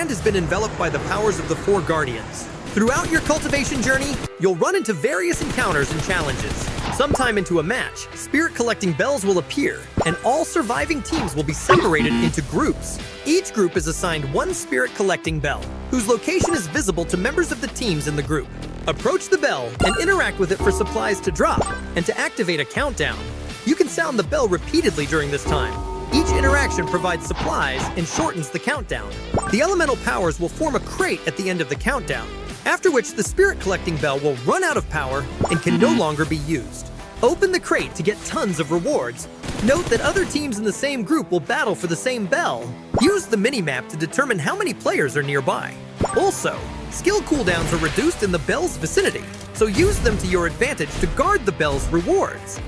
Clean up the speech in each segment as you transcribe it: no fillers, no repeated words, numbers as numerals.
land has been enveloped by the powers of the four guardians. Throughout your cultivation journey, you'll run into various encounters and challenges. Sometime into a match, spirit collecting bells will appear, and all surviving teams will be separated into groups. Each group is assigned one spirit collecting bell, whose location is visible to members of the teams in the group. Approach the bell and interact with it for supplies to drop and to activate a countdown. You can sound the bell repeatedly during this time. Each interaction provides supplies and shortens the countdown. The elemental powers will form a crate at the end of the countdown, after which the spirit collecting bell will run out of power and can no longer be used. Open the crate to get tons of rewards. Note that other teams in the same group will battle for the same bell. Use the mini-map to determine how many players are nearby. Also, skill cooldowns are reduced in the bell's vicinity, so use them to your advantage to guard the bell's rewards.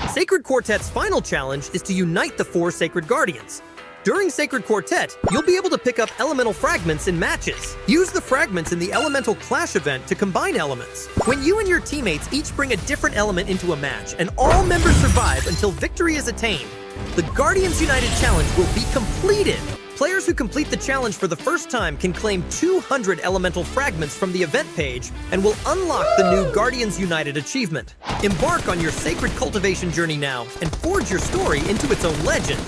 Sacred Quartet's final challenge is to unite the four Sacred Guardians. During Sacred Quartet, you'll be able to pick up elemental fragments in matches. Use the fragments in the Elemental Clash event to combine elements. When you and your teammates each bring a different element into a match, and all members survive until victory is attained, the Guardians United Challenge will be completed. Players who complete the challenge for the first time can claim 200 elemental fragments from the event page and will unlock the new Guardians United achievement. Embark on your sacred cultivation journey now and forge your story into its own legend.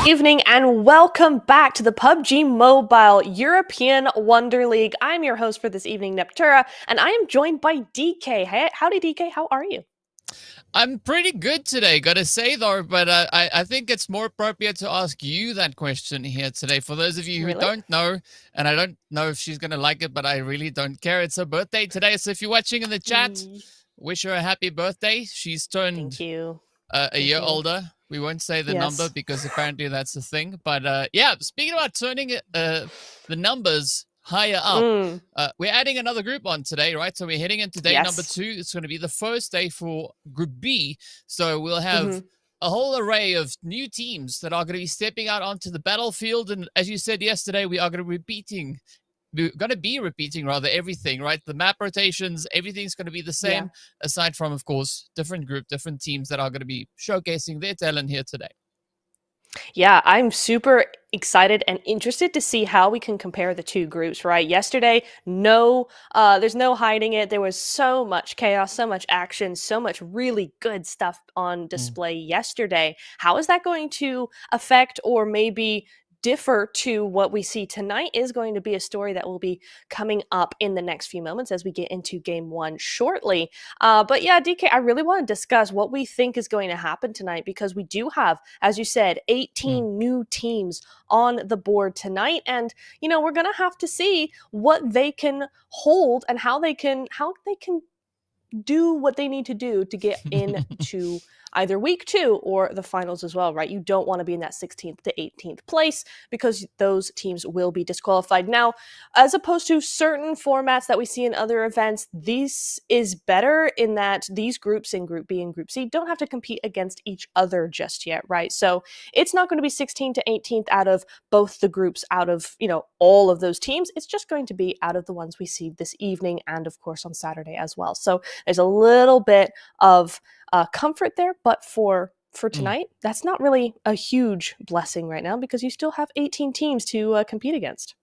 Evening and welcome back to the PUBG Mobile European Wonder League. I'm your host for this evening, Neptura, and I am joined by DK. Hey, howdy DK, how are you? I'm pretty good today, gotta say though, but I think it's more appropriate to ask you that question here today. For those of you who don't know, and I don't know if she's gonna like it, but I really don't care. It's her birthday today, so if you're watching in the chat, wish her a happy birthday. She's turned a year older. We won't say the number because apparently that's a thing. But yeah, speaking about turning the numbers higher up, we're adding another group on today, right? So we're heading into day number 2. It's going to be the first day for Group B. So we'll have a whole array of new teams that are going to be stepping out onto the battlefield. And as you said yesterday, we are going to be repeating everything, right? The map rotations, everything's going to be the same, aside from, of course, different teams that are going to be showcasing their talent here today. Yeah, I'm super excited and interested to see how we can compare the two groups, right? Yesterday, there's no hiding it. There was so much chaos, so much action, so much really good stuff on display yesterday. How is that going to affect or maybe differ to what we see tonight is going to be a story that will be coming up in the next few moments as we get into game 1 shortly. But yeah, DK, I really want to discuss what we think is going to happen tonight because we do have, as you said, 18 new teams on the board tonight. And, we're going to have to see what they can hold and how they can do what they need to do to get into either week 2 or the finals as well, right? You don't want to be in that 16th to 18th place because those teams will be disqualified. Now, as opposed to certain formats that we see in other events, this is better in that these groups in Group B and Group C don't have to compete against each other just yet, right? So it's not going to be 16th to 18th out of both the groups, out of, all of those teams. It's just going to be out of the ones we see this evening and, of course, on Saturday as well. So there's a little bit of comfort there, but for tonight, that's not really a huge blessing right now because you still have 18 teams to compete against.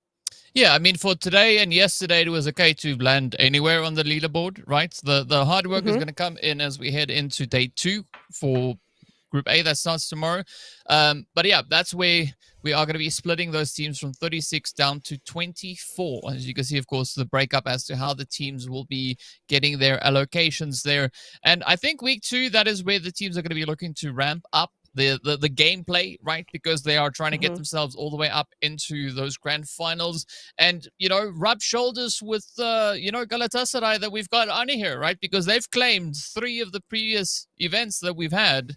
Yeah, I mean, for today and yesterday, it was okay to land anywhere on the leaderboard, right? The hard work is going to come in as we head into day 2 for Group A that starts tomorrow. But yeah, that's where we are going to be splitting those teams from 36 down to 24. As you can see, of course, the breakup as to how the teams will be getting their allocations there. And I think week 2, that is where the teams are going to be looking to ramp up the gameplay, right? Because they are trying to get themselves all the way up into those grand finals and, rub shoulders with, Galatasaray that we've got on here, right? Because they've claimed 3 of the previous events that we've had.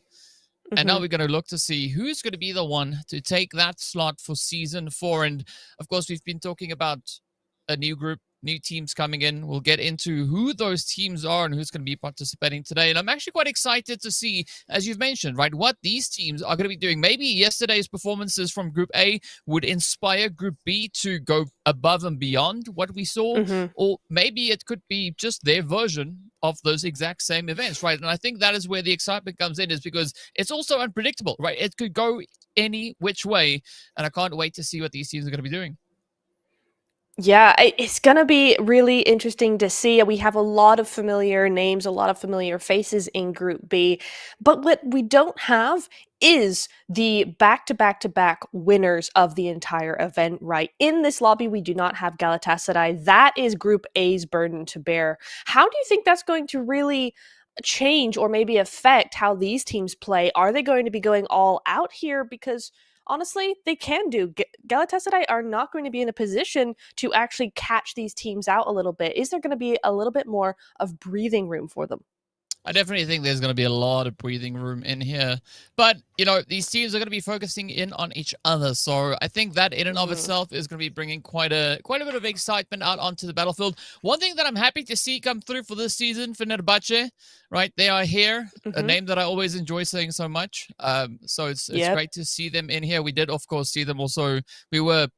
And now we're going to look to see who's going to be the one to take that slot for Season 4. And, of course, we've been talking about a new group, new teams coming in. We'll get into who those teams are and who's going to be participating today. And I'm actually quite excited to see, as you've mentioned, right, what these teams are going to be doing. Maybe yesterday's performances from Group A would inspire Group B to go above and beyond what we saw. Or maybe it could be just their version of those exact same events, right? And I think that is where the excitement comes in, is because it's also unpredictable, right? It could go any which way, and I can't wait to see what these teams are going to be doing. Yeah, it's going to be really interesting to see. We have a lot of familiar names, a lot of familiar faces in Group B. But what we don't have is the back-to-back-to-back winners of the entire event, right? In this lobby, we do not have Galatasaray. That is Group A's burden to bear. How do you think that's going to really change or maybe affect how these teams play? Are they going to be going all out here? Because honestly, they can do. Galatasaray are not going to be in a position to actually catch these teams out a little bit. Is there going to be a little bit more of breathing room for them? I definitely think there's going to be a lot of breathing room in here. But, these teams are going to be focusing in on each other. So I think that in and of itself is going to be bringing quite a bit of excitement out onto the battlefield. One thing that I'm happy to see come through for this season, Fenerbahce, right? They are here, a name that I always enjoy saying so much. So it's great to see them in here. We did, of course, see them also. We were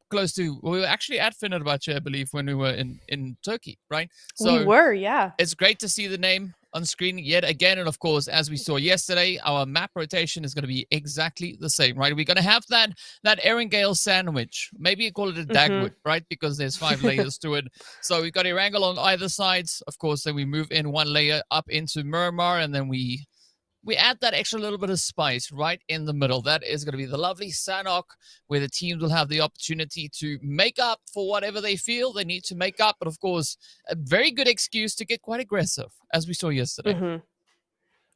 actually at Fenerbahce, I believe, when we were in Turkey, right? So we were, yeah. It's great to see the name on screen yet again. And of course, as we saw yesterday, our map rotation is going to be exactly the same, right? We're going to have that Erangel sandwich. Maybe you call it a dagwood, right? Because there's 5 layers to it. So we've got Erangel on either sides. Of course, then we move in 1 layer up into Miramar, and then we add that extra little bit of spice right in the middle. That is going to be the lovely Sanhok, where the teams will have the opportunity to make up for whatever they feel they need to make up. But of course, a very good excuse to get quite aggressive, as we saw yesterday.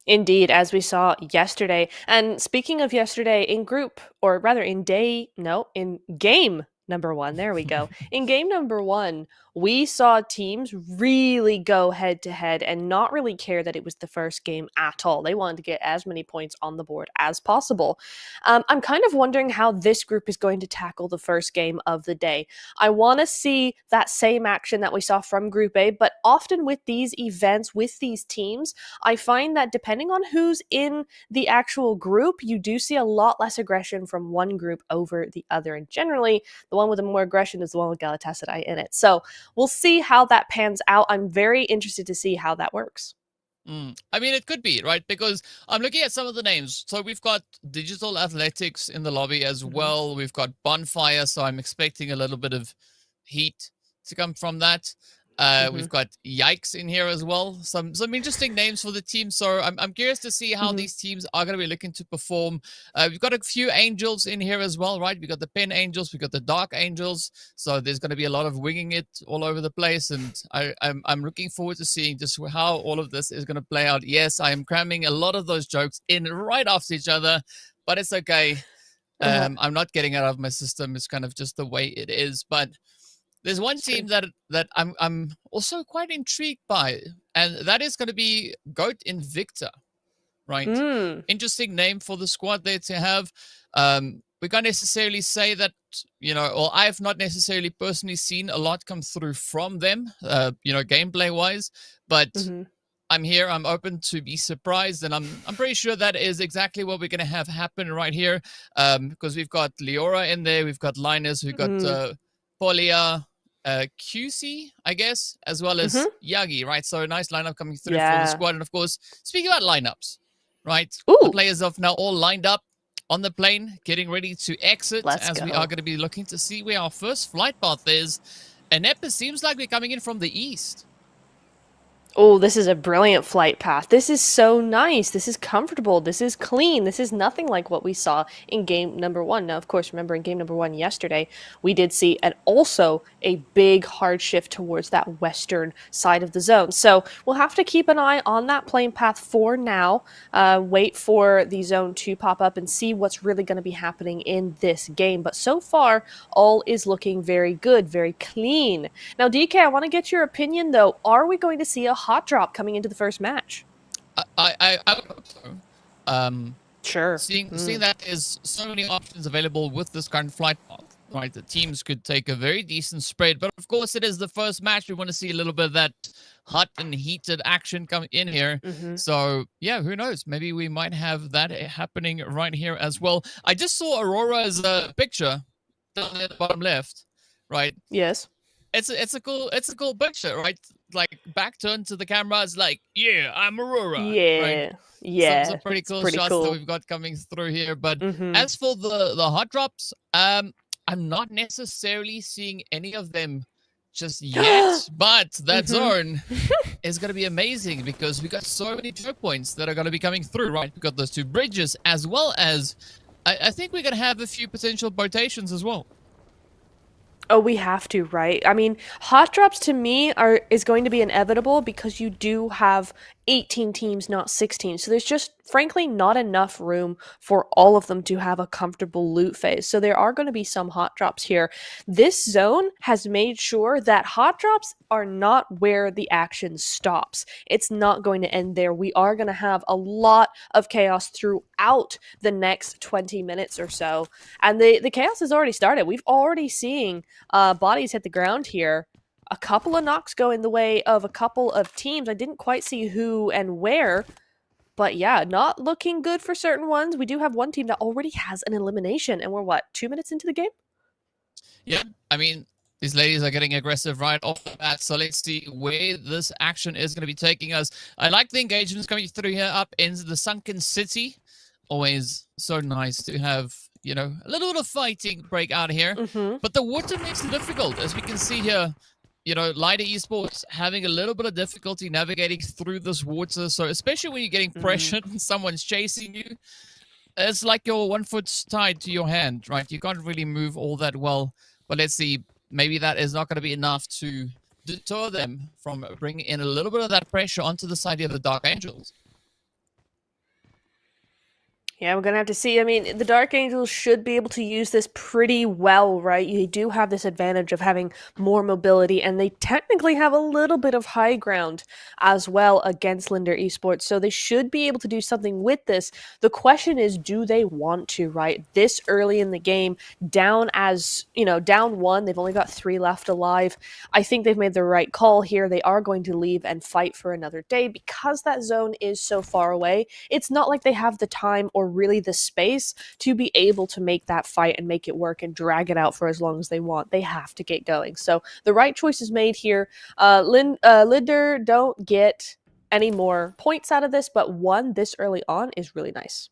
Indeed, as we saw yesterday. And speaking of yesterday, in game number 1, there we go. In game number 1, we saw teams really go head to head and not really care that it was the first game at all. They wanted to get as many points on the board as possible. I'm kind of wondering how this group is going to tackle the first game of the day. I want to see that same action that we saw from Group A, but often with these events, with these teams, I find that depending on who's in the actual group, you do see a lot less aggression from one group over the other. And generally, the one with the more aggression is the one with Galatasaray in it. So we'll see how that pans out. I'm very interested to see how that works. I mean, it could be, right? Because I'm looking at some of the names. So we've got Digital Athletics in the lobby as well. We've got Bonfire, so I'm expecting a little bit of heat to come from that. We've got Yikes in here as well. Some interesting names for the team. So I'm curious to see how these teams are going to be looking to perform. We've got a few Angels in here as well, right? We've got the Pen Angels. We've got the Dark Angels. So there's going to be a lot of winging it all over the place. And I'm looking forward to seeing just how all of this is going to play out. Yes, I am cramming a lot of those jokes in right after each other, but it's okay. I'm not getting it out of my system. It's kind of just the way it is. But there's one team that I'm also quite intrigued by, and that is going to be Goat Invicta, right? Interesting name for the squad there to have. We can't necessarily say that, or I've not necessarily personally seen a lot come through from them, gameplay-wise, but I'm here. I'm open to be surprised, and I'm pretty sure that is exactly what we're going to have happen right here, because we've got Leora in there, we've got Linus, we've got Polia, QC, I guess, as well as Yagi, right? So a nice lineup coming through for the squad. And of course, speaking about lineups, right? The players have now all lined up on the plane, getting ready to exit, we are going to be looking to see where our first flight path is. And Epis seems like we're coming in from the east. Oh, this is a brilliant flight path. This is so nice. This is comfortable. This is clean. This is nothing like what we saw in game number 1. Now, of course, remember in game number 1 yesterday, we did see also a big hard shift towards that western side of the zone. So we'll have to keep an eye on that plane path for now. Wait for the zone to pop up and see what's really going to be happening in this game. But so far, all is looking very good, very clean. Now, DK, I want to get your opinion, though. Are we going to see a hot drop coming into the first match? I would hope so. Sure. Seeing that there's so many options available with this current flight path, right? The teams could take a very decent spread, but of course it is the first match. We want to see a little bit of that hot and heated action come in here. So yeah, who knows? Maybe we might have that happening right here as well. I just saw Aurora's picture down at the bottom left, right? Yes. It's a cool picture, right? like back turned to the camera. It's like, yeah, I'm Aurora. Yeah, Right? yeah, Some pretty it's cool pretty shots that cool. we've got coming through here. But Mm-hmm. as for the hot drops, I'm not necessarily seeing any of them just yet. But that zone is going to be amazing because we got so many choke points that are going to be coming through, right? We got those 2 bridges, as well as I think we're going to have a few potential rotations as well. Oh, we have to, right? I mean, hot drops to me is going to be inevitable because you do have 18 teams, not 16. So there's just frankly not enough room for all of them to have a comfortable loot phase. So there are going to be some hot drops here. This zone has made sure that hot drops are not where the action stops. It's not going to end there. We are going to have a lot of chaos throughout the next 20 minutes or so. And the chaos has already started. We've already seen bodies hit the ground here. A couple of knocks go in the way of a couple of teams. I didn't quite see who and where, but yeah, not looking good for certain ones. We do have one team that already has an elimination, and we're what, 2 minutes into the game? Yeah, I mean, these ladies are getting aggressive right off the bat, so let's see where this action is going to be taking us. I like the engagements coming through here up into the sunken city. Always so nice to have, you know, a little bit of fighting break out here. But the water makes it difficult, as we can see here. You know, Lighter Esports having a little bit of difficulty navigating through this water. So especially when you're getting pressured and someone's chasing you, it's like your 1 foot's tied to your hand, right? You can't really move all that well. But let's see, maybe that is not going to be enough to deter them from bringing in a little bit of that pressure onto the side of the Dark Angels. Yeah, we're going to have to see. I mean, the Dark Angels should be able to use this pretty well, right? You do have this advantage of having more mobility, and they technically have a little bit of high ground as well against Linder Esports, so they should be able to do something with this. The question is, do they want to, right? This early in the game, down as, you know, down 1, they've only got 3 left alive. I think they've made the right call here. They are going to leave and fight for another day because that zone is so far away. It's not like they have the time or really the space to be able to make that fight and make it work and drag it out for as long as they want. They have to get going. So the right choice is made here. Linder don't get any more points out of this, but 1 this early on is really nice.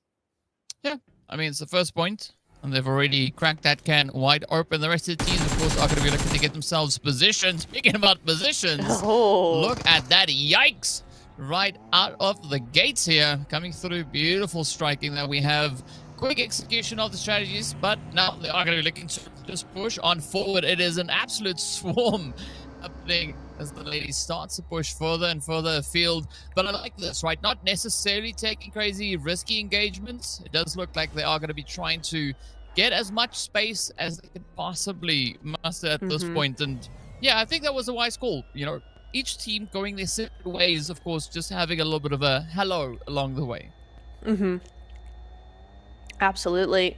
Yeah, I mean, it's the first point, and they've already cracked that can wide open. The rest of the teams, of course, are going to be looking to get themselves positioned. Speaking about positions, look at that. Yikes. Right out of the gates here, coming through. Beautiful striking that we have. Quick execution of the strategies, but now they are going to be looking to just push on forward. It is an absolute swarm happening as the lady starts to push further and further afield. But I like this, right? Not necessarily taking crazy risky engagements. It does look like they are going to be trying to get as much space as they could possibly muster at this point. And yeah, I think that was a wise call. You know, each team going their separate ways, of course, just having a little bit of a hello along the way. Absolutely.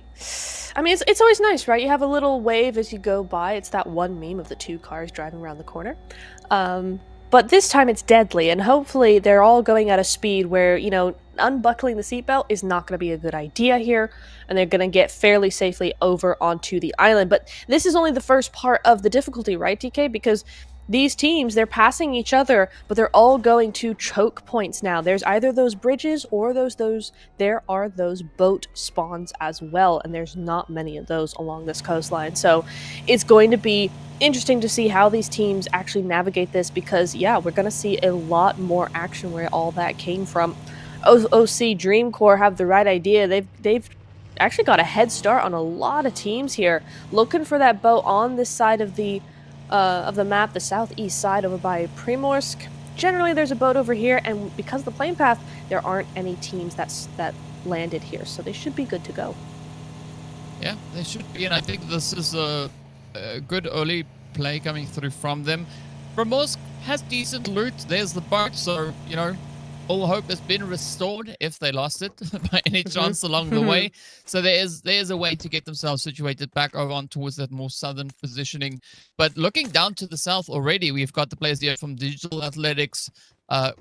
I mean, it's always nice, right? You have a little wave as you go by. It's that one meme of the 2 cars driving around the corner. But this time it's deadly, and hopefully they're all going at a speed where, you know, unbuckling the seatbelt is not going to be a good idea here, and they're going to get fairly safely over onto the island. But this is only the first part of the difficulty, right, DK? Because these teams, they're passing each other, but they're all going to choke points now. There's either those bridges or there are those boat spawns as well, and there's not many of those along this coastline. So it's going to be interesting to see how these teams actually navigate this because, yeah, we're going to see a lot more action where all that came from. OC Dreamcore have the right idea. They've actually got a head start on a lot of teams here, looking for that boat on this side of the map, the southeast side over by Primorsk. Generally, there's a boat over here, and because of the plane path, there aren't any teams that landed here, so they should be good to go. Yeah, they should be, and I think this is a good early play coming through from them. Primorsk has decent loot. There's the boat, so, you know, all hope has been restored if they lost it by any chance along the way. So there is a way to get themselves situated back over on towards that more southern positioning. But looking down to the south already, we've got the players here from Digital Athletics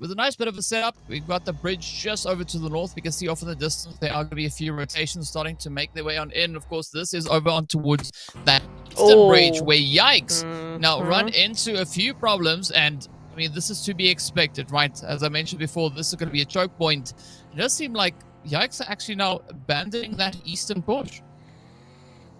with a nice bit of a setup. We've got the bridge just over to the north. We can see off in the distance there are going to be a few rotations starting to make their way on in. Of course, this is over on towards that eastern bridge where, yikes, now run into a few problems. And I mean, this is to be expected, right? As I mentioned before, this is going to be a choke point. It does seem like Yikes are actually now abandoning that eastern push.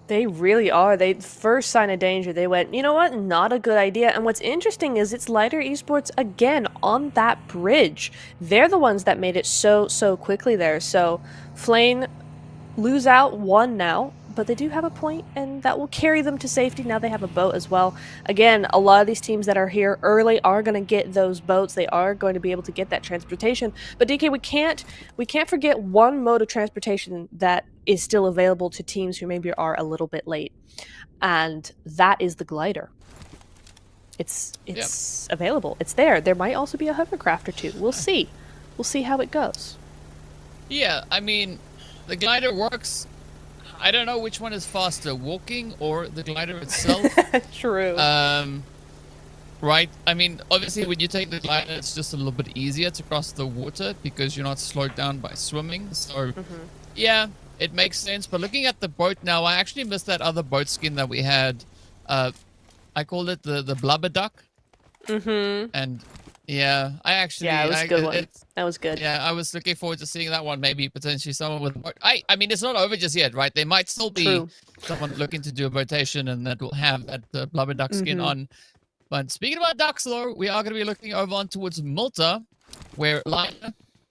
They really are. They first sign of danger, they went, you know what, not a good idea. And what's interesting is it's Lighter Esports again on that bridge. They're the ones that made it so quickly there. So Flame lose out one now, but they do have a point, and that will carry them to safety. Now they have a boat as well. Again, a lot of these teams that are here early are going to get those boats. They are going to be able to get that transportation. But DK, we can't forget one mode of transportation that is still available to teams who maybe are a little bit late, and that is the glider. It's available. It's there. There might also be a hovercraft or two. We'll see. We'll see how it goes. Yeah, I mean, the glider works. I don't know which one is faster, walking or the glider itself. True. Right? I mean, obviously when you take the glider, it's just a little bit easier to cross the water because you're not slowed down by swimming. So, yeah, it makes sense. But looking at the boat now, I actually missed that other boat skin that we had. I called it the blubber duck. And yeah, it was a good one. That was good. Yeah, I was looking forward to seeing that one. Maybe potentially someone with. I mean, it's not over just yet, right? There might still be someone looking to do a rotation, and that will have that blubber duck skin on. But speaking about ducks, though, we are going to be looking over on towards Malta, where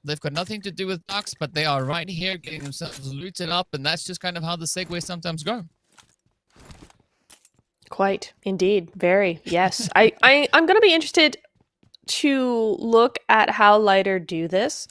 they've got nothing to do with ducks, but they are right here getting themselves looted up, and that's just kind of how the segues sometimes go. Quite, indeed, very. Yes, I'm going to be interested to look at how Lighter do this,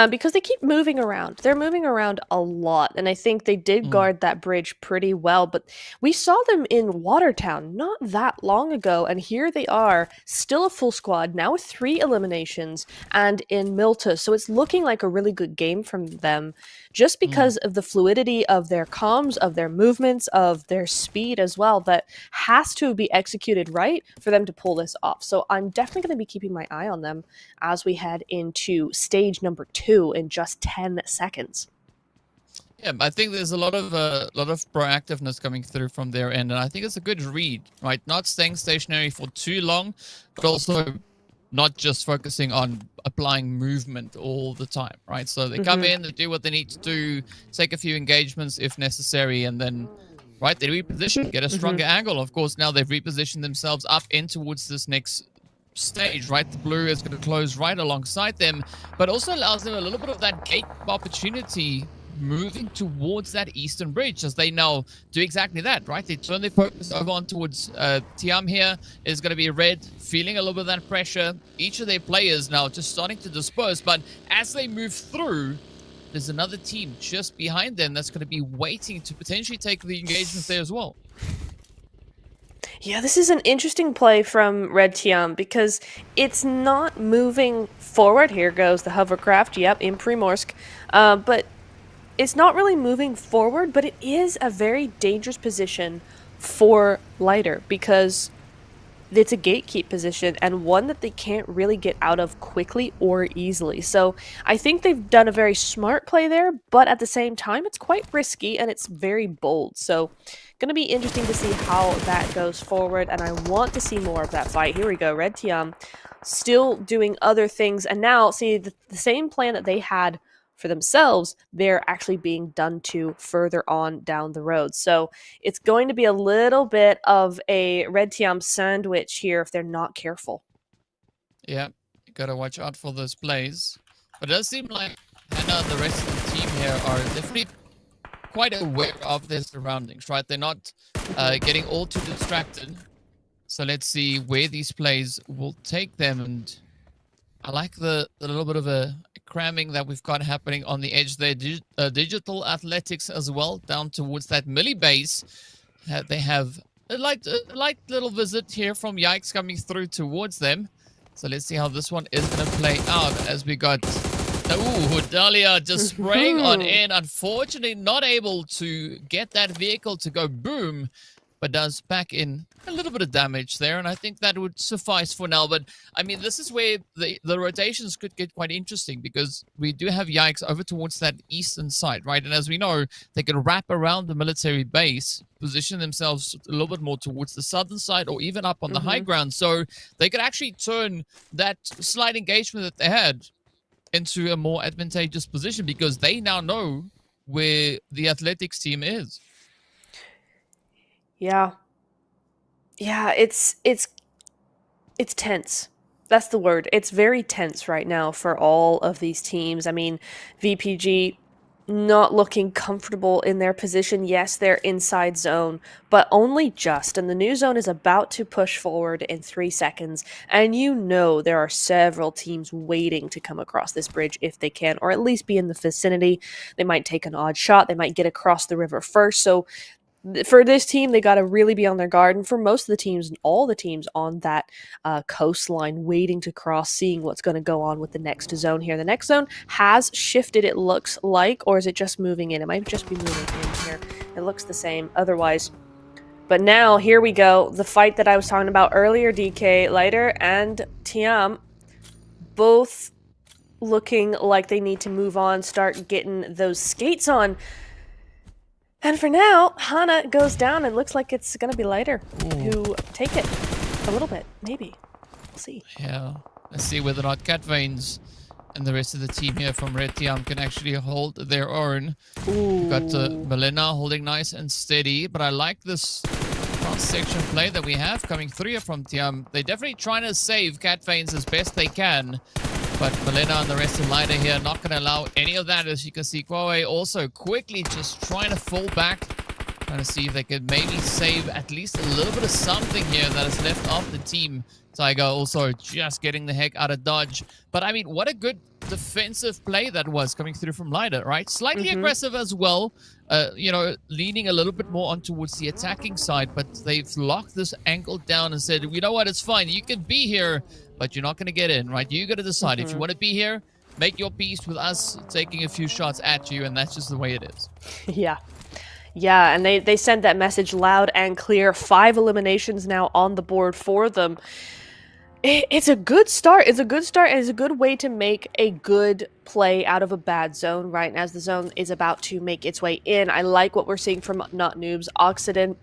because they keep moving around. They're moving around a lot, and I think they did guard that bridge pretty well, but we saw them in Watertown not that long ago, and here they are, still a full squad, now with 3 eliminations, and in Milta, so it's looking like a really good game from them, just because of the fluidity of their comms, of their movements, of their speed as well, that has to be executed right for them to pull this off. So I'm definitely going to be keeping my eye on them as we head into stage number 2 in just 10 seconds. Yeah, I think there's a lot of proactiveness coming through from their end, and I think it's a good read, right? Not staying stationary for too long, but also not just focusing on applying movement all the time, right? So they come in, they do what they need to do, take a few engagements if necessary, and then, right, they reposition, get a stronger angle. Of course, now they've repositioned themselves up in towards this next stage, right? The blue is going to close right alongside them, but also allows them a little bit of that gate opportunity moving towards that eastern bridge as they now do exactly that, right? They turn their focus over on towards Tiam here is going to be red, feeling a little bit of that pressure. Each of their players now just starting to disperse, but as they move through, there's another team just behind them that's going to be waiting to potentially take the engagement there as well. Yeah, this is an interesting play from Red Tiam because it's not moving forward. Here goes the hovercraft, yep, in Primorsk, but it's not really moving forward, but it is a very dangerous position for Lighter because it's a gatekeep position and one that they can't really get out of quickly or easily. So I think they've done a very smart play there, but at the same time, it's quite risky and it's very bold. So going to be interesting to see how that goes forward, and I want to see more of that fight. Here we go, Red Tiam still doing other things, and now see the same plan that they had for themselves, they're actually being done to further on down the road. So it's going to be a little bit of a Red Tiam sandwich here if they're not careful. Yeah, you gotta watch out for those plays. But it does seem like Hannah and the rest of the team here are definitely quite aware of their surroundings, right? They're not getting all too distracted. So let's see where these plays will take them. And I like the little bit of a cramming that we've got happening on the edge there. Digital Athletics as well, down towards that Millie base. They have a light little visit here from Yikes coming through towards them. So let's see how this one is going to play out as we got... Ooh, Dahlia just spraying on in. Unfortunately, not able to get that vehicle to go boom. but does pack in a little bit of damage there, and I think that would suffice for now. But I mean, this is where the rotations could get quite interesting, because we do have Yikes over towards that eastern side, right? And as we know, they can wrap around the military base, position themselves a little bit more towards the southern side, or even up on the high ground, so they could actually turn that slight engagement that they had into a more advantageous position, because they now know where the athletics team is. Yeah. Yeah, it's tense. That's the word. It's very tense right now for all of these teams. I mean, VPG not looking comfortable in their position. Yes, they're inside zone, but only just. And the new zone is about to push forward in 3 seconds. And you know there are several teams waiting to come across this bridge if they can, or at least be in the vicinity. They might take an odd shot. They might get across the river first. So for this team, they got to really be on their guard. And for most of the teams and all the teams on that coastline waiting to cross, seeing what's going to go on with the next zone here. The next zone has shifted, it looks like, or is it just moving in? It might just be moving in here. It looks the same otherwise. But now, here we go. The fight that I was talking about earlier, DK, Lighter, and Tiam, both looking like they need to move on, start getting those skates on. And for now, Hana goes down, and looks like it's going to be Lighter who take it a little bit, maybe. We'll see. Yeah, let's see whether or not Cat Veins and the rest of the team here from Red Tiam can actually hold their own. We've got Melina holding nice and steady, but I like this cross-section play that we have coming through here from Tiam. They're definitely trying to save Cat Veins as best they can. But Melina and the rest of Lighter here not going to allow any of that. As you can see, Kwawe also quickly just trying to fall back. Trying to see if they could maybe save at least a little bit of something here that is left off the team. Tiger also just getting the heck out of dodge. But I mean, what a good defensive play that was coming through from Lighter, right? Slightly aggressive as well. You know, leaning a little bit more on towards the attacking side. But they've locked this angle down and said, you know what, it's fine. You can be here, but you're not going to get in, right? You got to decide if you want to be here, make your peace with us taking a few shots at you, and that's just the way it is. Yeah, and they send that message loud and clear. 5 eliminations now on the board for them. It's a good start. It's a good start, and it's a good way to make a good play out of a bad zone, right? And as the zone is about to make its way in, I like what we're seeing from Not Noobs. Occident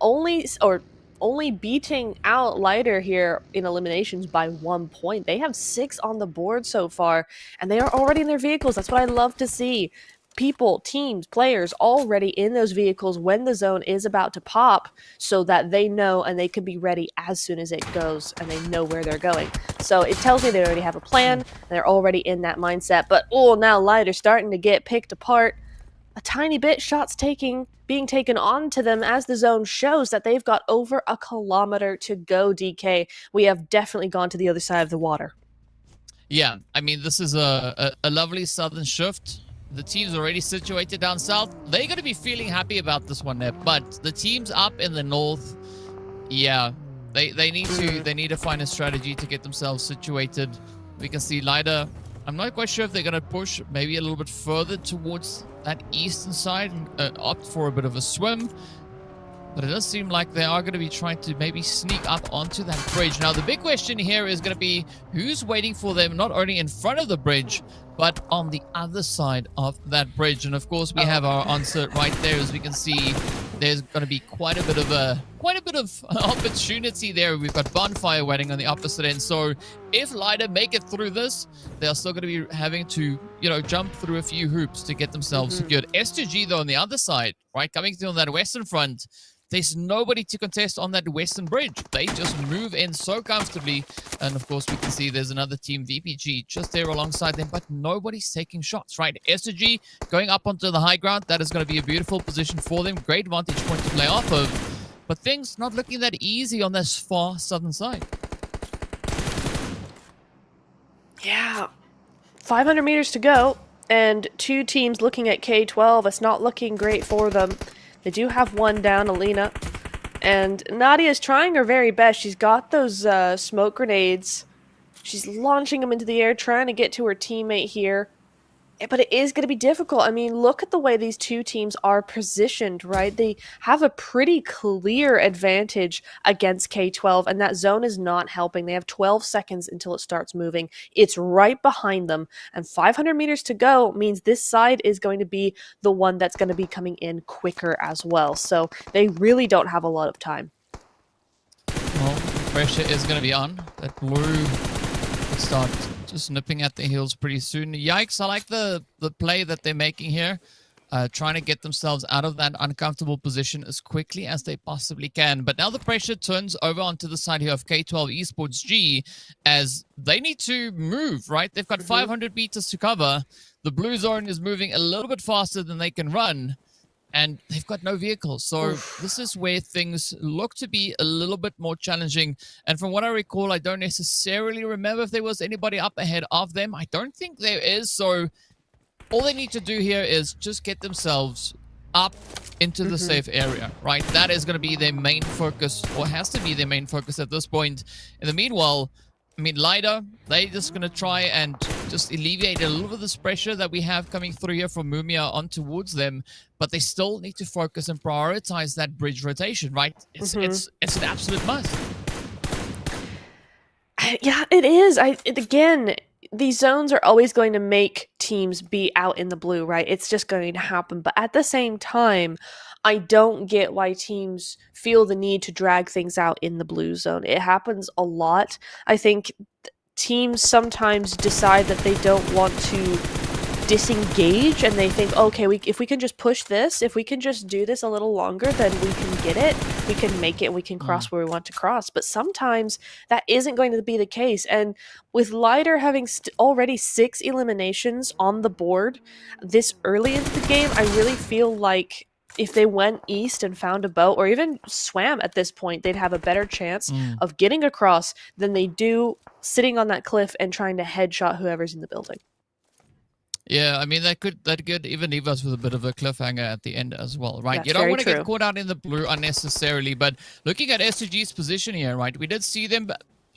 only beating out Lighter here in eliminations by 1 point. They have 6 on the board so far, and they are already in their vehicles. That's what I love to see. People, teams, players already in those vehicles when the zone is about to pop, so that they know and they can be ready as soon as it goes, and they know where they're going. So it tells me they already have a plan, and they're already in that mindset. But now Lighter starting to get picked apart a tiny bit. Shots being taken onto them as the zone shows that they've got over a kilometer to go, DK. We have definitely gone to the other side of the water. Yeah, I mean, this is a lovely southern shift. The team's already situated down south. They're going to be feeling happy about this one there. But the teams up in the north, yeah, they need to find a strategy to get themselves situated. We can see Lighter. I'm not quite sure if they're going to push maybe a little bit further towards that eastern side and opt for a bit of a swim. But it does seem like they are going to be trying to maybe sneak up onto that bridge. Now, the big question here is going to be who's waiting for them, not only in front of the bridge, but on the other side of that bridge. And of course, we have our answer right there. As we can see, there's going to be quite a bit of opportunity there. We've got Bonfire waiting on the opposite end. So if Lighter make it through this, they're still going to be having to, jump through a few hoops to get themselves secured. S2G, though, on the other side, right, coming through on that western front, there's nobody to contest on that western bridge. They just move in so comfortably. And of course, we can see there's another team, VPG, just there alongside them, but nobody's taking shots, right? S2G going up onto the high ground. That is going to be a beautiful position for them. Great vantage point to play off of. But things not looking that easy on this far southern side. Yeah. 500 meters to go. And 2 teams looking at K12. It's not looking great for them. They do have 1 down, Alina. And Nadia's trying her very best. She's got those smoke grenades. She's launching them into the air, trying to get to her teammate here. But it is going to be difficult. I mean, look at the way these two teams are positioned, right? They have a pretty clear advantage against K12, and that zone is not helping. They have 12 seconds until it starts moving. It's right behind them, and 500 meters to go means this side is going to be the one that's going to be coming in quicker as well. So they really don't have a lot of time. Well, pressure is going to be on. That blue will start just nipping at the heels pretty soon. Yikes, I like the play that they're making here. Trying to get themselves out of that uncomfortable position as quickly as they possibly can. But now the pressure turns over onto the side here of K12 Esports G as they need to move, right? They've got 500 meters to cover. The blue zone is moving a little bit faster than they can run. And they've got no vehicles. So this is where things look to be a little bit more challenging. And from what I recall, I don't necessarily remember if there was anybody up ahead of them. I don't think there is. So all they need to do here is just get themselves up into the safe area, right? That is going to be their main focus, or has to be their main focus at this point. In the meanwhile, I mean, Lida, they're just going to try and just alleviate a little bit of this pressure that we have coming through here from Mumia on towards them, but they still need to focus and prioritize that bridge rotation, right? It's an absolute must. Yeah, it is. Again, these zones are always going to make teams be out in the blue, right? It's just going to happen. But at the same time, I don't get why teams feel the need to drag things out in the blue zone. It happens a lot. I think teams sometimes decide that they don't want to disengage, and they think, okay, if we can just push this, if we can just do this a little longer, then we can get it, we can make it, we can cross where we want to cross. But sometimes that isn't going to be the case. And with Lighter having already 6 eliminations on the board this early into the game, I really feel like if they went east and found a boat, or even swam at this point, they'd have a better chance of getting across than they do sitting on that cliff and trying to headshot whoever's in the building. Yeah, I mean, that could even leave us with a bit of a cliffhanger at the end as well, right? That's you don't want to very get true. caught out in the blue unnecessarily, but looking at SG's position here, right, we did see them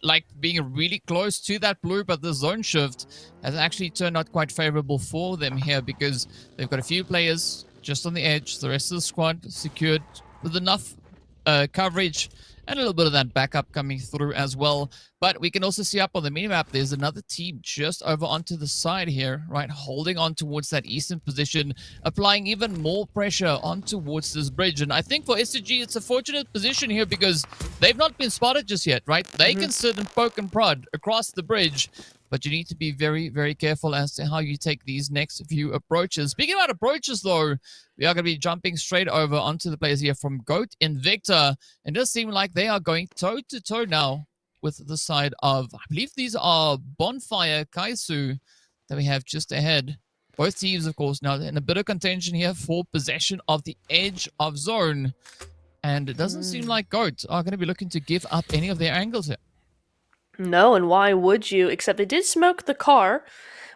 like being really close to that blue, but the zone shift has actually turned out quite favorable for them here because they've got a few players just on the edge. The rest of the squad secured with enough coverage and a little bit of that backup coming through as well. But we can also see up on the minimap, there's another team just over onto the side here, right? Holding on towards that eastern position, applying even more pressure on towards this bridge. And I think for SG, it's a fortunate position here because they've not been spotted just yet, right? They can sit and poke and prod across the bridge, but you need to be very, very careful as to how you take these next few approaches. Speaking about approaches, though, we are going to be jumping straight over onto the players here from Goat Invicta. And it does seem like they are going toe-to-toe now with the side of, I believe these are Bonfire Kaisu that we have just ahead. Both teams, of course, now in a bit of contention here for possession of the edge of zone. And it doesn't seem like Goat are going to be looking to give up any of their angles here. No, and why would you? Except they did smoke the car,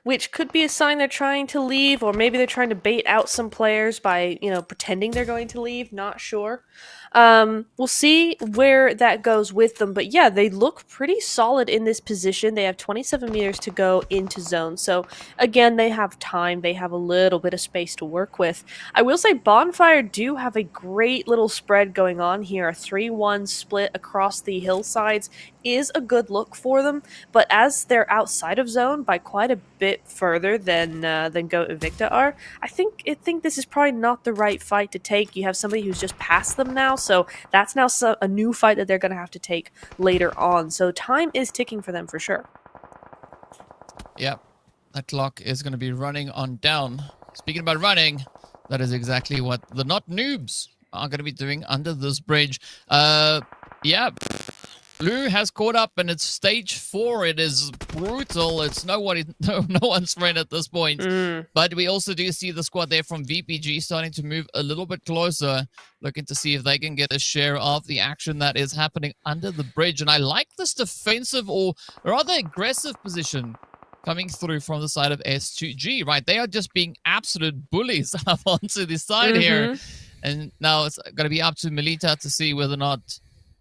which could be a sign they're trying to leave, or maybe they're trying to bait out some players by, pretending they're going to leave. Not sure. We'll see where that goes with them. But yeah, they look pretty solid in this position. They have 27 meters to go into zone. So again, they have time. They have a little bit of space to work with. I will say Bonfire do have a great little spread going on here. A 3-1 split across the hillsides is a good look for them. But as they're outside of zone by quite a bit further than Goat Invicta are, I think this is probably not the right fight to take. You have somebody who's just past them now. So that's now a new fight that they're going to have to take later on. So time is ticking for them for sure. Yep, that clock is going to be running on down. Speaking about running, that is exactly what the not noobs are going to be doing under this bridge. Yeah, Blue has caught up and it's stage 4. It is brutal. It's no one's friend at this point. But we also do see the squad there from VPG starting to move a little bit closer, looking to see if they can get a share of the action that is happening under the bridge. And I like this defensive or rather aggressive position coming through from the side of S2G, right? They are just being absolute bullies up onto the side here. And now it's going to be up to Melita to see whether or not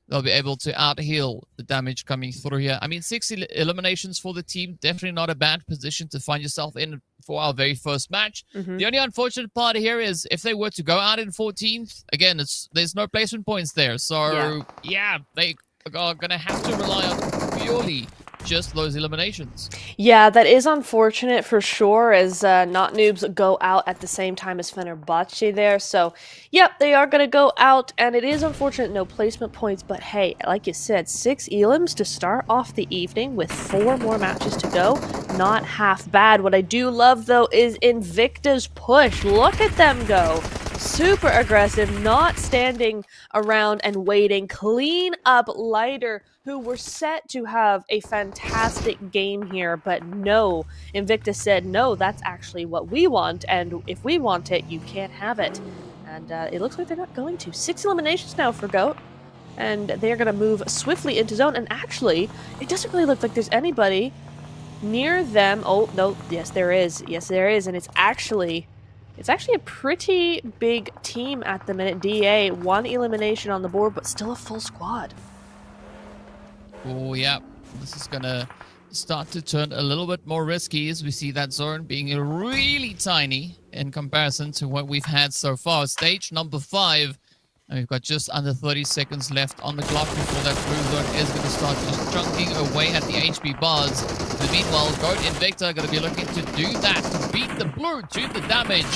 they'll be able to out-heal the damage coming through here. I mean, 6 eliminations for the team. Definitely not a bad position to find yourself in for our very first match. The only unfortunate part here is if they were to go out in 14th, again, there's no placement points there. So, yeah they are going to have to rely on purely just those eliminations. Yeah, that is unfortunate for sure, as Not Noobs go out at the same time as Fenerbahce there. So, yep, they are going to go out, and it is unfortunate no placement points. But hey, like you said, 6 elims to start off the evening with 4 more matches to go. Not half bad. What I do love, though, is Invicta's push. Look at them go. Super aggressive, not standing around and waiting. Clean up Lighter, who were set to have a fantastic game here, but no. Invicta said, no, that's actually what we want, and if we want it, you can't have it. And it looks like they're not going to. 6 eliminations now for GOAT, and they're going to move swiftly into zone, and actually, it doesn't really look like there's anybody near them. Oh, no, yes, there is. Yes, there is, and it's actually a pretty big team at the minute. DA, 1 elimination on the board, but still a full squad. Oh, yeah. This is going to start to turn a little bit more risky as we see that zone being really tiny in comparison to what we've had so far. Stage number 5. And we've got just under 30 seconds left on the clock before that blue zone is going to start just chunking away at the HP bars. Meanwhile, GOAT Invicta are going to be looking to do that, to beat the blue to the damage.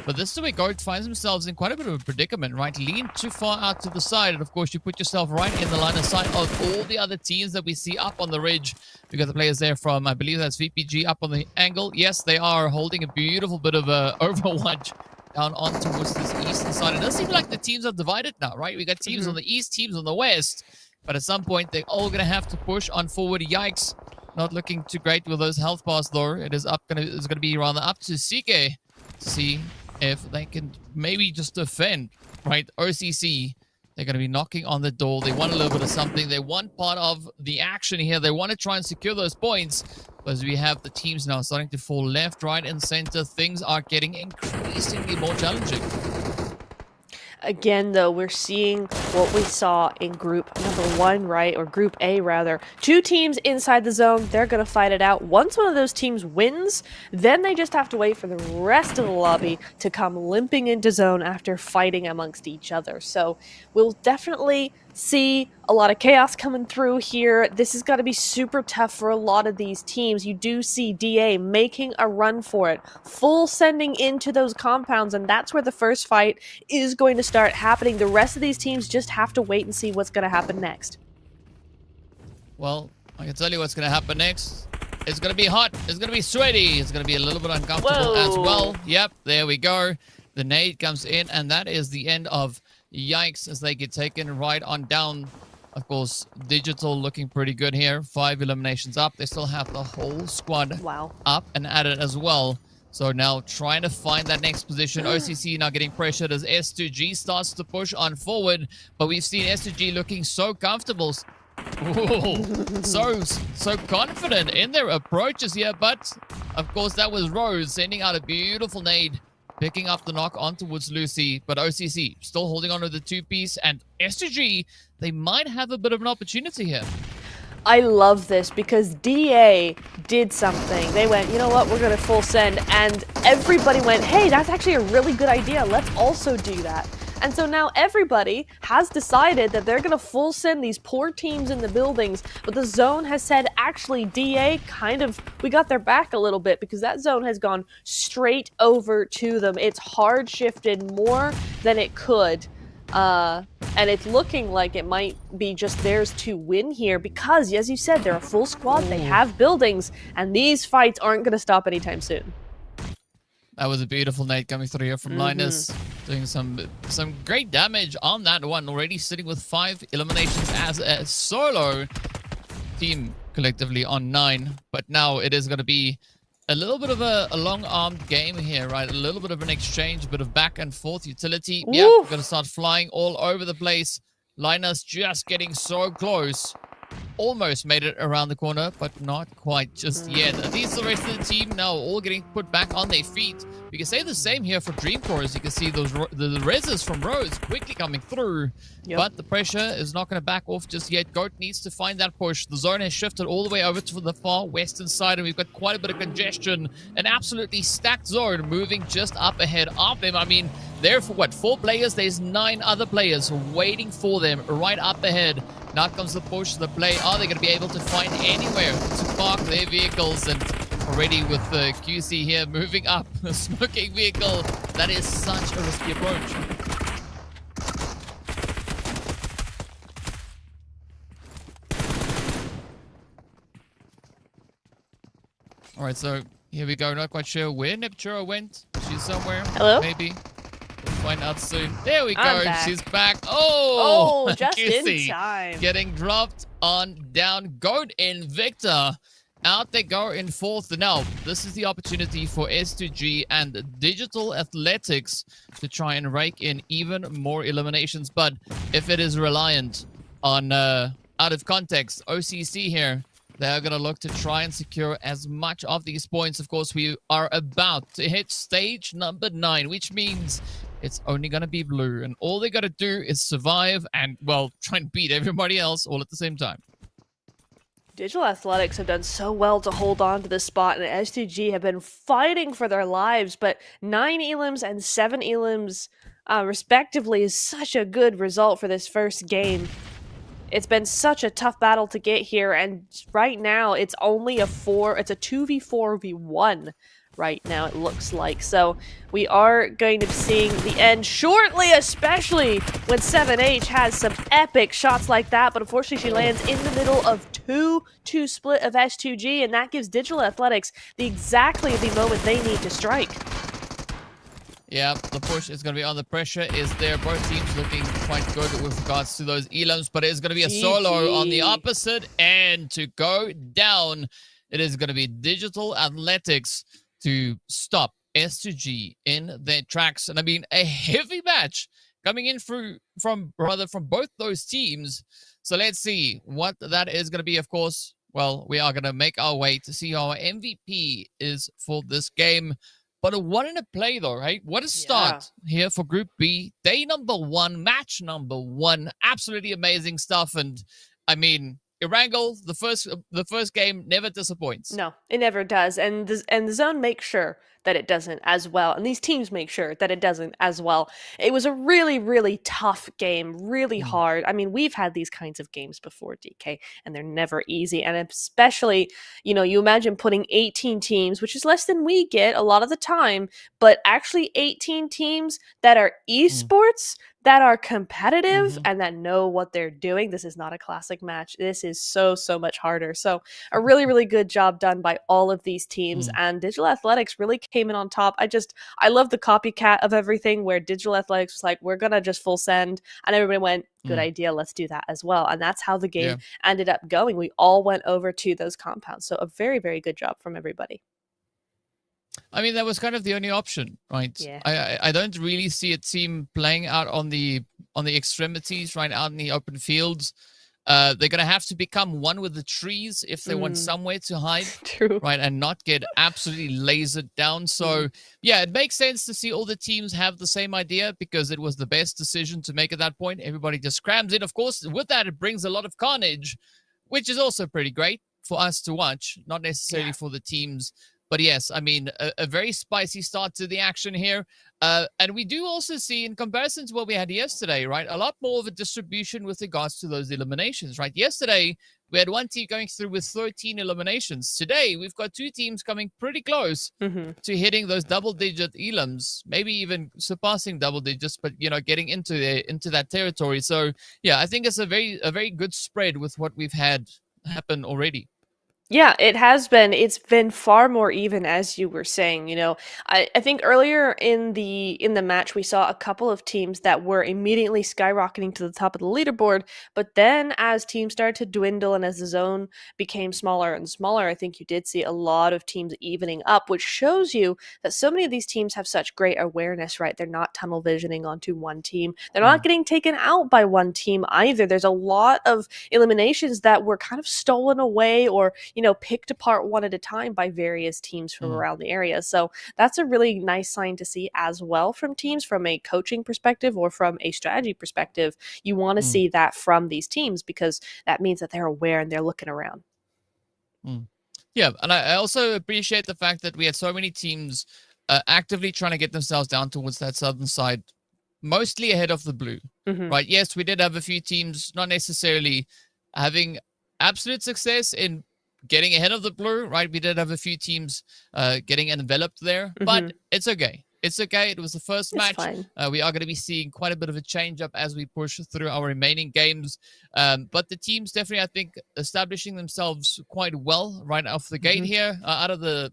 But this is where GOAT finds themselves in quite a bit of a predicament, right? Lean too far out to the side, and of course you put yourself right in the line of sight of all the other teams that we see up on the ridge. We got the players there from, I believe that's VPG up on the angle. Yes, they are holding a beautiful bit of Overwatch down on towards this eastern side. It does seem like the teams are divided now, right? We got teams on the east, teams on the west. But at some point, they're all going to have to push on forward. Yikes. Not looking too great with those health bars, though. It's going to be rather up to CK to see if they can maybe just defend, right? OCC, they're going to be knocking on the door. They want a little bit of something. They want part of the action here. They want to try and secure those points. As we have the teams now starting to fall left, right, and center, things are getting increasingly more challenging. Again, though, we're seeing what we saw in group number 1, right? Or group A, rather. 2 teams inside the zone. They're going to fight it out. Once one of those teams wins, then they just have to wait for the rest of the lobby to come limping into zone after fighting amongst each other. So we'll definitely see a lot of chaos coming through here. This is going to be super tough for a lot of these teams. You do see DA making a run for it, full sending into those compounds, and that's where the first fight is going to start happening. The rest of these teams just have to wait and see what's going to happen next. Well, I can tell you what's going to happen next. It's going to be hot. It's going to be sweaty. It's going to be a little bit uncomfortable as well. Yep, there we go. The nade comes in, and that is the end of Yikes as they get taken right on down. Of course, Digital looking pretty good here. 5 eliminations up. They still have the whole squad up and at it as well. So now trying to find that next position. OCC now getting pressured as S2G starts to push on forward. But we've seen S2G looking so comfortable. Ooh, so confident in their approaches here. But, of course, that was Rose sending out a beautiful nade. Picking up the knock on towards Lucy, but OCC still holding on to the 2-piece, and S2G, they might have a bit of an opportunity here. I love this because DA did something. They went, you know what, we're going to full send, and everybody went, hey, that's actually a really good idea. Let's also do that. And so now everybody has decided that they're going to full send these poor teams in the buildings, but the zone has said, actually, DA we got their back a little bit because that zone has gone straight over to them. It's hard shifted more than it could. And it's looking like it might be just theirs to win here because, as you said, they're a full squad, they have buildings, and these fights aren't going to stop anytime soon. That was a beautiful nade coming through here from Linus. Doing some great damage on that one. Already sitting with 5 eliminations as a solo team collectively on 9. But now it is going to be a little bit of a long-armed game here, right? A little bit of an exchange, a bit of back and forth utility. Yeah, we're going to start flying all over the place. Linus just getting so close almost made it around the corner, but not quite just yet. At least the rest of the team now all getting put back on their feet. We can say the same here for Dreamcore, as you can see those the reses from Rose quickly coming through. Yep. But the pressure is not going to back off just yet. Goat needs to find that push. The zone has shifted all the way over to the far western side, and we've got quite a bit of congestion. An absolutely stacked zone moving just up ahead of them. I mean, there for what, 4 players? There's 9 other players waiting for them right up ahead. Now comes the push, the play. Are they going to be able to find anywhere to park their vehicles? And already with the QC here moving up, a smoking vehicle. That is such a risky approach. All right, so here we go. Not quite sure where Neptura went. She's somewhere. Hello? Maybe. We'll find out soon. There we go. I'm back. She's back. Oh, just in QC time. getting dropped on down. Goat and Victor. Out they go in 4th. Now, this is the opportunity for S2G and Digital Athletics to try and rake in even more eliminations. But if it is reliant on out of context, OCC here, they are going to look to try and secure as much of these points. Of course, we are about to hit stage number 9, which means it's only going to be blue. And all they got to do is survive and, well, try and beat everybody else all at the same time. Digital Athletics have done so well to hold on to this spot, and S2G have been fighting for their lives, but 9 elims and 7 elims, respectively, is such a good result for this first game. It's been such a tough battle to get here, and right now it's only it's a 2v4v1 right now, it looks like. So we are going to be seeing the end shortly, especially when 7H has some epic shots like that, but unfortunately she lands in the middle of 2-2 split of S2G, and that gives Digital Athletics exactly the moment they need to strike. Yeah, the push is going to be on. The pressure is there. Both teams looking quite good with regards to those elims, but it's going to be a solo on the opposite end to go down. It is going to be Digital Athletics to stop S2G in their tracks. And I mean, a heavy match coming in from both those teams. So let's see what that is going to be. Of course, well, we are going to make our way to see how our MVP is for this game. But a 1 in a play, though, right? What a start here for Group B. Day number 1, match number 1. Absolutely amazing stuff. And I mean, Erangel, the first game never disappoints. No, it never does. And the zone makes sure that it doesn't as well. And these teams make sure that it doesn't as well. It was a really, really tough game, really hard. I mean, we've had these kinds of games before, DK, and they're never easy. And especially, you imagine putting 18 teams, which is less than we get a lot of the time, but actually 18 teams that are esports, that are competitive, and that know what they're doing. This is not a classic match. This is so much harder. So a really, really good job done by all of these teams, and Digital Athletics really came in on top. I love the copycat of everything, where Digital Athletics was like, we're gonna just full send, and everybody went, good idea, let's do that as well. And that's how the game ended up going. We all went over to those compounds. So a very, very good job from everybody. I mean, that was kind of the only option, right? Yeah. I don't really see a team playing out on the extremities, right, out in the open fields. They're going to have to become one with the trees if they want somewhere to hide. True. Right, and not get absolutely lasered down. So, yeah, it makes sense to see all the teams have the same idea, because it was the best decision to make at that point. Everybody just crams in. Of course, with that, it brings a lot of carnage, which is also pretty great for us to watch, not necessarily for the teams. But yes, I mean, a very spicy start to the action here. And we do also see, in comparison to what we had yesterday, right, a lot more of a distribution with regards to those eliminations, right? Yesterday, we had one team going through with 13 eliminations. Today, we've got 2 teams coming pretty close to hitting those double-digit elims, maybe even surpassing double digits, but, getting into that territory. So, yeah, I think it's a very good spread with what we've had happen already. Yeah, it has been. It's been far more even, as you were saying. I think earlier in the match we saw a couple of teams that were immediately skyrocketing to the top of the leaderboard, but then as teams started to dwindle and as the zone became smaller and smaller, I think you did see a lot of teams evening up, which shows you that so many of these teams have such great awareness, right? They're not tunnel visioning onto one team. They're not getting taken out by one team either. There's a lot of eliminations that were kind of stolen away or picked apart one at a time by various teams from Mm. around the area. So that's a really nice sign to see as well from teams from a coaching perspective or from a strategy perspective. You want to Mm. see that from these teams because that means that they're aware and they're looking around. Mm. Yeah, and I also appreciate the fact that we had so many teams actively trying to get themselves down towards that southern side, mostly ahead of the blue, right? Yes, we did have a few teams not necessarily having absolute success in getting ahead of the blue, right? We did have a few teams getting enveloped there, but it's okay. It's okay. It was the first It's match. fine. We are going to be seeing quite a bit of a change up as we push through our remaining games. But the teams definitely, I think, establishing themselves quite well right off the gate here, out of the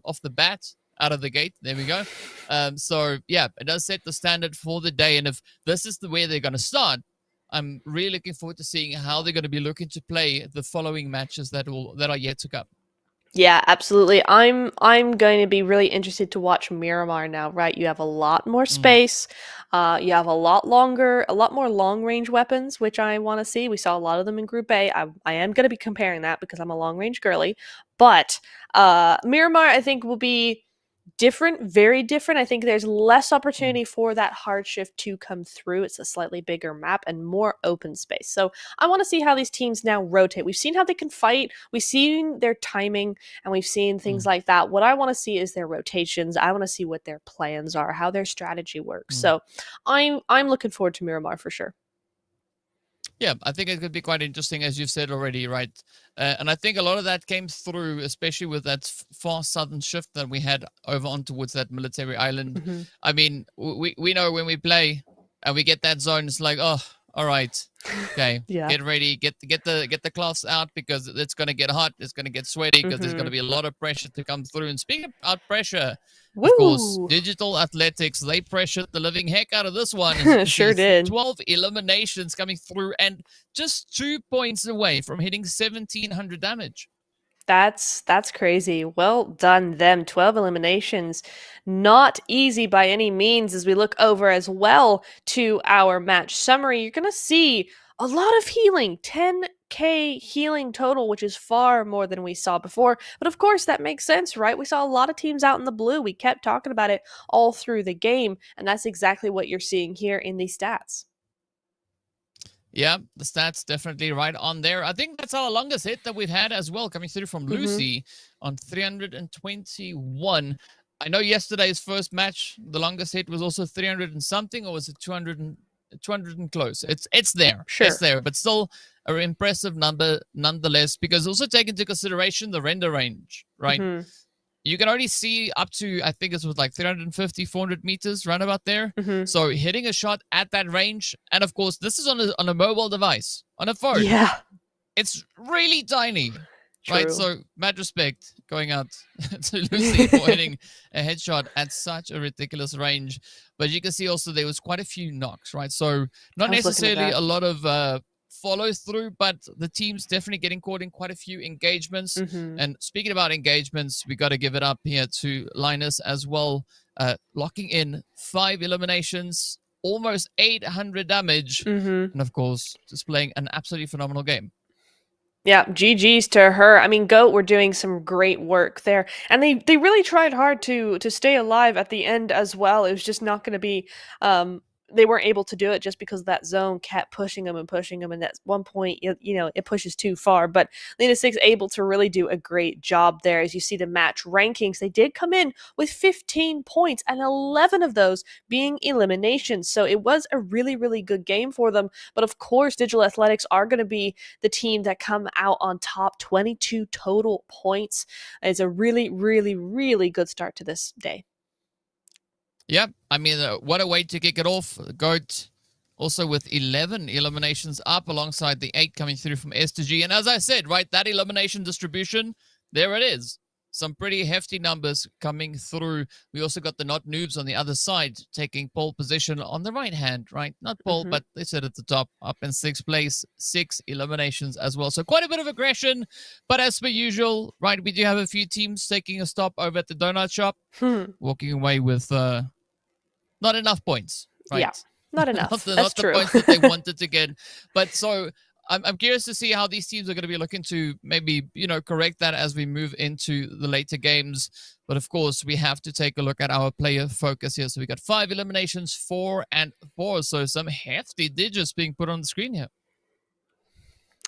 gate. There we go. So yeah, it does set the standard for the day. And if this is the way they're going to start, I'm really looking forward to seeing how they're going to be looking to play the following matches that are yet to come. Yeah, absolutely. I'm going to be really interested to watch Miramar now, right? You have a lot more space. You have a lot more long range weapons, which I want to see. We saw a lot of them in Group A. I am going to be comparing that because I'm a long range girly. But Miramar, I think, will be different, very different. I think there's less opportunity for that hard shift to come through. It's a slightly bigger map and more open space. So I want to see how these teams now rotate. We've seen how they can fight, we've seen their timing, and we've seen things like that. What I want to see is their rotations. I want to see what their plans are, how their strategy works. So I'm looking forward to Miramar for sure. Yeah, I think it could be quite interesting, as you've said already, right? And I think a lot of that came through, especially with that far southern shift that we had over on towards that military island. I mean, we know when we play and we get that zone, it's like, oh, all right, okay, Yeah. get ready, get the cloths out because it's going to get hot, it's going to get sweaty because there's going to be a lot of pressure to come through. And speaking about pressure, of course, Woo! Digital Athletics, they pressured the living heck out of this one. As you can Sure see, did. 12 eliminations coming through and just 2 points away from hitting 1,700 damage. That's crazy. Well done them. 12 eliminations. Not easy by any means as we look over as well to our match summary. You're going to see a lot of healing. 10k healing total, which is far more than we saw before. But of course, that makes sense, right? We saw a lot of teams out in the blue. We kept talking about it all through the game, and that's exactly what you're seeing here in these stats. Yeah, the stats definitely right on there. I think that's our longest hit that we've had as well, coming through from Lucy on 321. I know yesterday's first match, the longest hit was also 300 and something, or was it 200 and close? It's there. Sure. It's there, but still an impressive number nonetheless, because also take into consideration the render range, right? You can only see up to, I think it was like 350, 400 meters, right about there. So hitting a shot at that range, and of course, this is on a mobile device, on a phone. Yeah. It's really tiny, True. right? So, mad respect going out to Lucy for hitting a headshot at such a ridiculous range. But you can see also there was quite a few knocks, right? So, not necessarily a lot of follow through, but the team's definitely getting caught in quite a few engagements. And speaking about engagements, we got to give it up here to Linus as well, locking in 5 eliminations, almost 800 damage, and of course displaying an absolutely phenomenal game. Yeah, GG's to her. I mean, GOAT were doing some great work there. And they really tried hard to stay alive at the end as well. It was just not going to be they weren't able to do it just because that zone kept pushing them, and at one point, it pushes too far. But Lena Six able to really do a great job there. As you see the match rankings, they did come in with 15 points, and 11 of those being eliminations. So it was a really, really good game for them. But of course, Digital Athletics are going to be the team that come out on top. 22 total points. It's a really, really, really good start to this day. Yeah, I mean, what a way to kick it off. GOAT also with 11 eliminations up alongside the 8 coming through from S2G. And as I said, right, that elimination distribution, there it is. Some pretty hefty numbers coming through. We also got the Not Noobs on the other side, taking pole position on the right hand, right? Not pole, but they sit at the top, up in 6th place, 6 eliminations as well. So quite a bit of aggression. But as per usual, right, we do have a few teams taking a stop over at the donut shop, walking away with not enough points, right? Yeah, not enough. not That's the true. points that they wanted to get. But so I'm curious to see how these teams are going to be looking to maybe, correct that as we move into the later games. But of course, we have to take a look at our player focus here. So we got 5 eliminations, 4 and 4. So some hefty digits being put on the screen here.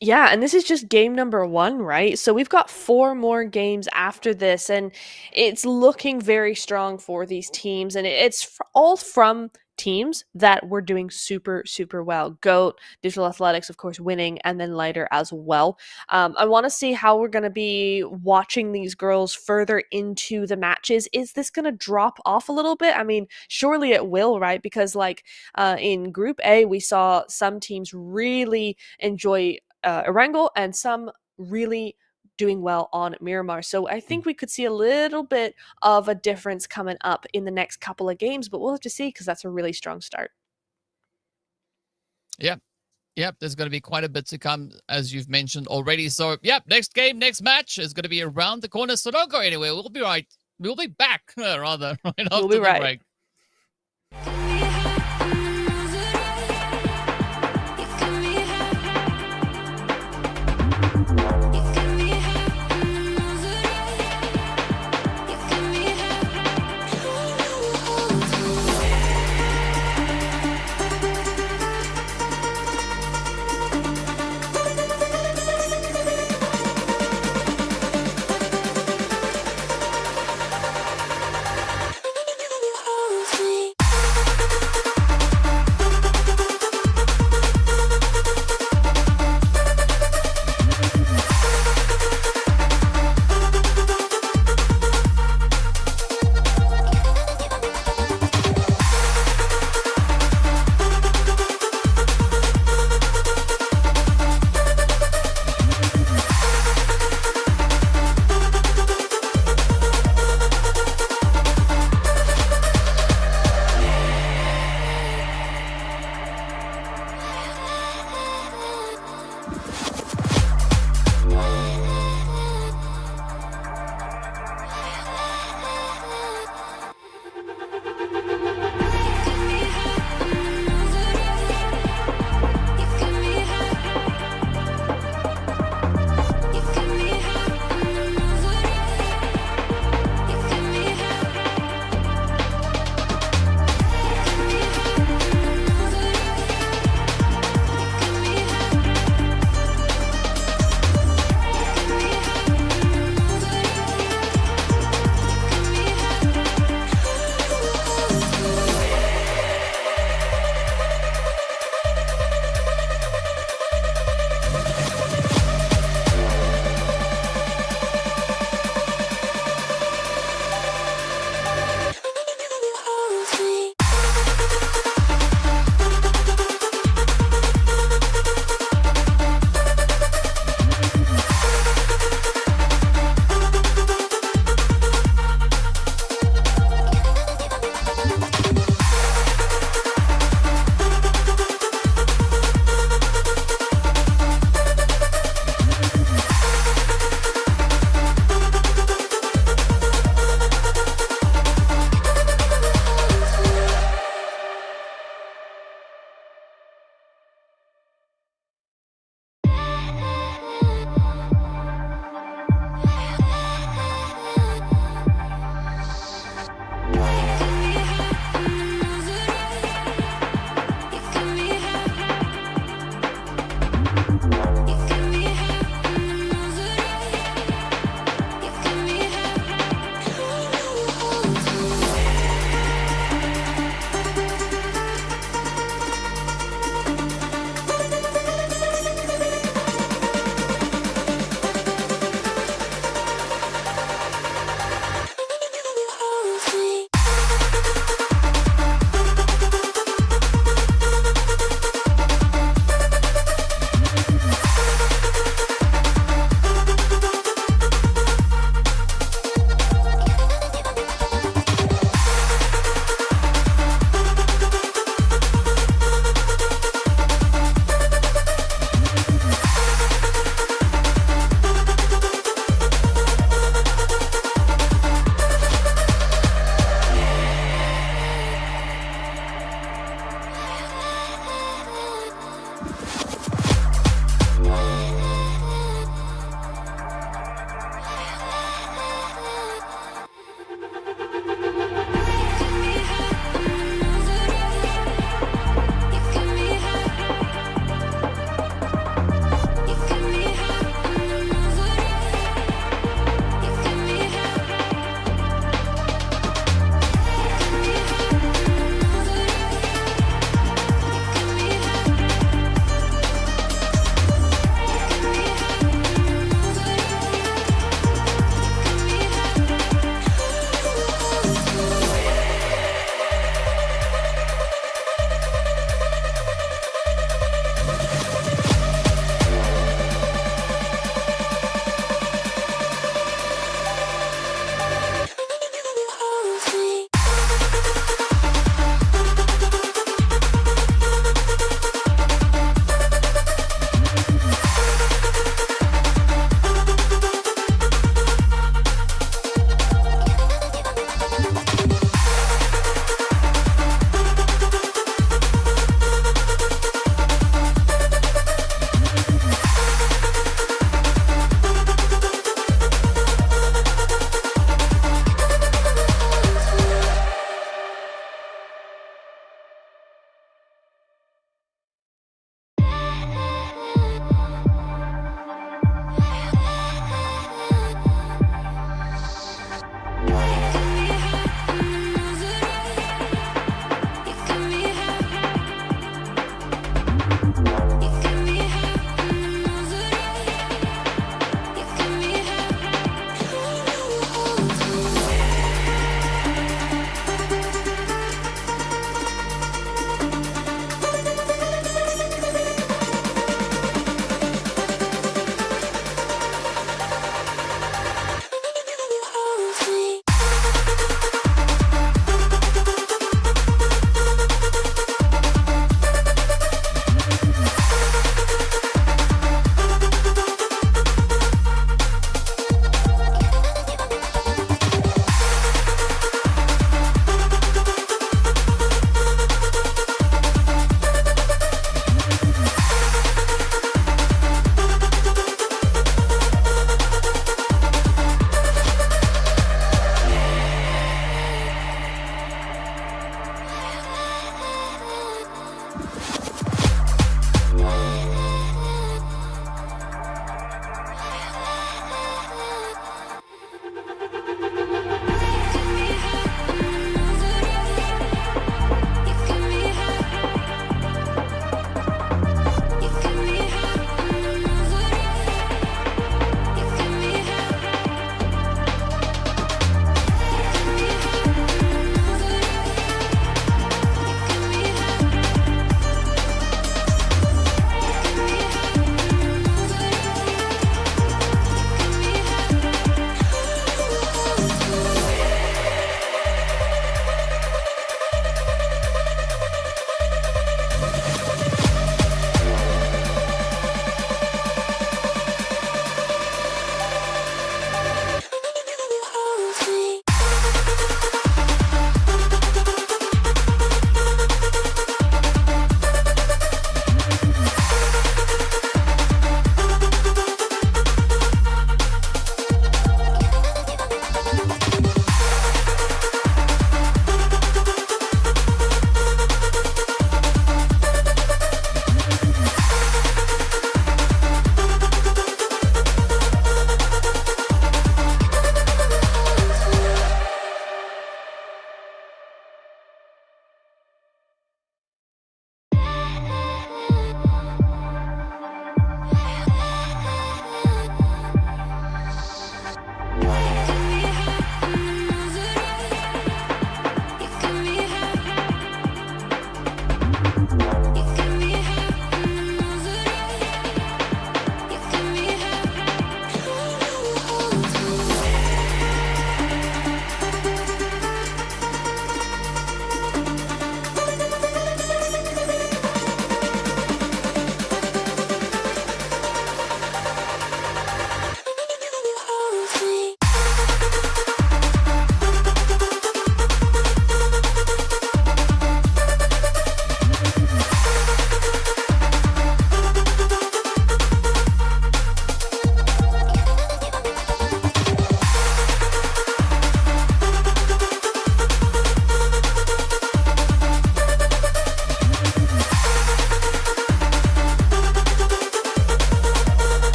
Yeah, and this is just game number 1, right? So we've got 4 more games after this, and it's looking very strong for these teams. And it's all from teams that were doing super, super well. GOAT, Digital Athletics, of course, winning, and then Lighter as well. I want to see how we're going to be watching these girls further into the matches. Is this going to drop off a little bit? I mean, surely it will, right? Because in Group A, we saw some teams really enjoy Erangel and some really doing well on Miramar. So I think we could see a little bit of a difference coming up in the next couple of games, but we'll have to see because that's a really strong start. Yep, there's going to be quite a bit to come, as you've mentioned already. So, next game, next match is going to be around the corner. So don't go anywhere. We'll be right. We'll be back, rather, right after the break.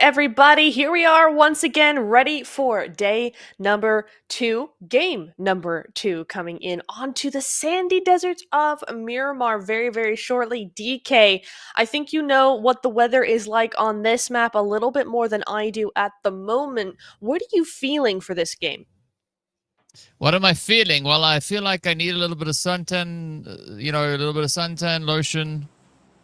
everybody. Here we are once again, ready for day number 2, game number 2, coming in onto the sandy deserts of Miramar very, very shortly. DK, I think you know what the weather is like on this map a little bit more than I do at the moment. What are you feeling for this game? What am I feeling? Well, I feel like I need a little bit of suntan, a little bit of suntan lotion,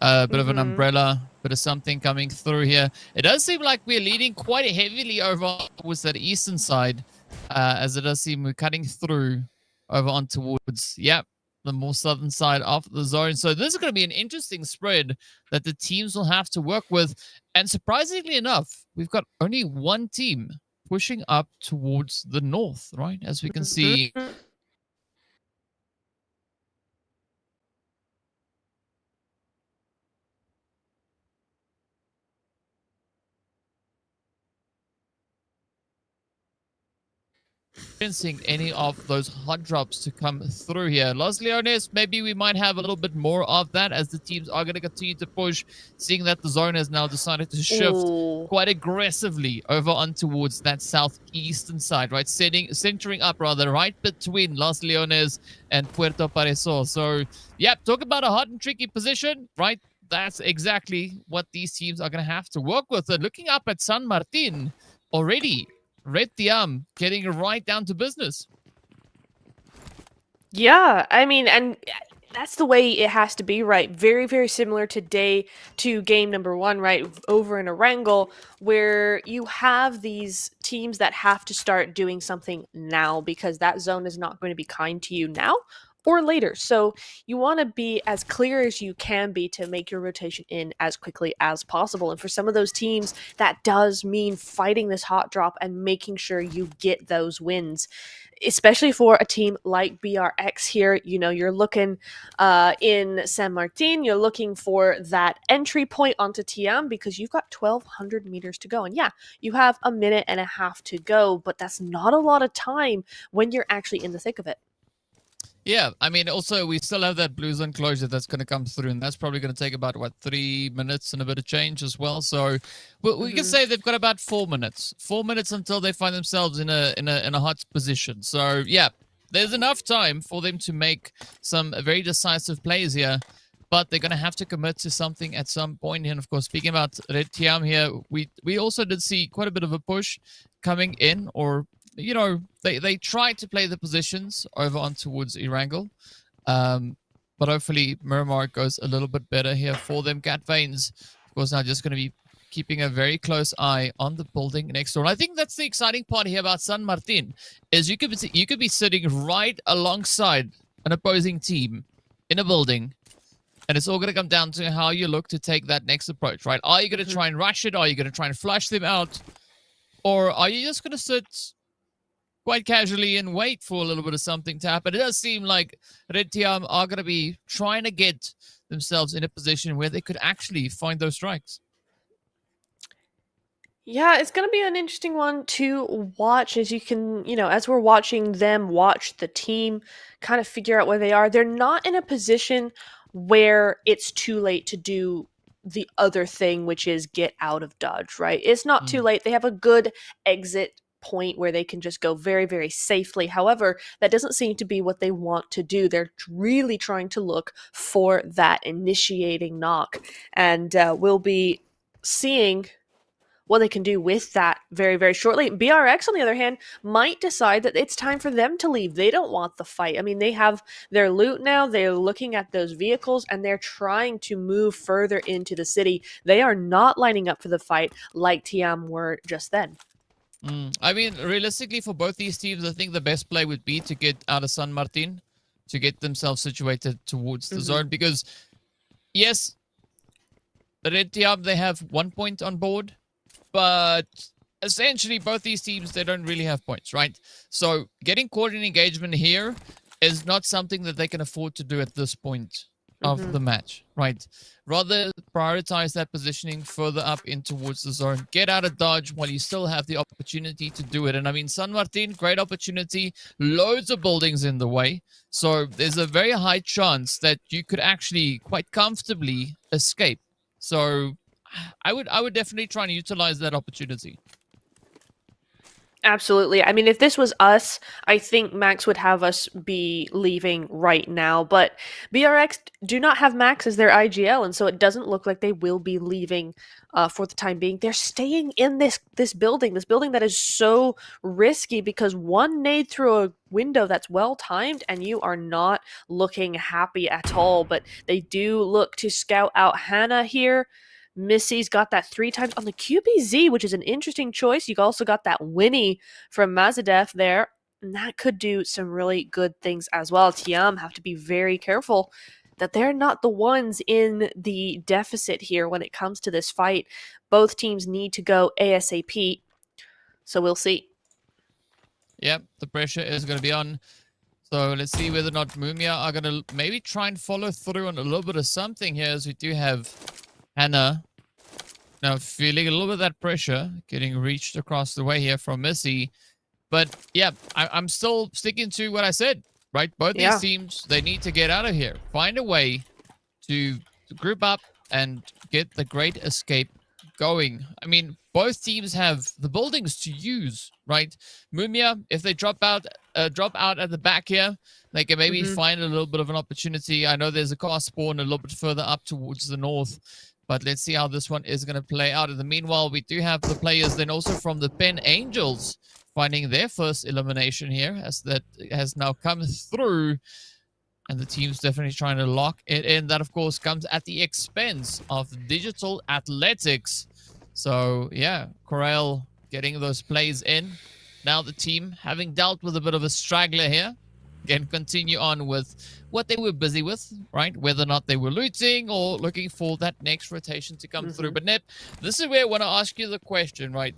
a bit of an umbrella, bit of something coming through here. It does seem like we're leading quite heavily over towards that eastern side, as it does seem we're cutting through over on towards, the more southern side of the zone. So this is going to be an interesting spread that the teams will have to work with. And surprisingly enough, we've got only one team pushing up towards the north, right? As we can see. Experiencing any of those hot drops to come through here. Los Leones, maybe we might have a little bit more of that as the teams are going to continue to push, seeing that the zone has now decided to shift quite aggressively over on towards that southeastern side, right? Centering up rather right between Los Leones and Puerto Pareso. So, talk about a hot and tricky position, right? That's exactly what these teams are going to have to work with. And looking up at San Martin already, Red Tiam getting right down to business. Yeah, I mean, and that's the way it has to be, right? Very, very similar to day 2, game number 1, right? Over in Erangel, where you have these teams that have to start doing something now because that zone is not going to be kind to you now or later. So you want to be as clear as you can be to make your rotation in as quickly as possible. And for some of those teams, that does mean fighting this hot drop and making sure you get those wins. Especially for a team like BRX here, you're looking in San Martin, you're looking for that entry point onto Tiam because you've got 1,200 meters to go. And you have a minute and a half to go, but that's not a lot of time when you're actually in the thick of it. Yeah, I mean, also, we still have that blue zone closure that's going to come through, and that's probably going to take about, 3 minutes and a bit of change as well. So we can say they've got about 4 minutes. 4 minutes until they find themselves in a hot position. So, there's enough time for them to make some very decisive plays here, but they're going to have to commit to something at some point. And, of course, speaking about Red Tiam here, we also did see quite a bit of a push coming in, or they tried to play the positions over on towards Erangel. But hopefully Miramar goes a little bit better here for them. Cat Veins, of course, now just going to be keeping a very close eye on the building next door. And I think that's the exciting part here about San Martin, is you could be sitting right alongside an opposing team in a building, and it's all going to come down to how you look to take that next approach, right? Are you going to try and rush it? Are you going to try and flush them out? Or are you just going to sit quite casually and wait for a little bit of something to happen? It does seem like Red Tiam are going to be trying to get themselves in a position where they could actually find those strikes. Yeah, it's going to be an interesting one to watch as you can, as we're watching them watch the team kind of figure out where they are. They're not in a position where it's too late to do the other thing, which is get out of dodge, right? It's not too late. They have a good exit point where they can just go very, very safely. However, that doesn't seem to be what they want to do. They're really trying to look for that initiating knock, and we'll be seeing what they can do with that very, very shortly. BRX, on the other hand, might decide that it's time for them to leave. They don't want the fight. I mean, they have their loot now. They're looking at those vehicles, and they're trying to move further into the city. They are not lining up for the fight like Tiam were just then. I mean, realistically, for both these teams, I think the best play would be to get out of San Martin, to get themselves situated towards the zone. Because, yes, the Red Tiam, they have 1 point on board. But essentially, both these teams, they don't really have points, right? So getting caught in engagement here is not something that they can afford to do at this point of the match, right? Rather prioritize that positioning further up in towards the zone. Get out of dodge while you still have the opportunity to do it. And I mean, San Martin, great opportunity. Loads of buildings in the way. So there's a very high chance that you could actually quite comfortably escape. So I would definitely try and utilize that opportunity. Absolutely. I mean, if this was us, I think Max would have us be leaving right now. But BRX do not have Max as their IGL, and so it doesn't look like they will be leaving for the time being. They're staying in this building that is so risky because one nade through a window that's well timed, and you are not looking happy at all. But they do look to scout out Hannah here. Missy's got that 3 times on the QBZ, which is an interesting choice. You also got that Winnie from Mazadef there, and that could do some really good things as well. Tiam have to be very careful that they're not the ones in the deficit here when it comes to this fight. Both teams need to go ASAP, so we'll see. Yep, the pressure is going to be on. So let's see whether or not Mumia are going to maybe try and follow through on a little bit of something here, as we do have Hannah now feeling a little bit of that pressure getting reached across the way here from Missy. But yeah, I'm still sticking to what I said, right? Both these teams, they need to get out of here. Find a way to group up and get the great escape going. I mean, both teams have the buildings to use, right? Mumia, if they drop out at the back here, they can maybe find a little bit of an opportunity. I know there's a car spawn a little bit further up towards the north, but let's see how this one is going to play out. In the meanwhile, we do have the players then also from the Pen Angels finding their first elimination here, as that has now come through. And the team's definitely trying to lock it in. That, of course, comes at the expense of Digital Athletics. So, yeah, Corel getting those plays in. Now the team, having dealt with a bit of a straggler here, can continue on with what they were busy with, right? Whether or not they were looting or looking for that next rotation to come through. But, Nep, this is where I want to ask you the question, right?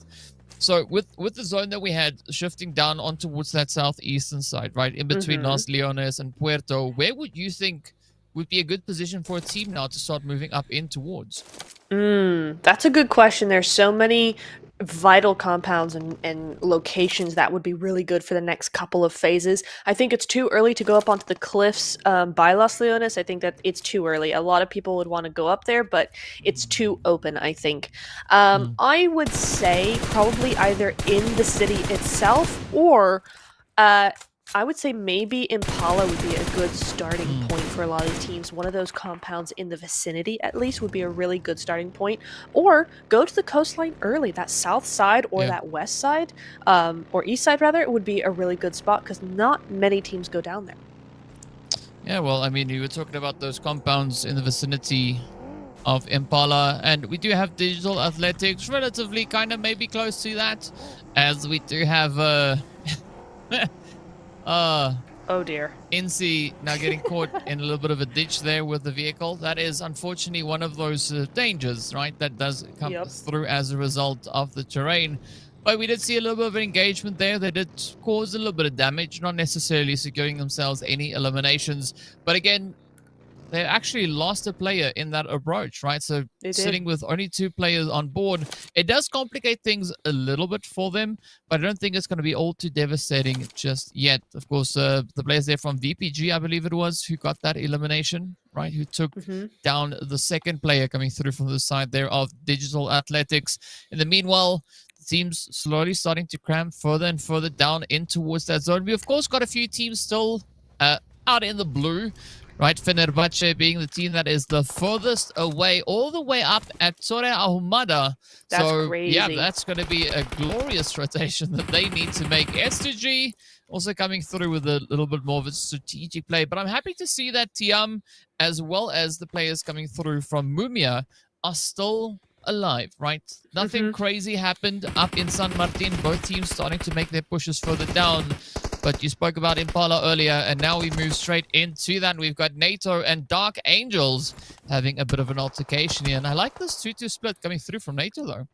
So with the zone that we had shifting down on towards that southeastern side, right, in between Los Leones and Puerto, where would you think would be a good position for a team now to start moving up in towards? That's a good question. There's so many vital compounds and locations that would be really good for the next couple of phases. I think it's too early to go up onto the cliffs by Los Leones. I think that it's too early. A lot of people would want to go up there, but it's too open, I think. I would say probably either in the city itself or I would say maybe Impala would be a good starting point for a lot of these teams. One of those compounds in the vicinity, at least, would be a really good starting point. Or go to the coastline early. That south side or that west side, or east side rather, would be a really good spot because not many teams go down there. Yeah, well, I mean, you were talking about those compounds in the vicinity of Impala, and we do have Digital Athletics relatively kind of maybe close to that, as we do have oh dear. Incy now getting caught in a little bit of a ditch there with the vehicle. That is unfortunately one of those dangers, right? That does come through as a result of the terrain. But we did see a little bit of engagement there. They did cause a little bit of damage, not necessarily securing themselves any eliminations. But again, they actually lost a player in that approach, right? So sitting with only 2 players on board, it does complicate things a little bit for them, but I don't think it's going to be all too devastating just yet. Of course, the players there from VPG, I believe it was, who got that elimination, right? Who took down the second player coming through from the side there of Digital Athletics. In the meanwhile, the team's slowly starting to cram further and further down in towards that zone. We, of course, got a few teams still out in the blue, right? Fenerbahce being the team that is the furthest away, all the way up at Torre Ahumada. That's crazy. Yeah, that's going to be a glorious rotation that they need to make. S2G also coming through with a little bit more of a strategic play. But I'm happy to see that Tiam, as well as the players coming through from Mumia, are still alive, right? Nothing crazy happened up in San Martin. Both teams starting to make their pushes further down. But you spoke about Impala earlier, and now we move straight into that. We've got NATO and Dark Angels having a bit of an altercation here. And I like this 2-2 split coming through from NATO, though.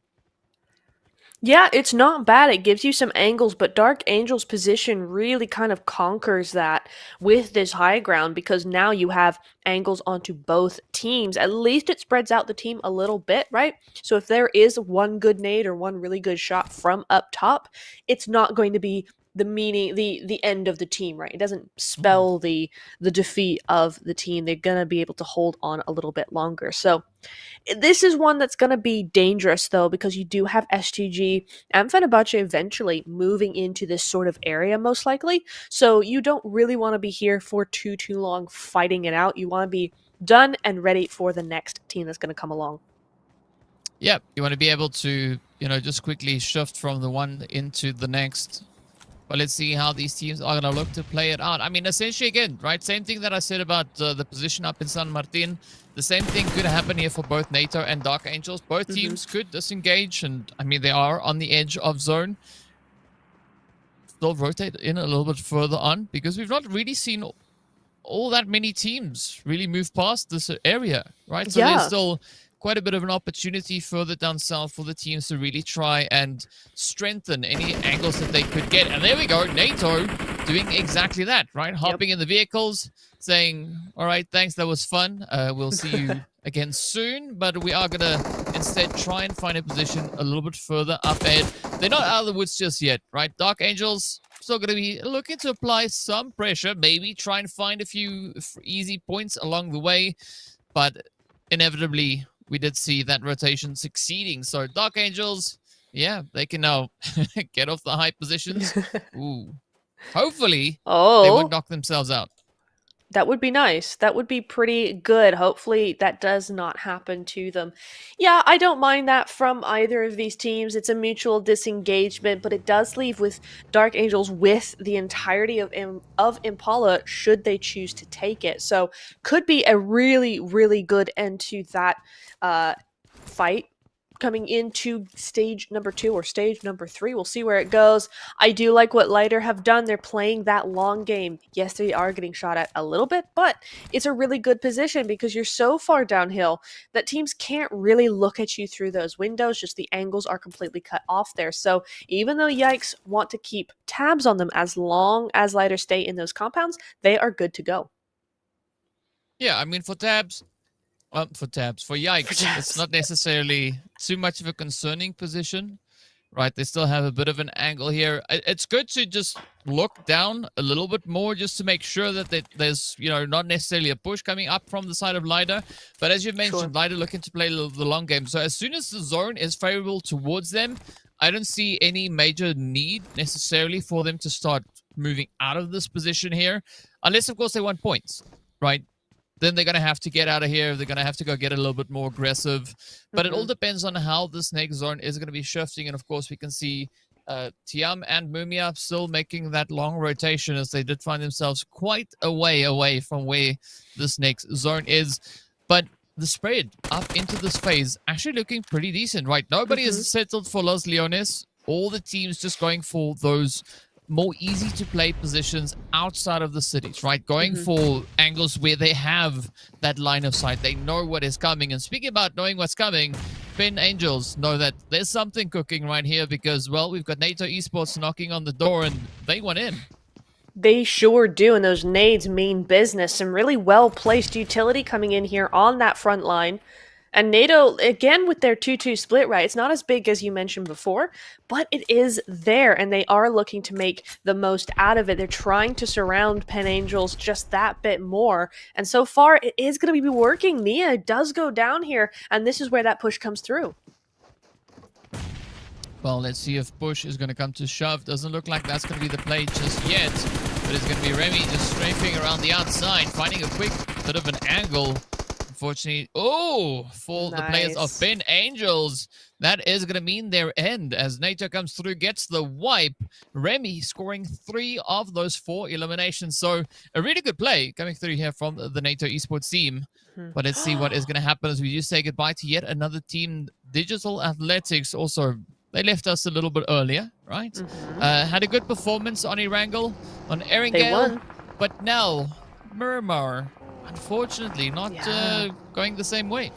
Yeah, it's not bad. It gives you some angles, but Dark Angel's position really kind of conquers that with this high ground because now you have angles onto both teams. At least it spreads out the team a little bit, right? So if there is one good nade or one really good shot from up top, it's not going to be the meaning, the end of the team, right? It doesn't spell the defeat of the team. They're gonna be able to hold on a little bit longer. So this is one that's gonna be dangerous though, because you do have STG and Fenerbahce eventually moving into this sort of area most likely. So you don't really want to be here for too long fighting it out. You want to be done and ready for the next team that's going to come along. Yeah, you want to be able to, just quickly shift from the one into the next. But let's see how these teams are going to look to play it out. I mean, essentially, again, right, same thing that I said about the position up in San Martin. The same thing could happen here for both NATO and Dark Angels. Both teams could disengage, and, I mean, they are on the edge of zone. Still rotate in a little bit further on, because we've not really seen all that many teams really move past this area, right? So there's still quite a bit of an opportunity further down south for the teams to really try and strengthen any angles that they could get. And there we go, NATO doing exactly that, right? Hopping in the vehicles, saying, all right, thanks, that was fun. We'll see you again soon. But we are going to instead try and find a position a little bit further up ahead. They're not out of the woods just yet, right? Dark Angels still going to be looking to apply some pressure, maybe try and find a few easy points along the way. But inevitably, we did see that rotation succeeding. So Dark Angels, yeah, they can now get off the high positions. Ooh. Hopefully, they won't knock themselves out. That would be nice. That would be pretty good. Hopefully that does not happen to them. Yeah, I don't mind that from either of these teams. It's a mutual disengagement, but it does leave with Dark Angels with the entirety of Impala should they choose to take it. So could be a really, really good end to that fight. Coming into stage number 2 or stage number 3. We'll see where it goes. I do like what Lighter have done. They're playing that long game. Yes, they are getting shot at a little bit, but it's a really good position because you're so far downhill that teams can't really look at you through those windows. Just the angles are completely cut off there. So even though Yikes want to keep tabs on them as long as Lighter stay in those compounds, they are good to go. Yeah, I mean, for Yikes, it's not necessarily too much of a concerning position, right? They still have a bit of an angle here. It's good to just look down a little bit more just to make sure that there's, not necessarily a push coming up from the side of Lider. But as you mentioned, Lider looking to play the long game. So as soon as the zone is favorable towards them, I don't see any major need necessarily for them to start moving out of this position here. Unless, of course, they want points, right? Then they're going to have to get out of here. They're going to have to go get a little bit more aggressive. But it all depends on how this next zone is going to be shifting. And, of course, we can see Tiam and Mumia still making that long rotation as they did find themselves quite a way away from where this next zone is. But the spread up into this phase actually looking pretty decent, right? Nobody has settled for Los Leones. All the teams just going for those more easy to play positions outside of the cities, right? Going for angles where they have that line of sight. They know what is coming. And speaking about knowing what's coming, Pen Angels know that there's something cooking right here because, well, we've got NATO Esports knocking on the door and they want in. They sure do, and those nades mean business. Some really well-placed utility coming in here on that front line. And NATO, again, with their 2-2 split, right, it's not as big as you mentioned before, but it is there, and they are looking to make the most out of it. They're trying to surround Pen Angels just that bit more, and so far, it is going to be working. Nia does go down here, and this is where that push comes through. Well, let's see if push is going to come to shove. Doesn't look like that's going to be the play just yet, but it's going to be Remy just strafing around the outside, finding a quick bit of an angle. Unfortunately, for the players of Pen Angels, that is going to mean their end as NATO comes through, gets the wipe. Remy scoring 3 of those 4 eliminations. So a really good play coming through here from the NATO Esports team. But let's see what is going to happen as we just say goodbye to yet another team. Digital Athletics also, they left us a little bit earlier, right? Had a good performance on Erangel, on Erangel. But now, Miramar, unfortunately, not going the same way.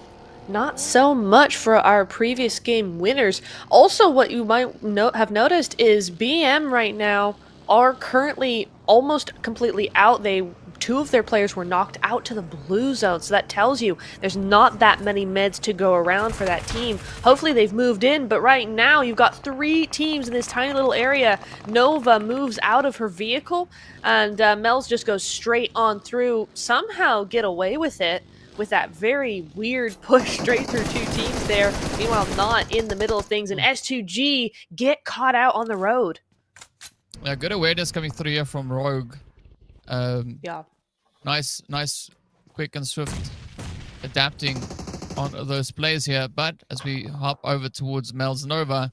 Not so much for our previous game winners. Also, what you might have noticed is BM right now are currently almost completely out. They 2 of their players were knocked out to the blue zone, so that tells you there's not that many meds to go around for that team. Hopefully they've moved in, but right now you've got 3 teams in this tiny little area. Nova moves out of her vehicle, and Mel's just goes straight on through, somehow get away with it, with that very weird push straight through 2 teams there. Meanwhile, not in the middle of things, and S2G get caught out on the road. Good awareness coming through here from Rogue. Yeah. Nice, quick and swift adapting on those plays here. But as we hop over towards Mel's Nova,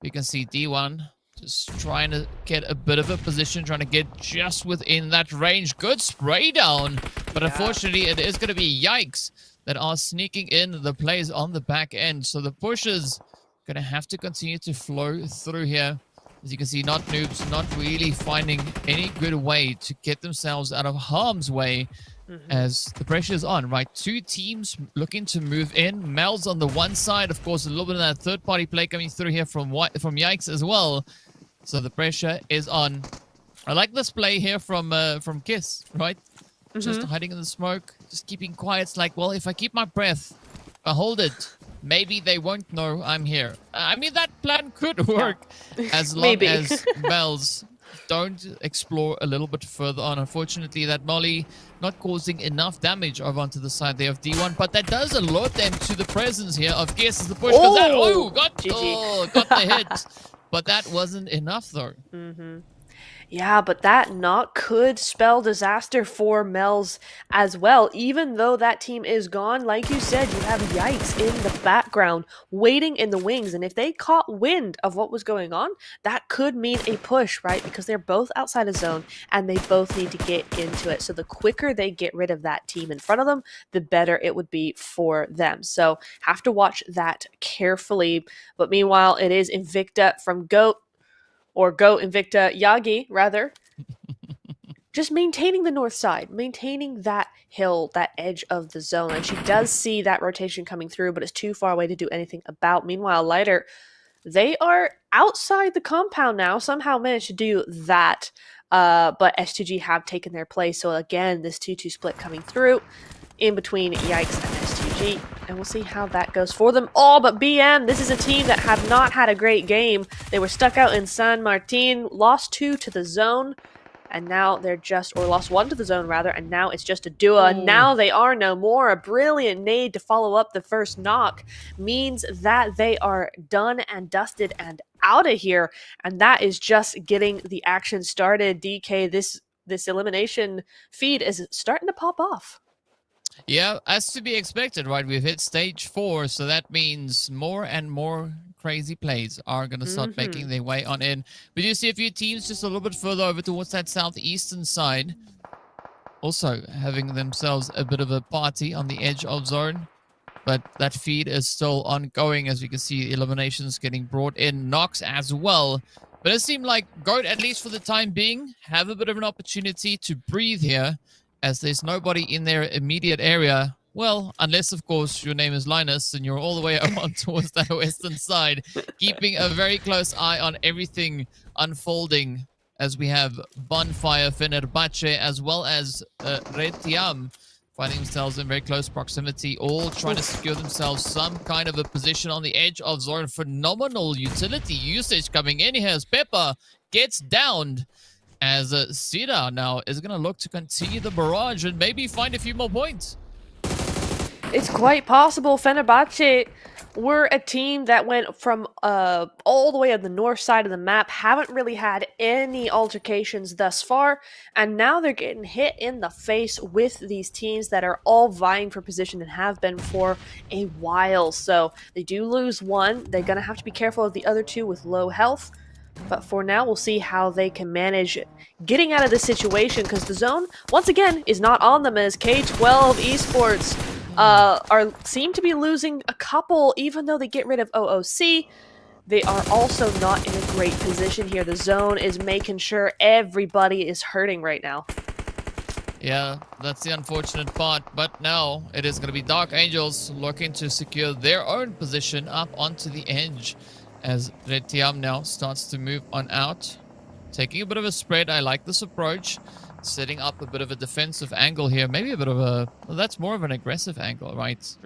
we can see D1 just trying to get a bit of a position, trying to get just within that range. Good spray down, but unfortunately it is going to be Yikes that are sneaking in the plays on the back end. So the push is going to have to continue to flow through here. As you can see, not noobs, not really finding any good way to get themselves out of harm's way as the pressure is on, right? 2 teams looking to move in. Mel's on the one side, of course, a little bit of that third-party play coming through here from Yikes as well. So the pressure is on. I like this play here from Kiss, right? Just hiding in the smoke, just keeping quiet. It's like, well, if I keep my breath, I hold it, maybe they won't know I'm here. I mean, that plan could work as long as Mel's don't explore a little bit further on. Unfortunately, that molly not causing enough damage over onto the side there of D1, but that does alert them to the presence here of Guess as the push. Got the hit. But that wasn't enough, though. Yeah, but that knock could spell disaster for Mel's as well. Even though that team is gone, like you said, you have Yikes in the background, waiting in the wings. And if they caught wind of what was going on, that could mean a push, right? Because they're both outside of zone, and they both need to get into it. So the quicker they get rid of that team in front of them, the better it would be for them. So have to watch that carefully. But meanwhile, it is Invicta from GOAT. Or Go Invicta Yagi, rather. Just maintaining the north side, maintaining that hill, that edge of the zone. And she does see that rotation coming through, but it's too far away to do anything about. Meanwhile, Lighter, they are outside the compound now. Somehow managed to do that. But S2G have taken their place. So again, this 2-2 split coming through in between Yikes and S2G. And we'll see how that goes for them. Oh, but BM, this is a team that have not had a great game. They were stuck out in San Martin, lost 2 to the zone, and now they're just, or lost 1 to the zone rather, and now it's just a duo. And now they are no more. A brilliant nade to follow up the first knock means that they are done and dusted and out of here. And that is just getting the action started. DK, this elimination feed is starting to pop off. Yeah, as to be expected, right? We've hit stage 4, so that means more and more crazy plays are going to start making their way on in. We do see a few teams just a little bit further over towards that southeastern side, also having themselves a bit of a party on the edge of zone. But that feed is still ongoing, as we can see eliminations getting brought in, knocks as well. But it seemed like GOAT, at least for the time being, have a bit of an opportunity to breathe here, as there's nobody in their immediate area. Well, unless, of course, your name is Linus and you're all the way on towards that western side, keeping a very close eye on everything unfolding, as we have Bonfire, Fenerbahce, as well as Retiam finding themselves in very close proximity, all trying to secure themselves some kind of a position on the edge of zone. Phenomenal utility usage coming in here as Pepper gets downed, as Sida now is going to look to continue the barrage and maybe find a few more points. It's quite possible. Fenerbahce were a team that went from all the way on the north side of the map, haven't really had any altercations thus far, and now they're getting hit in the face with these teams that are all vying for position and have been for a while. So they do lose 1. They're going to have to be careful of the other 2 with low health. But for now, we'll see how they can manage getting out of this situation, because the zone, once again, is not on them, as K12 Esports seem to be losing a couple, even though they get rid of OOC. They are also not in a great position here. The zone is making sure everybody is hurting right now. Yeah, that's the unfortunate part. But now it is going to be Dark Angels looking to secure their own position up onto the edge, as Retiam now starts to move on out. Taking a bit of a spread. I like this approach. setting up a bit of a defensive angle here. Maybe a bit of a... Well, that's more of an aggressive angle, right?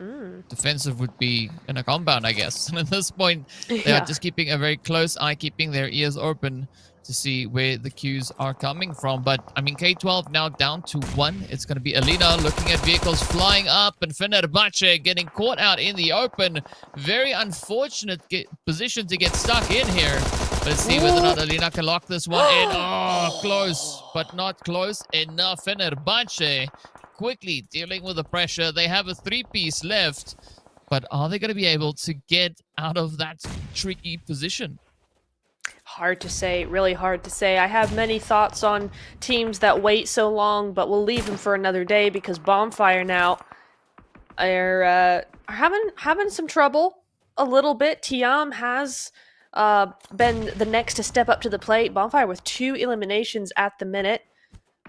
Defensive would be in a compound, I guess. And at this point, they are just keeping a very close eye, keeping their ears open to see where the cues are coming from. But, I mean, K12 now down to 1. It's going to be Alina looking at vehicles flying up, and Fenerbahce getting caught out in the open. Very unfortunate position to get stuck in here. Let's see whether or not Alina can lock this one in. Oh, close, but not close enough. Fenerbahce quickly dealing with the pressure. They have a 3-piece left, but are they going to be able to get out of that tricky position? Hard to say, really hard to say. I have many thoughts on teams that wait so long, but we'll leave them for another day because Bonfire now are having some trouble a little bit. Tiam has been the next to step up to the plate. Bonfire with 2 eliminations at the minute.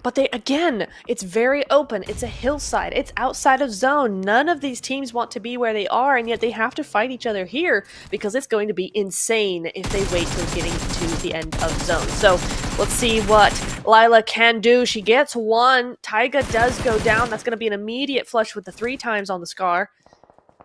But again, it's very open. It's a hillside. It's outside of zone. None of these teams want to be where they are, and yet they have to fight each other here because it's going to be insane if they wait till getting to the end of zone. So let's see what Lila can do. She gets 1. Taiga does go down. That's going to be an immediate flush with the 3 times on the Scar.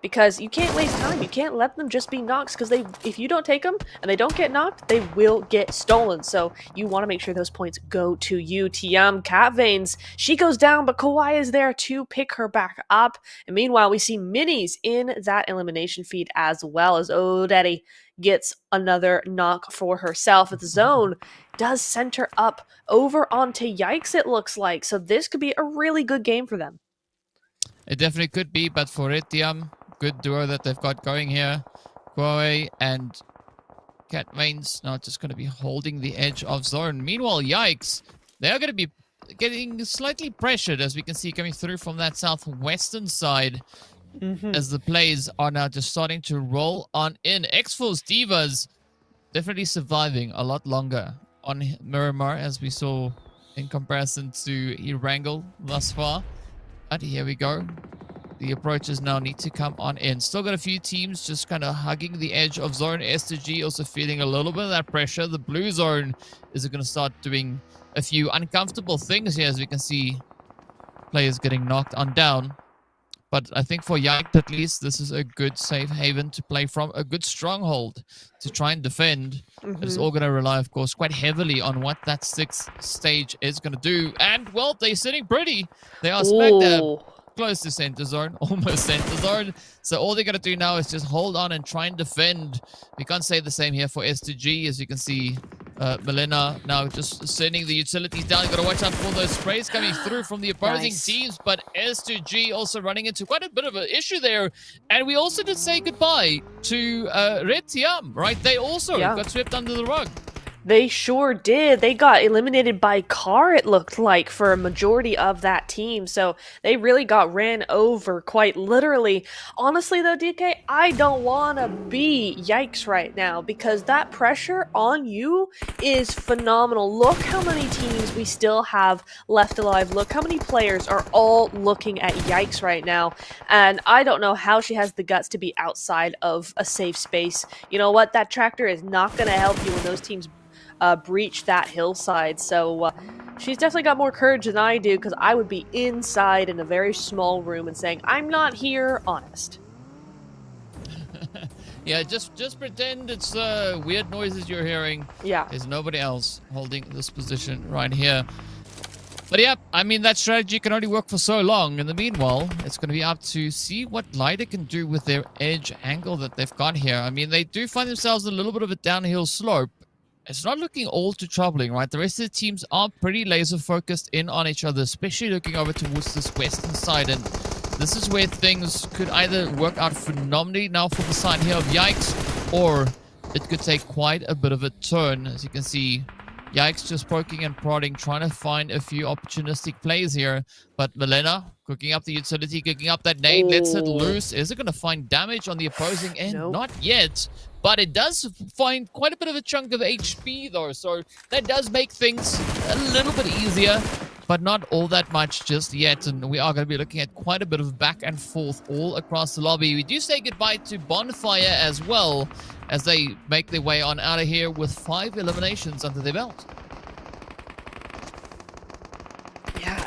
Because you can't waste time. You can't let them just be knocks, because if you don't take them and they don't get knocked, they will get stolen. So you want to make sure those points go to you. Tiam Cat Veins, she goes down, but Kawhi is there to pick her back up. And meanwhile, we see Minis in that elimination feed as well, as Daddy gets another knock for herself. The zone does center up over onto Yikes, it looks like. So this could be a really good game for them. It definitely could be, but for it, Tiam, good duo that they've got going here. Kawhi and Cat Veins now just going to be holding the edge of zone. Meanwhile, Yikes, they are going to be getting slightly pressured, as we can see coming through from that southwestern side, as the plays are now just starting to roll on in. X-Force Divas definitely surviving a lot longer on Miramar, as we saw in comparison to Erangel thus far. But here we go. The approaches now need to come on in. Still got a few teams just kind of hugging the edge of zone. S2G also feeling a little bit of that pressure. The blue zone is going to start doing a few uncomfortable things here, as we can see players getting knocked on down. But I think for Yikes, at least, this is a good safe haven to play from, a good stronghold to try and defend. It's all going to rely, of course, quite heavily on what that 6th stage is going to do. And, well, they're sitting pretty. They are smack dab close to center zone, almost center zone. So all they're going to do now is just hold on and try and defend. We can't say the same here for S2G, as you can see. Melina now just sending the utilities down. You've got to watch out for those sprays coming through from the opposing teams. But S2G also running into quite a bit of an issue there. And we also did say goodbye to Red Tiam, right? They also got swept under the rug. They sure did. They got eliminated by car, it looked like, for a majority of that team. So they really got ran over, quite literally. Honestly, though, DK, I don't want to be Yikes right now, because that pressure on you is phenomenal. Look how many teams we still have left alive. Look how many players are all looking at Yikes right now. And I don't know how she has the guts to be outside of a safe space. You know what? That tractor is not going to help you when those teams breach that hillside. So she's definitely got more courage than I do, because I would be inside in a very small room and saying, I'm not here, honest. Yeah, just pretend it's weird noises you're hearing. Yeah. There's nobody else holding this position right here. But yeah, I mean, that strategy can only work for so long. In the meanwhile, it's going to be up to see what Lida can do with their edge angle that they've got here. I mean, they do find themselves in a little bit of a downhill slope. It's not looking all too troubling, right? The rest of the teams are pretty laser focused in on each other, especially looking over towards this western side. And this is where things could either work out phenomenally now for the side here of Yikes, or it could take quite a bit of a turn. As you can see, Yikes just poking and prodding, trying to find a few opportunistic plays here. But Melina cooking up the utility, cooking up that nade, lets it loose. Is it going to find damage on the opposing end? Nope. Not yet. But it does find quite a bit of a chunk of HP, though. So that does make things a little bit easier, but not all that much just yet. And we are going to be looking at quite a bit of back and forth all across the lobby. We do say goodbye to Bonfire as well, as they make their way on out of here with 5 eliminations under their belt.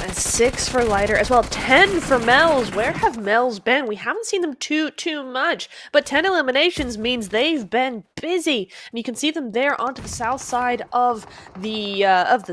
And 6 for Lighter as well. 10 for Mel's. Where have Mel's been? We haven't seen them too much, but 10 eliminations means they've been busy. And you can see them there onto the south side of the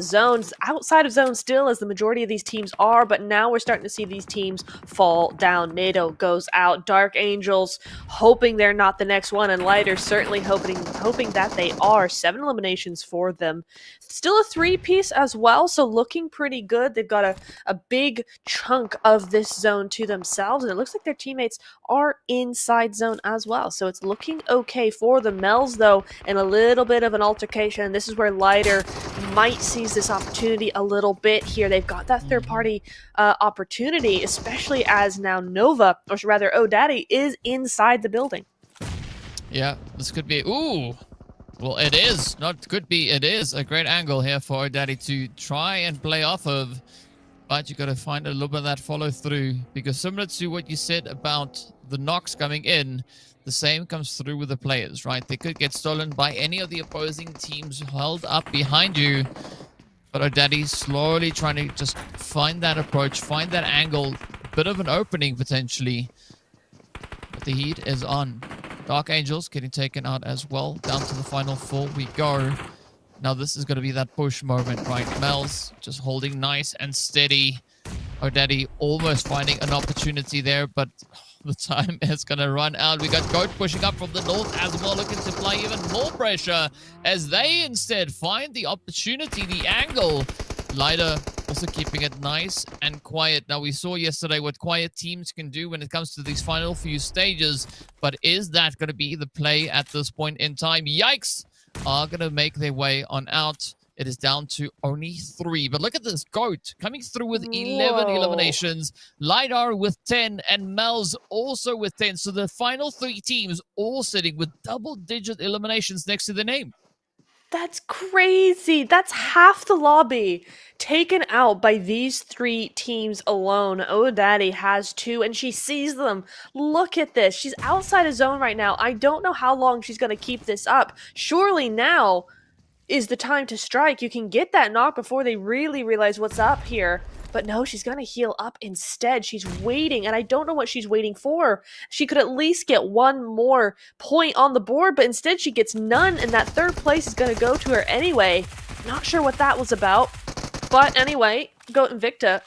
zones. Outside of zone still, as the majority of these teams are, but now we're starting to see these teams fall down. NATO goes out. Dark Angels hoping they're not the next one, and Lighter certainly hoping that they are. 7 eliminations for them. Still a 3-piece as well, so looking pretty good. They've got a big chunk of this zone to themselves, and it looks like their teammates are inside zone as well, so it's looking okay for the Mel's, though, and a little bit of an altercation. This is where Lighter might seize this opportunity a little bit here. They've got that third-party opportunity, especially as now Nova, or rather O'Daddy, is inside the building. Yeah, this could be... Ooh! Well, it is. Not could be, it is a great angle here for O'Daddy to try and play off of. But you got to find a little bit of that follow through. Because similar to what you said about the knocks coming in, the same comes through with the players, right? They could get stolen by any of the opposing teams held up behind you. But O'Daddy's slowly trying to just find that approach, find that angle. Bit of an opening, potentially. But the heat is on. Dark Angels getting taken out as well. Down to the final 4 we go. Now this is going to be that push moment, right? Mel's just holding nice and steady. O'Daddy almost finding an opportunity there, but the time is going to run out. We got Goat pushing up from the north as well, looking to apply even more pressure as they instead find the opportunity, the angle. Lighter also keeping it nice and quiet. Now, we saw yesterday what quiet teams can do when it comes to these final few stages, but is that going to be the play at this point in time? Yikes! Are going to make their way on out. It is down to only 3. But look at this. Goat coming through with 11 eliminations. Lidar with 10. And Mel's also with 10. So the final 3 teams all sitting with double-digit eliminations next to their name. That's crazy. That's half the lobby taken out by these 3 teams alone. O'Daddy has 2, and she sees them. Look at this. She's outside of zone right now. I don't know how long she's going to keep this up. Surely now is the time to strike. You can get that knock before they really realize what's up here. But no, she's going to heal up instead. She's waiting, and I don't know what she's waiting for. She could at least get 1 more point on the board, but instead she gets none, and that 3rd place is going to go to her anyway. Not sure what that was about. But anyway, Goat and Victa,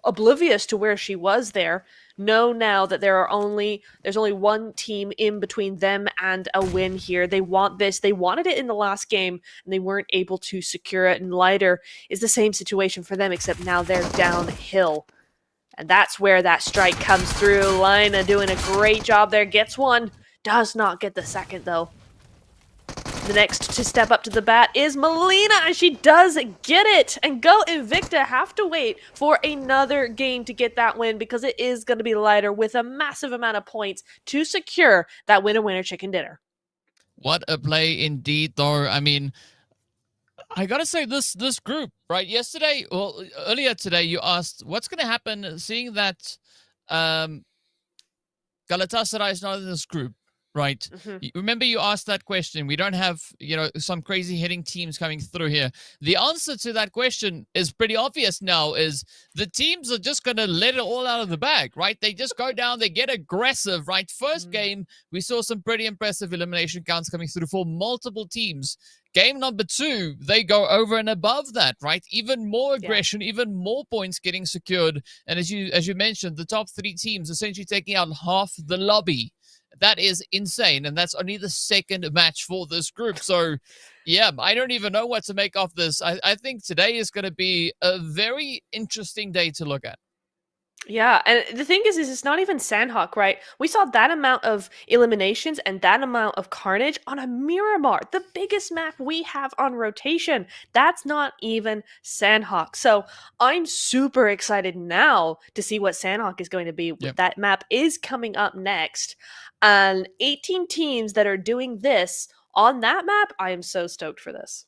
oblivious to where she was there, know now that there's only 1 team in between them and a win here. They want this. They wanted it in the last game, and they weren't able to secure it. And Lighter is the same situation for them, except now they're downhill. And that's where that strike comes through. Lina doing a great job there. Gets 1. Does not get the 2nd, though. The next to step up to the bat is Melina, and she does get it. And Goat and Victa have to wait for another game to get that win, because it is going to be Lighter with a massive amount of points to secure that winner chicken dinner. What a play indeed, though. I mean, I gotta say, this group, right? Earlier today, you asked what's going to happen, seeing that Galatasaray is not in this group. Right. Mm-hmm. Remember you asked that question. We don't have, some crazy hitting teams coming through here. The answer to that question is pretty obvious now, is the teams are just going to let it all out of the bag, right? They just go down, they get aggressive, right? First game, we saw some pretty impressive elimination counts coming through for multiple teams. Game number 2, they go over and above that, right? Even more aggression, even more points getting secured. And as you mentioned, the top 3 teams essentially taking out half the lobby. That is insane, and that's only the 2nd match for this group. So, yeah, I don't even know what to make of this. I think today is going to be a very interesting day to look at. Yeah, and the thing is it's not even Sanhok, right? We saw that amount of eliminations and that amount of carnage on a Miramar, the biggest map we have on rotation. That's not even Sanhok. So I'm super excited now to see what Sanhok is going to be. Yep. That map is coming up next. And 18 teams that are doing this on that map, I am so stoked for this.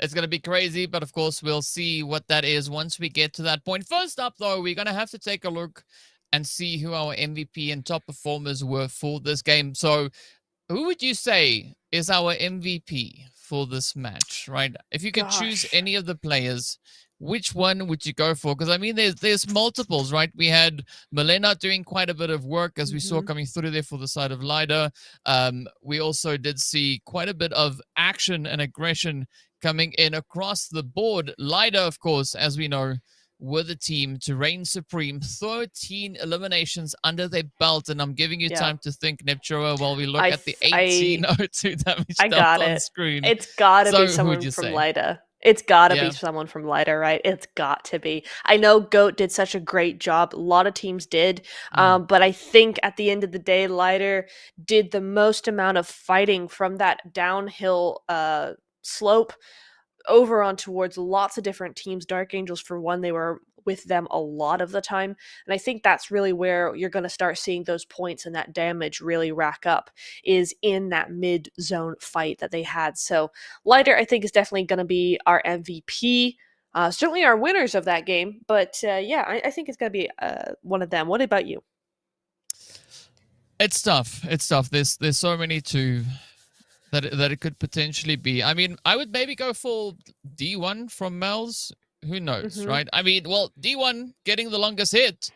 It's going to be crazy, but of course, we'll see what that is once we get to that point. First up, though, we're going to have to take a look and see who our MVP and top performers were for this game. So, who would you say is our MVP for this match, right? If you could choose any of the players, which one would you go for? Because I mean, there's multiples, right? We had Milena doing quite a bit of work, as we saw coming through there for the side of Lida. We also did see quite a bit of action and aggression coming in across the board. Lida, of course, as we know, were the team to reign supreme. 13 eliminations under their belt, and I'm giving you time to think, Neptula, while we look at the 1802 damage I dealt got on it. screen. It's got to So be who'd someone you from say? Lida. It's got to be someone from Lida, right? It's got to be. I know GOAT did such a great job. A lot of teams did. But I think at the end of the day, Lida did the most amount of fighting from that downhill slope over on towards lots of different teams. Dark Angels, for one, they were with them a lot of the time. And I think that's really where you're going to start seeing those points and that damage really rack up, is in that mid-zone fight that they had. So Lighter, I think, is definitely going to be our MVP. Certainly our winners of that game. But I think it's going to be one of them. What about you? It's tough. It's tough. There's so many that it could potentially be. I mean, I would maybe go for D1 from Mel's. Who knows, right? I mean, well, D1 getting the longest hit.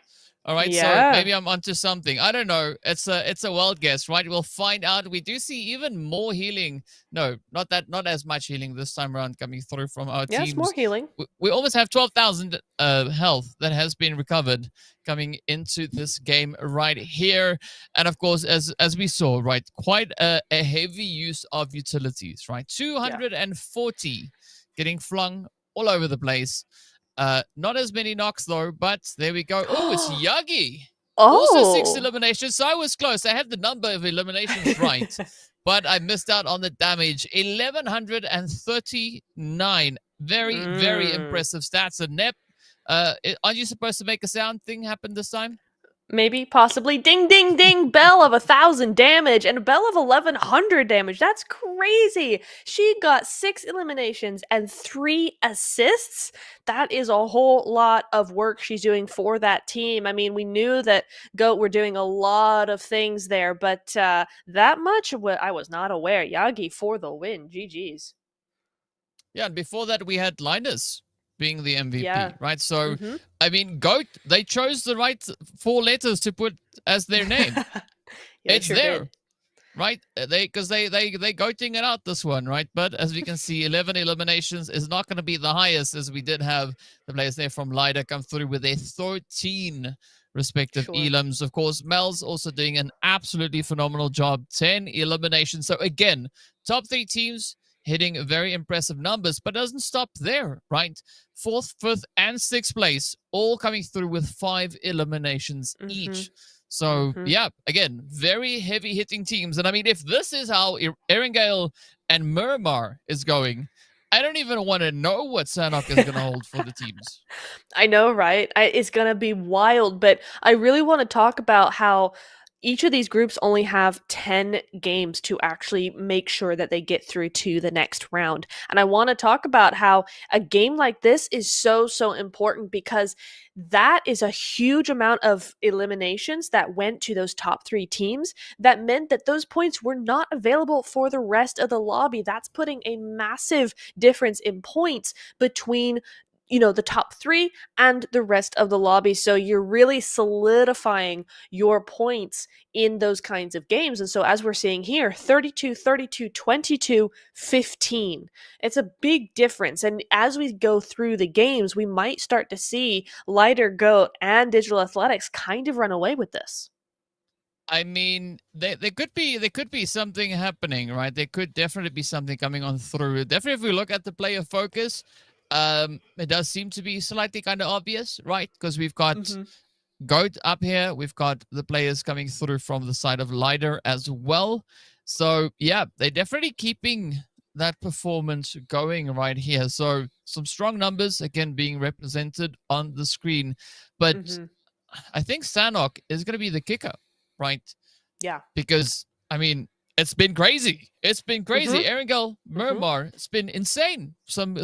All right, so maybe I'm onto something. I don't know. It's a wild guess, right? We'll find out. We do see even more healing. No, not as much healing this time around coming through from our teams. Yes, more healing. We almost have 12,000 health that has been recovered coming into this game right here. And of course, as we saw, right, quite a heavy use of utilities, right? 240 getting flung all over the place. Not as many knocks though, but there we go. Oh, it's Yagi. Also 6 eliminations. So I was close. I had the number of eliminations right, but I missed out on the damage. 1,139. Very, very impressive stats. And Nep, aren't you supposed to make a sound thing happen this time? Maybe, possibly. Ding, ding, ding. Bell of 1,000 damage and a Bell of 1,100 damage. That's crazy. She got 6 eliminations and 3 assists. That is a whole lot of work she's doing for that team. I mean, we knew that GOAT were doing a lot of things there, but that much I was not aware. Yagi for the win. GG's. Yeah, and before that, we had Linus being the MVP, right? So, I mean, GOAT, they chose the right 4 letters to put as their name. It's sure there, right? Because they goating it out this one, right? But as we can see, 11 eliminations is not going to be the highest, as we did have the players there from Lida come through with their 13 respective elims. Of course, Mel's also doing an absolutely phenomenal job. 10 eliminations. So again, top 3 teams hitting very impressive numbers, but doesn't stop there, right? 4th, 5th, and 6th place, all coming through with 5 eliminations each. So, yeah, again, very heavy-hitting teams. And I mean, if this is how Erangel and Miramar is going, I don't even want to know what Sanhok is going to hold for the teams. I know, right? It's going to be wild, but I really want to talk about how each of these groups only have 10 games to actually make sure that they get through to the next round. And I want to talk about how a game like this is so important, because that is a huge amount of eliminations that went to those top 3 teams. That meant that those points were not available for the rest of the lobby. That's putting a massive difference in points between the top 3 and the rest of the lobby. So you're really solidifying your points in those kinds of games. And so as we're seeing here, 32, 32, 22, 15. It's a big difference. And as we go through the games, we might start to see Lighter, GOAT, and Digital Athletics kind of run away with this. I mean, there could be something happening, right? There could definitely be something coming on through. Definitely, if we look at the player focus, it does seem to be slightly kind of obvious, right? Because we've got GOAT up here. We've got the players coming through from the side of Lider as well. So, yeah, they're definitely keeping that performance going right here. So, some strong numbers, again, being represented on the screen. But I think Sanhok is going to be the kicker, right? Yeah. Because, I mean, it's been crazy. It's been crazy. Erangel, Miramar, it's been insane. Some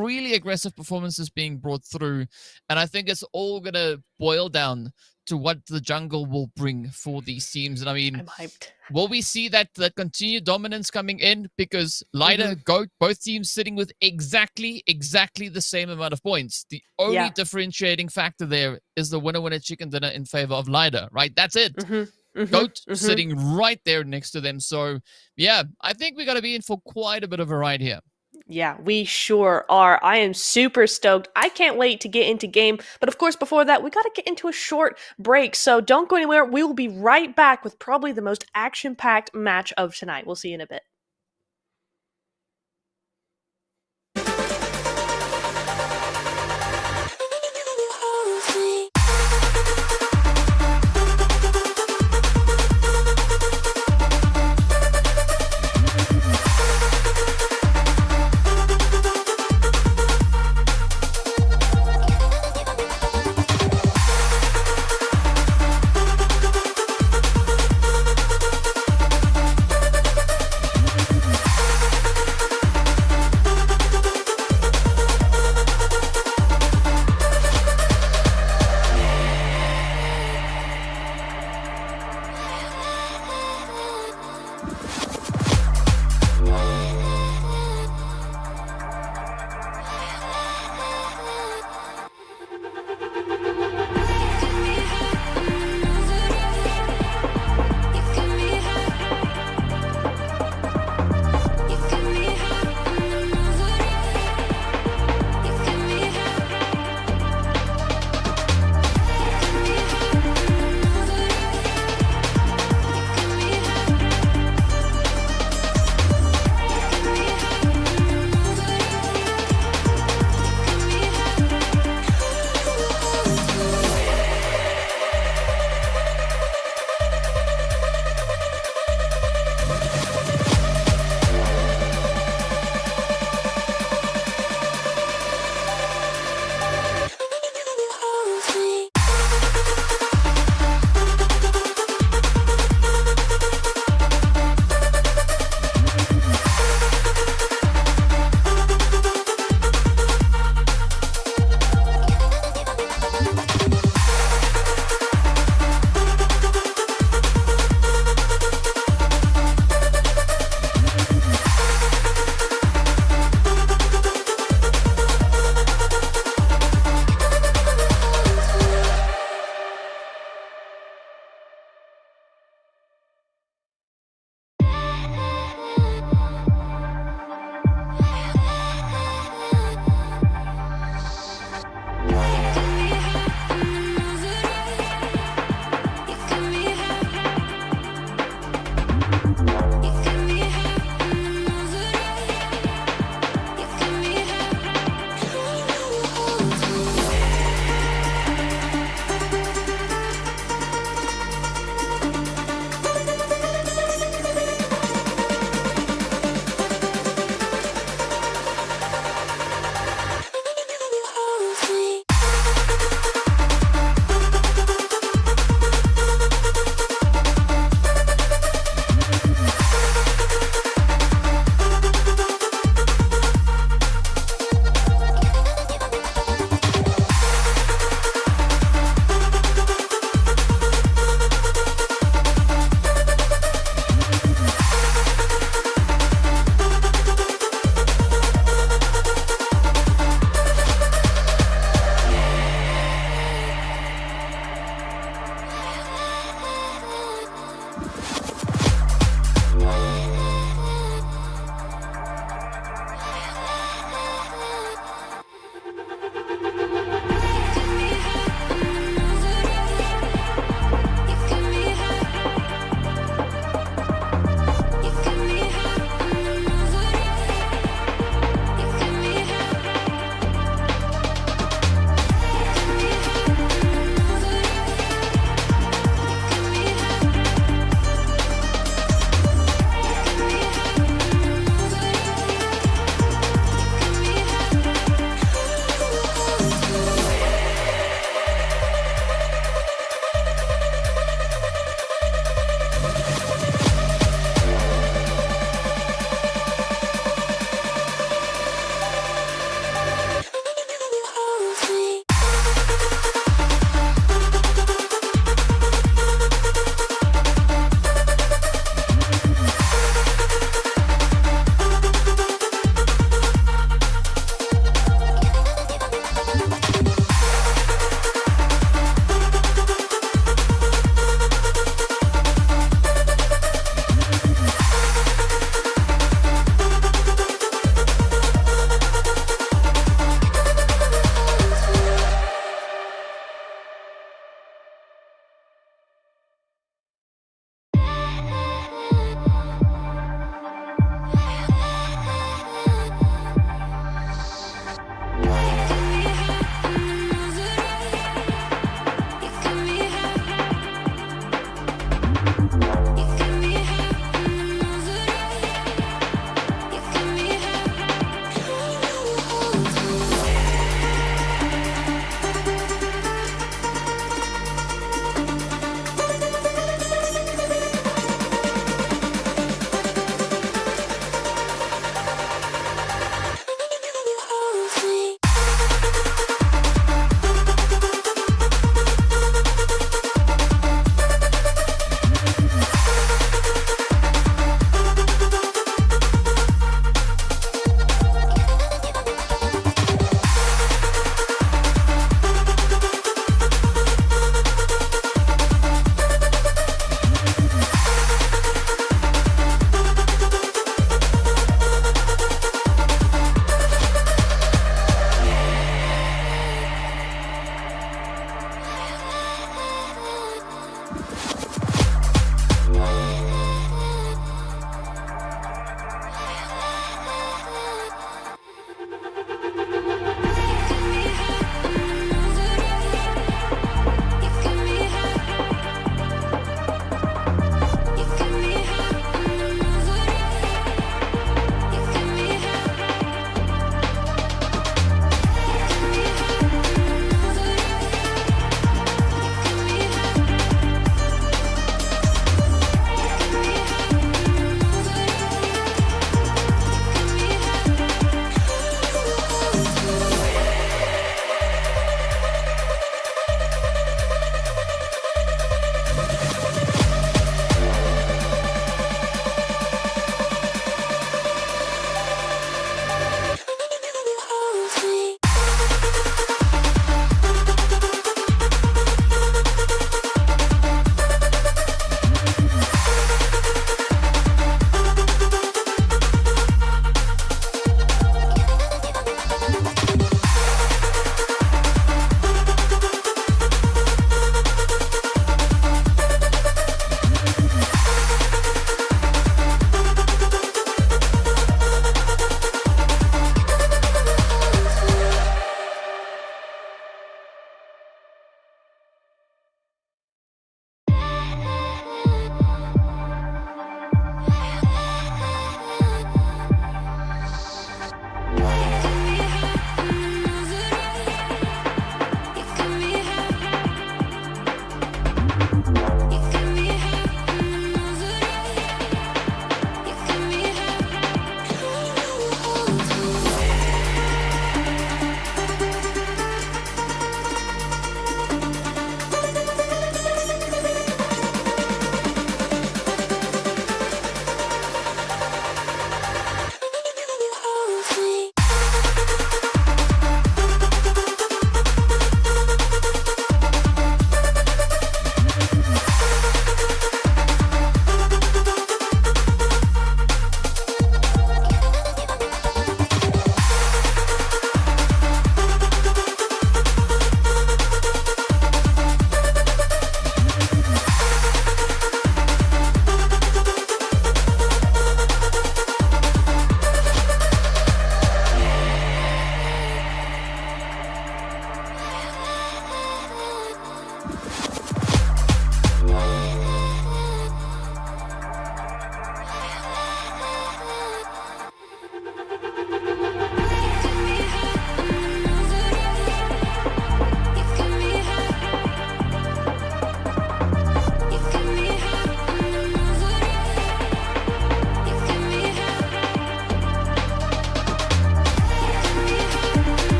really aggressive performances being brought through. And I think it's all going to boil down to what the jungle will bring for these teams. And I mean, I'm hyped. will we see that continued dominance coming in? Because Lighter, Goat, both teams sitting with exactly the same amount of points. The only differentiating factor there is the winner chicken dinner in favor of Lighter, right? That's it. Goat sitting right there next to them. So, yeah, I think we got to be in for quite a bit of a ride here. Yeah, we sure are. I am super stoked. I can't wait to get into game. But of course, before that, we got to get into a short break. So don't go anywhere. We will be right back with probably the most action-packed match of tonight. We'll see you in a bit.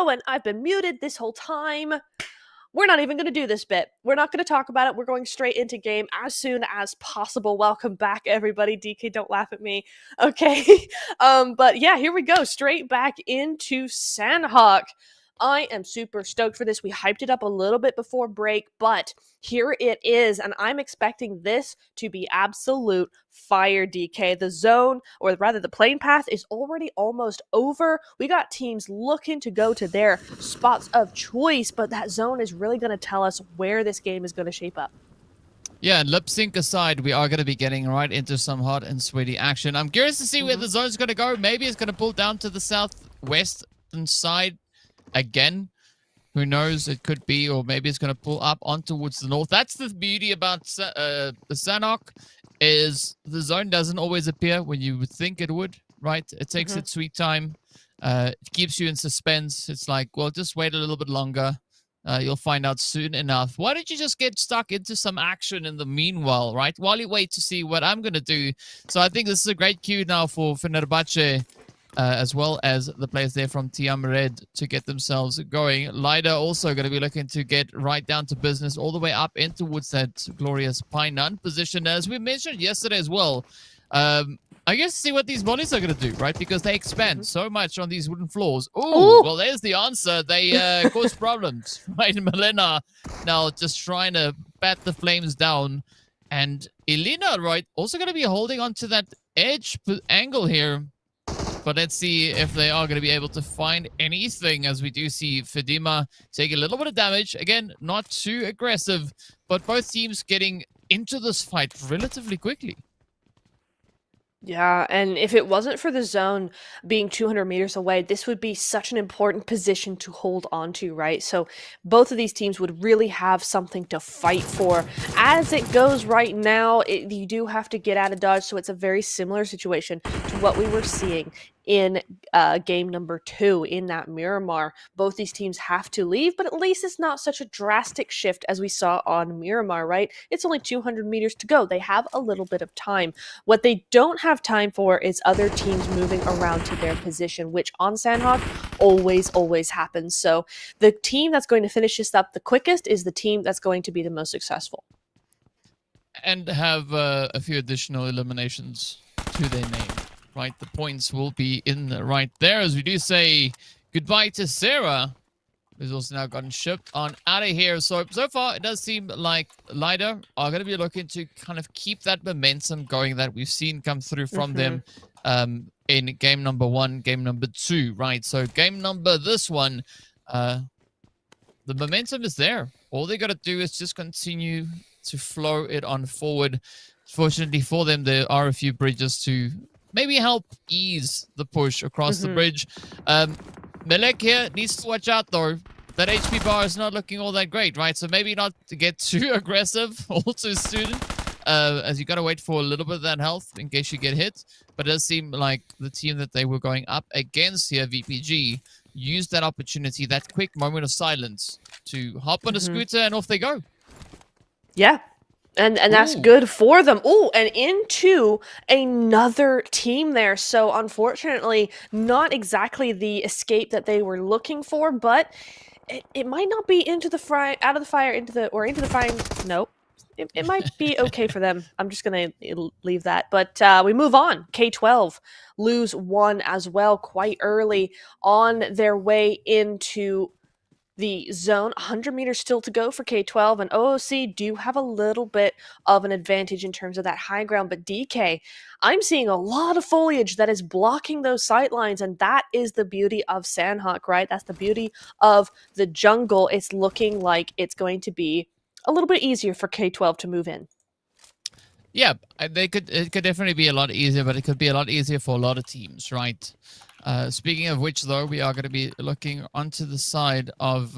and I've been muted this whole time. We're not even going to do this bit. We're not going to talk about it. We're going straight into game as soon as possible. Welcome back, everybody. DK, don't laugh at me. Okay. But yeah, here we go. Straight back into Sanhok. I am super stoked for this. We hyped it up a little bit before break, but here it is, and I'm expecting this to be absolute fire, DK. The zone, or rather the plane path, is already almost over. We got teams looking to go to their spots of choice, but that zone is really going to tell us where this game is going to shape up. Yeah, and lip sync aside, we are going to be getting right into some hot and sweaty action. I'm curious to see where the zone's going to go. Maybe it's going to pull down to the southwestern side again. Who knows? It could be, or maybe it's going to pull up on towards the north. That's the beauty about the Sanhok, is the zone doesn't always appear when you would think it would, right? It takes its sweet time. It keeps you in suspense. It's like, well, just wait a little bit longer. You'll find out soon enough. Why don't you just get stuck into some action in the meanwhile, right? While you wait to see what I'm going to do. So I think this is a great cue now for Fenerbahce, as well as the players there from Tiam Red to get themselves going. Lida also going to be looking to get right down to business all the way up in towards that glorious Painan position. As we mentioned yesterday as well, I guess see what these bodies are going to do, right? Because they expand so much on these wooden floors. Ooh, well, there's the answer. They cause problems, right? Milena now just trying to bat the flames down. And Elena, right, also going to be holding on to that edge angle here. But let's see if they are going to be able to find anything, as we do see Fedima take a little bit of damage. Again, not too aggressive, but both teams getting into this fight relatively quickly. Yeah, and if it wasn't for the zone being 200 meters away, this would be such an important position to hold on to, right? So both of these teams would really have something to fight for. As it goes right now, you do have to get out of dodge, so it's a very similar situation to what we were seeing in game number 2 in that Miramar. Both these teams have to leave, but at least it's not such a drastic shift as we saw on Miramar, right? It's only 200 meters to go. They have a little bit of time. What they don't have time for is other teams moving around to their position, which on Sanhok always happens. So the team that's going to finish this up the quickest is the team that's going to be the most successful. And have a few additional eliminations to their name. Right, the points will be in right there, as we do say goodbye to Sarah, who's also now gotten shipped on out of here. So far, it does seem like Lida are going to be looking to kind of keep that momentum going that we've seen come through from them in game number 1, game number 2, right? So game number this one, the momentum is there. All they got to do is just continue to flow it on forward. Fortunately for them, there are a few bridges to maybe help ease the push across the bridge. Melek here needs to watch out, though. That HP bar is not looking all that great, right? So maybe not to get too aggressive all too soon, as you got to wait for a little bit of that health in case you get hit. But it does seem like the team that they were going up against here, VPG, used that opportunity, that quick moment of silence, to hop on a scooter and off they go. Yeah. And that's good for them. Oh, and into another team there. So unfortunately, not exactly the escape that they were looking for, but it might not be into the fire, out of the fire, into the fire. Nope. It might be okay for them. I'm just going to leave that. But we move on. K12 lose 1 as well quite early on their way into the zone. 100 meters still to go for K12, and OOC do have a little bit of an advantage in terms of that high ground, but DK, I'm seeing a lot of foliage that is blocking those sight lines, and that is the beauty of Sanhok, right? That's the beauty of the jungle. It's looking like it's going to be a little bit easier for K12 to move in. Yeah, it could definitely be a lot easier, but it could be a lot easier for a lot of teams, right? Speaking of which, though, we are going to be looking onto the side of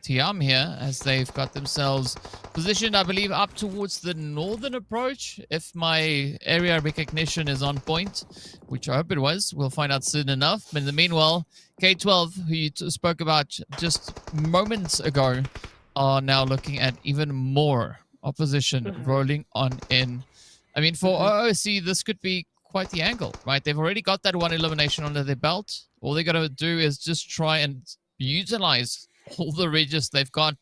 Tiam here, as they've got themselves positioned, I believe, up towards the northern approach. If my area recognition is on point, which I hope it was, we'll find out soon enough. But in the meanwhile, K12, who you spoke about just moments ago, are now looking at even more opposition rolling on in. I mean, for OOC, this could be quite the angle, right? They've already got that one elimination under their belt. All they're going to do is just try and utilize all the ridges they've got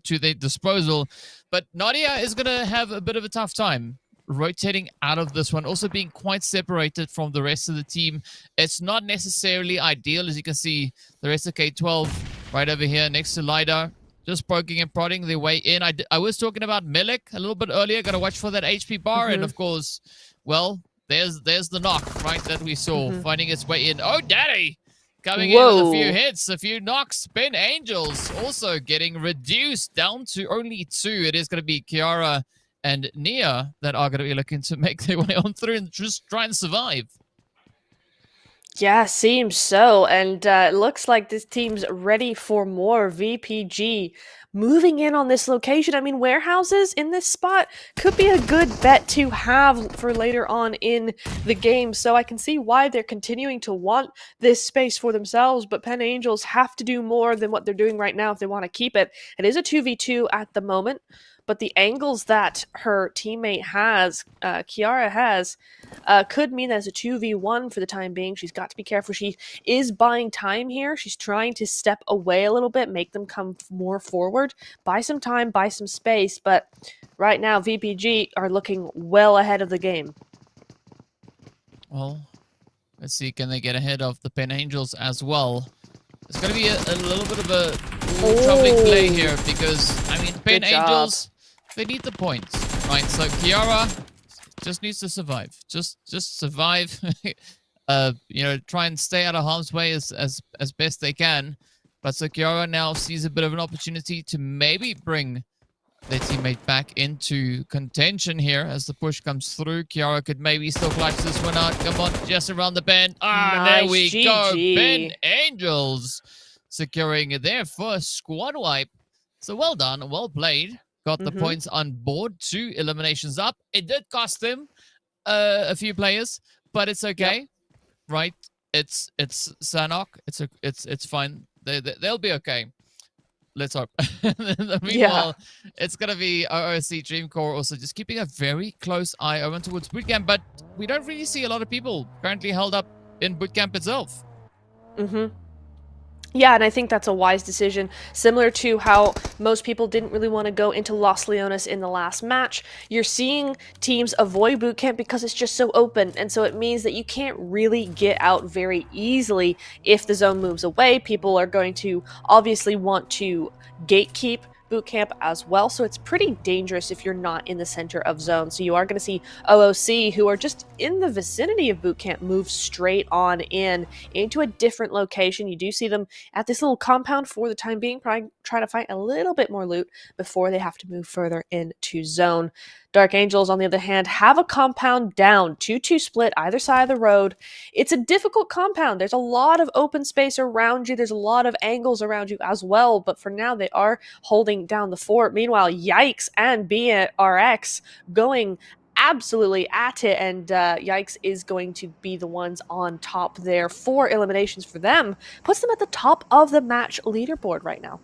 to their disposal. But Nadia is going to have a bit of a tough time rotating out of this one, also being quite separated from the rest of the team. It's not necessarily ideal. As you can see, the rest of K12 right over here next to Lida, just poking and prodding their way in. I was talking about Milik a little bit earlier. Got to watch for that HP bar. And of course, well, there's the knock, right, that we saw finding its way in. Oh, daddy! Coming in with a few hits, a few knocks. Ben Angels also getting reduced down to only 2. It is going to be Kiara and Nia that are going to be looking to make their way on through and just try and survive. Yeah, seems so. And it looks like this team's ready for more. VPG moving in on this location. I mean, warehouses in this spot could be a good bet to have for later on in the game. So I can see why they're continuing to want this space for themselves. But Pen Angels have to do more than what they're doing right now if they want to keep it. It is a 2v2 at the moment. But the angles that her teammate has, Kiara has, could mean that it's a 2v1 for the time being. She's got to be careful. She is buying time here. She's trying to step away a little bit, make them come more forward, buy some time, buy some space. But right now, VPG are looking well ahead of the game. Well, let's see. Can they get ahead of the Pen Angels as well? It's going to be a little bit of a troubling play here because, I mean, Pen Angels, they need the points, right? So Kiara just needs to survive. Just survive. You know, try and stay out of harm's way as best they can. But so Kiara now sees a bit of an opportunity to maybe bring their teammate back into contention here as the push comes through. Kiara could maybe still clutch this one out. Come on, just around the bend. Nice, there we go. Ben Angels securing their first squad wipe. So well done, well played. Got the points on board. 2 eliminations up. It did cost them a few players, but it's okay, right? It's Sanhok. It's fine. They'll be okay. Let's hope. Meanwhile, it's going to be OOC Dreamcore also just keeping a very close eye over towards bootcamp, but we don't really see a lot of people currently held up in bootcamp itself. Yeah, and I think that's a wise decision. Similar to how most people didn't really want to go into Los Leones in the last match, you're seeing teams avoid bootcamp because it's just so open, and so it means that you can't really get out very easily if the zone moves away. People are going to obviously want to gatekeep bootcamp as well, so it's pretty dangerous if you're not in the center of zone. So you are going to see OOC, who are just in the vicinity of bootcamp, move straight on into a different location. You do see them at this little compound for the time being, probably try to find a little bit more loot before they have to move further into zone. Dark Angels, on the other hand, have a compound down, 2-2 split either side of the road. It's a difficult compound. There's a lot of open space around you. There's a lot of angles around you as well, but for now they are holding down the fort. Meanwhile, Yikes and BRX going absolutely at it, and Yikes is going to be the ones on top there. 4 eliminations for them puts them at the top of the match leaderboard right now.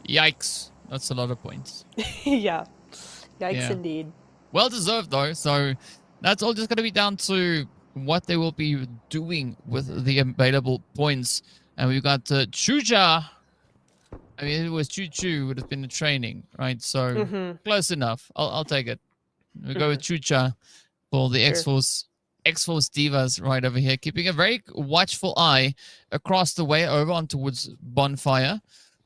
Yikes. That's a lot of points. Yeah. Yikes indeed. Well deserved though, so that's all just going to be down to what they will be doing with the available points. And we've got Chuja. I mean, if it was Choo-Choo, would have been the training, right? So close enough. I'll take it. We'll go with Chucha for the X-Force Divas right over here, keeping a very watchful eye across the way over on towards Bonfire.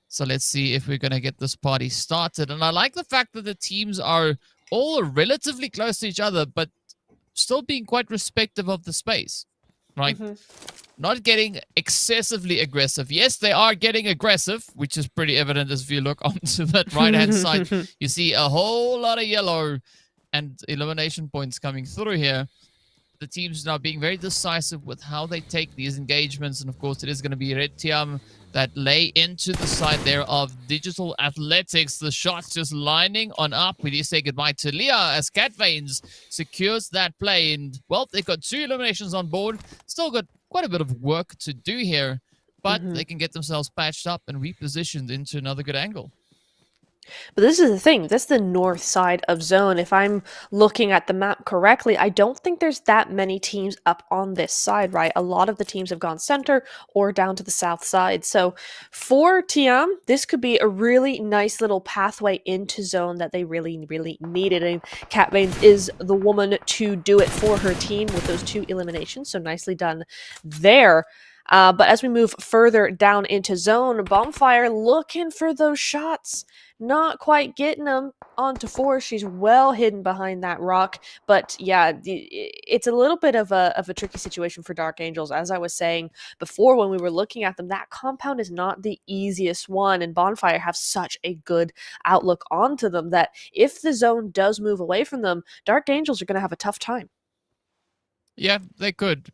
So let's see if we're going to get this party started. And I like the fact that the teams are all relatively close to each other, but still being quite respective of the space, right? Not getting excessively aggressive. Yes, they are getting aggressive, which is pretty evident as if you look onto that right-hand side. You see a whole lot of yellow and elimination points coming through here. The teams now being very decisive with how they take these engagements. And of course, it is going to be Red Tiam that lay into the side there of Digital Athletics. The shots just lining on up. We do say goodbye to Leah as Cat Veins secures that play. And, well, they've got 2 eliminations on board. Still got quite a bit of work to do here. But they can get themselves patched up and repositioned into another good angle. But this is the thing, that's the north side of zone. If I'm looking at the map correctly, I don't think there's that many teams up on this side, right? A lot of the teams have gone center or down to the south side. So for TM, this could be a really nice little pathway into zone that they really, really needed. And Cat Veins is the woman to do it for her team with those 2 eliminations. So nicely done there. But as we move further down into zone, Bonfire looking for those shots. Not quite getting them onto 4. She's well hidden behind that rock. But yeah, it's a little bit of a tricky situation for Dark Angels. As I was saying before when we were looking at them, that compound is not the easiest one. And Bonfire have such a good outlook onto them that if the zone does move away from them, Dark Angels are going to have a tough time. Yeah, they could.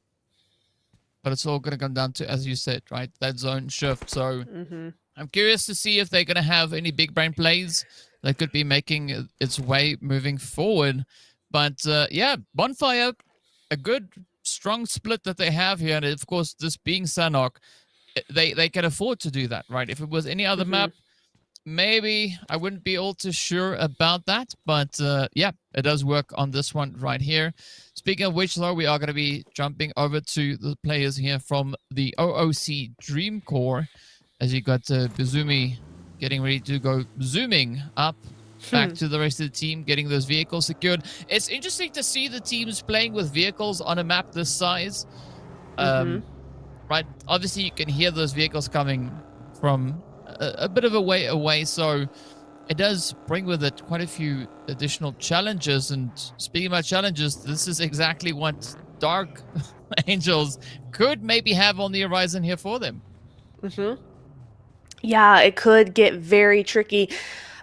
But it's all going to come down to, as you said, right, that zone shift. So I'm curious to see if they're going to have any big brain plays that could be making its way moving forward. But yeah, Bonfire, a good, strong split that they have here. And of course, this being Sanhok, they can afford to do that, right? If it was any other map, maybe I wouldn't be all too sure about that, but yeah, it does work on this one right here. Speaking of which, though, we are going to be jumping over to the players here from the OOC Dream Core, as you got Bizumi getting ready to go zooming up back to the rest of the team, getting those vehicles secured. It's interesting to see the teams playing with vehicles on a map this size. Right, obviously you can hear those vehicles coming from a bit of a way away, so it does bring with it quite a few additional challenges. And speaking about challenges, this is exactly what Dark Angels could maybe have on the horizon here for them. Yeah, it could get very tricky.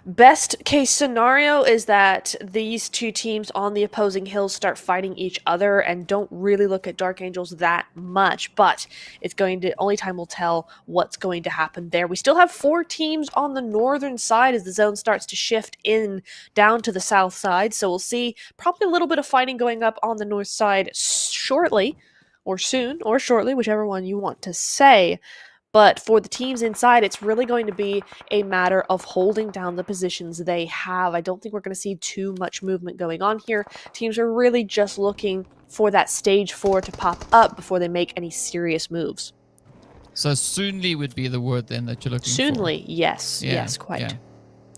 Best case scenario is that these 2 teams on the opposing hills start fighting each other and don't really look at Dark Angels that much, but it's going to, only time will tell what's going to happen there. We still have 4 teams on the northern side as the zone starts to shift in down to the south side, so we'll see probably a little bit of fighting going up on the north side shortly, or soon, or shortly, whichever one you want to say. But for the teams inside, it's really going to be a matter of holding down the positions they have. I don't think we're going to see too much movement going on here. Teams are really just looking for that stage 4 to pop up before they make any serious moves. So soonly would be the word then that you're looking for. Soonly, yes. Yeah, yes, quite.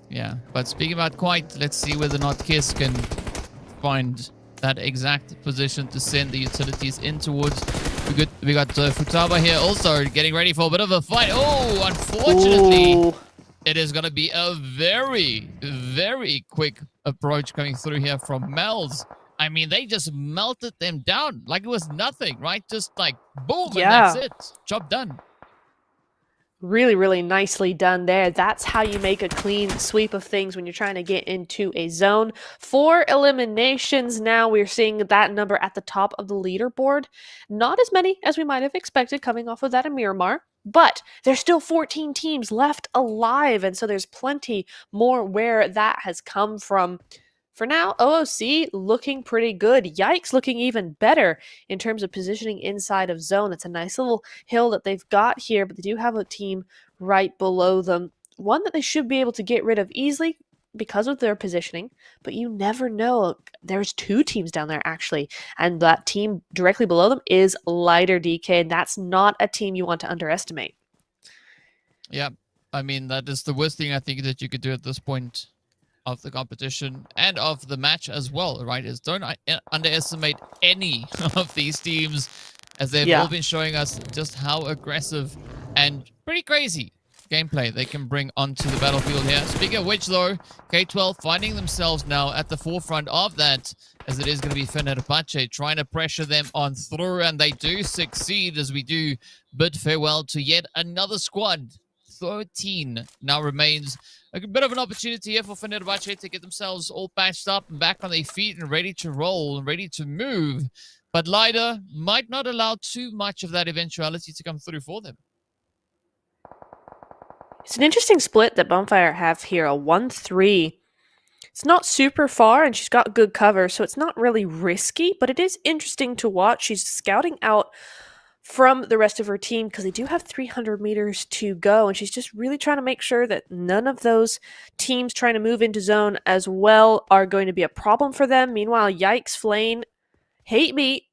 Yeah. But speaking about quite, let's see whether or not Kiss can find that exact position to send the utilities in towards. We got Futaba here also getting ready for a bit of a fight. Oh, unfortunately, it is going to be a very, very quick approach coming through here from Mel's. I mean, they just melted them down like it was nothing, right? Just like, boom, and that's it. Job done. Really, really nicely done there. That's how you make a clean sweep of things when you're trying to get into a zone. 4 eliminations now. We're seeing that number at the top of the leaderboard. Not as many as we might have expected coming off of that in Miramar, but there's still 14 teams left alive, and so there's plenty more where that has come from. For now, OOC looking pretty good. Yikes looking even better in terms of positioning inside of zone. It's a nice little hill that they've got here, but they do have a team right below them. One that they should be able to get rid of easily because of their positioning, but you never know. There's 2 teams down there, actually, and that team directly below them is Lighter DK, and that's not a team you want to underestimate. Yeah, I mean, that is the worst thing I think that you could do at this point of the competition and of the match as well, right? Is don't underestimate any of these teams, as they've all been showing us just how aggressive and pretty crazy gameplay they can bring onto the battlefield here. Speaking of which, though, K12 finding themselves now at the forefront of that, as it is going to be Fenerbahce trying to pressure them on through, and they do succeed as we do bid farewell to yet another squad. 13 now remains. A bit of an opportunity here for Fenerbahce to get themselves all patched up and back on their feet and ready to roll and ready to move. But Lyda might not allow too much of that eventuality to come through for them. It's an interesting split that Bonfire have here, a 1-3. It's not super far, and she's got good cover, so it's not really risky, but it is interesting to watch. She's scouting out from the rest of her team because they do have 300 meters to go, and she's just really trying to make sure that none of those teams trying to move into zone as well are going to be a problem for them. Meanwhile, Yikes Flame, Hate Me,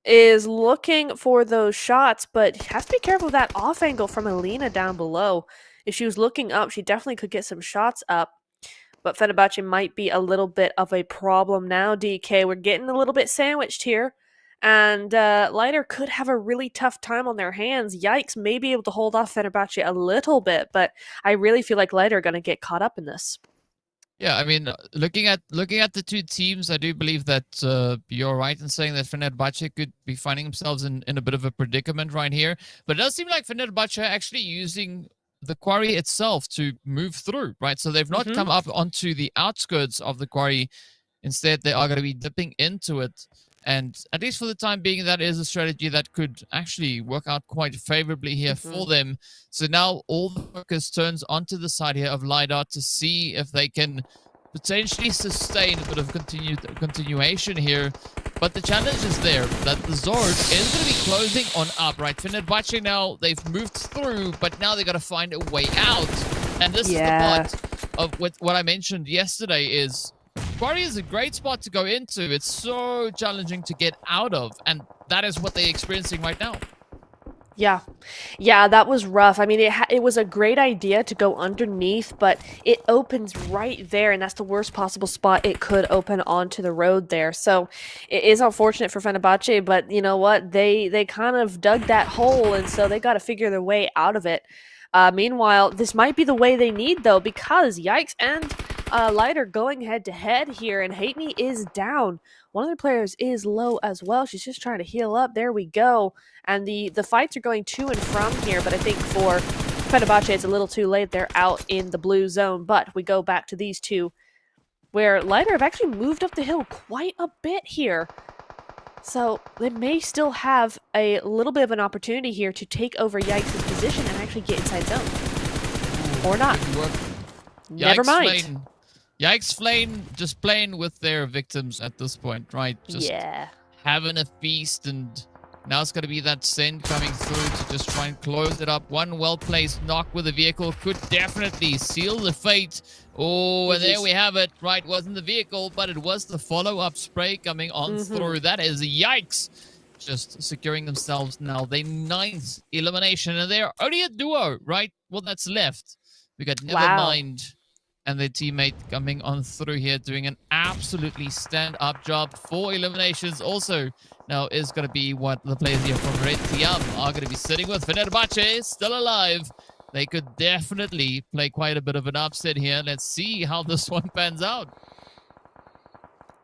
is looking for those shots, but has to be careful of that off angle from Alina down below. If she was looking up, she definitely could get some shots up. But Fenerbahce might be a little bit of a problem now, DK. We're getting a little bit sandwiched here. And Lighter could have a really tough time on their hands. Yikes may be able to hold off Fenerbahce a little bit, but I really feel like Lighter are going to get caught up in this. Yeah, I mean, looking at the two teams, I do believe that you're right in saying that Fenerbahce could be finding themselves in a bit of a predicament right here. But it does seem like Fenerbahce are actually using the quarry itself to move through, right? So they've not come up onto the outskirts of the quarry. Instead, they are going to be dipping into it. And at least for the time being, that is a strategy that could actually work out quite favorably here for them. So now all the focus turns onto the side here of LiDAR to see if they can potentially sustain a bit of continuation here. But the challenge is there that the Zord is going to be closing on up, right? Fenerbahce now, they've moved through, but now they got to find a way out. And this is the part of what I mentioned yesterday is quarry is a great spot to go into. It's so challenging to get out of, and that is what they're experiencing right now. Yeah, that was rough. I mean, it was a great idea to go underneath, but it opens right there, and that's the worst possible spot it could open onto the road there. So it is unfortunate for Fenerbahce, but you know what? They kind of dug that hole, and so they got to figure their way out of it. Meanwhile, this might be the way they need, though, because Yikes and Lighter going head-to-head here, and Hate Me is down. One of their players is low as well. She's just trying to heal up. There we go. And the fights are going to and from here, but I think for Fenerbahce, it's a little too late. They're out in the blue zone, but we go back to these two, where Lighter have actually moved up the hill quite a bit here. So they may still have a little bit of an opportunity here to take over Yikes' position and actually get inside zone. Or not. Never mind. Yikes Flame just playing with their victims at this point, right? Just having a feast, and now it's going to be that send coming through to just try and close it up. One well-placed knock with a vehicle could definitely seal the fate. Oh, and there we have it. Right, wasn't the vehicle, but it was the follow-up spray coming on through. That is Yikes. Just securing themselves now. They 9th elimination, and they're only a duo, right? Well, that's left. We got Nevermind and their teammate coming on through here, doing an absolutely stand-up job. 4 eliminations also now is going to be what the players here from Red Tiam are going to be sitting with. Fenerbahce still alive. They could definitely play quite a bit of an upset here. Let's see how this one pans out.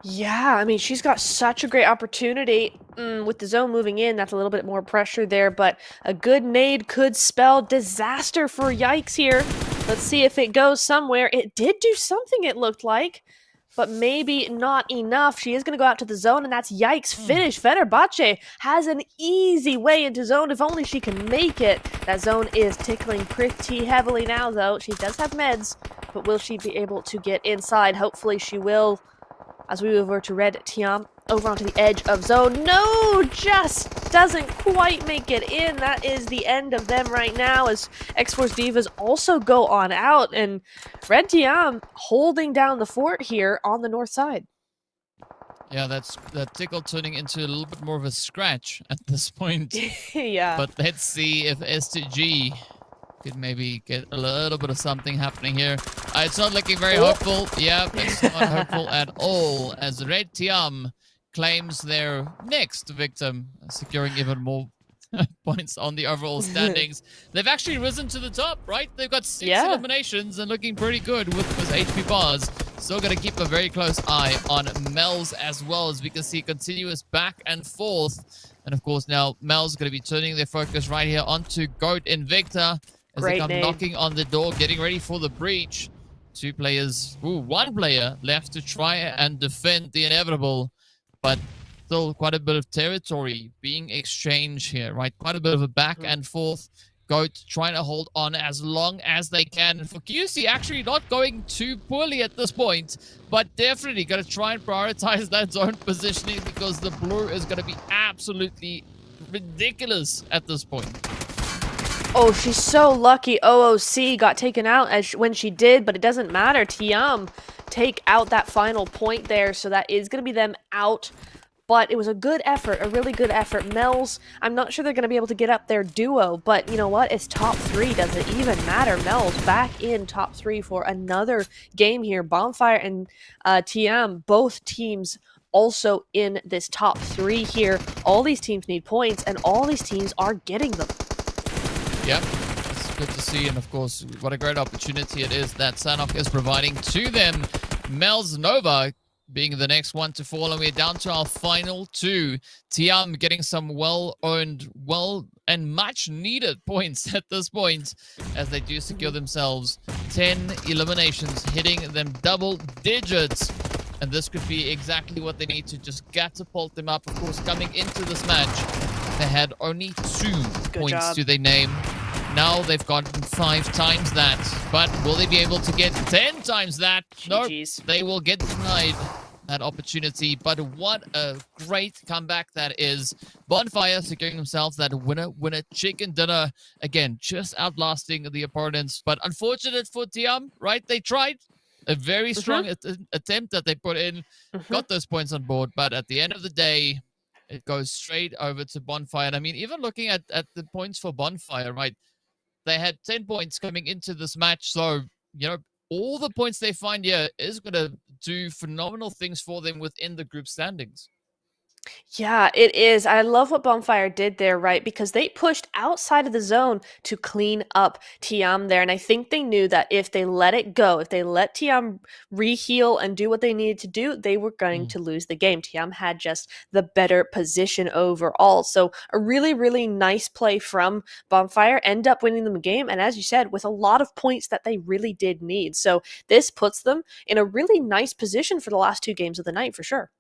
Yeah, I mean, she's got such a great opportunity. With the zone moving in, that's a little bit more pressure there, but a good nade could spell disaster for Yikes here. Let's see if it goes somewhere. It did do something, it looked like, but maybe not enough. She is going to go out to the zone, and that's Yikes' finish. Fenerbahce has an easy way into zone if only she can make it. That zone is tickling pretty heavily now, though. She does have meds, but will she be able to get inside? Hopefully she will. As we move over to Red Tiam, over onto the edge of zone. No, just doesn't quite make it in. That is the end of them right now as X-Force Divas also go on out. And Red Tiam holding down the fort here on the north side. Yeah, that tickle turning into a little bit more of a scratch at this point. Yeah. But let's see if S2G could maybe get a little bit of something happening here. It's not looking very hopeful. Yeah, it's not hopeful at all, as Red Tiam claims their next victim, securing even more points on the overall standings. They've actually risen to the top, right? They've got 6 eliminations and looking pretty good with those HP bars. Still going to keep a very close eye on Mel's as well, as we can see continuous back and forth. And of course now Mel's going to be turning their focus right here onto Goat Invicta as they come knocking on the door, getting ready for the breach. 2 players, one player left to try and defend the inevitable, but still quite a bit of territory being exchanged here, right? Quite a bit of a back and forth. Goat trying to hold on as long as they can. And for QC, actually not going too poorly at this point, but definitely going to try and prioritize that zone positioning, because the blue is going to be absolutely ridiculous at this point. Oh, she's so lucky OOC got taken out when she did, but it doesn't matter. Tiam take out that final point there, so that is going to be them out. But it was a good effort, a really good effort. Mel's, I'm not sure they're going to be able to get up their duo, but you know what? It's top 3. Does it even matter? Mel's back in top 3 for another game here. Bonfire and TM, both teams also in this top 3 here. All these teams need points, and all these teams are getting them. Yep, it's good to see, and of course, what a great opportunity it is that Sanhok is providing to them. Mel's Nova being the next one to fall, and we're down to our final 2. Tiam getting some well-earned, and much-needed points at this point, as they do secure themselves 10 eliminations, hitting them double digits. And this could be exactly what they need to just catapult them up. Of course, coming into this match, they had only 2 points to their name. Now they've gotten 5 times that. But will they be able to get 10 times that? No, they will get denied that opportunity. But what a great comeback that is. Bonfire securing themselves that winner chicken dinner. Again, just outlasting the opponents. But unfortunate for Tiam, right? They tried. A very strong attempt that they put in. Got those points on board. But at the end of the day, it goes straight over to Bonfire. And I mean, even looking at the points for Bonfire, right? They had 10 points coming into this match. So, you know, all the points they find here is going to do phenomenal things for them within the group standings. Yeah, it is. I love what Bonfire did there, right? Because they pushed outside of the zone to clean up Tiam there. And I think they knew that if they let it go, if they let Tiam re-heal and do what they needed to do, they were going to lose the game. Tiam had just the better position overall. So a really, really nice play from Bonfire. End up winning them a game. And as you said, with a lot of points that they really did need. So this puts them in a really nice position for the last 2 games of the night, for sure.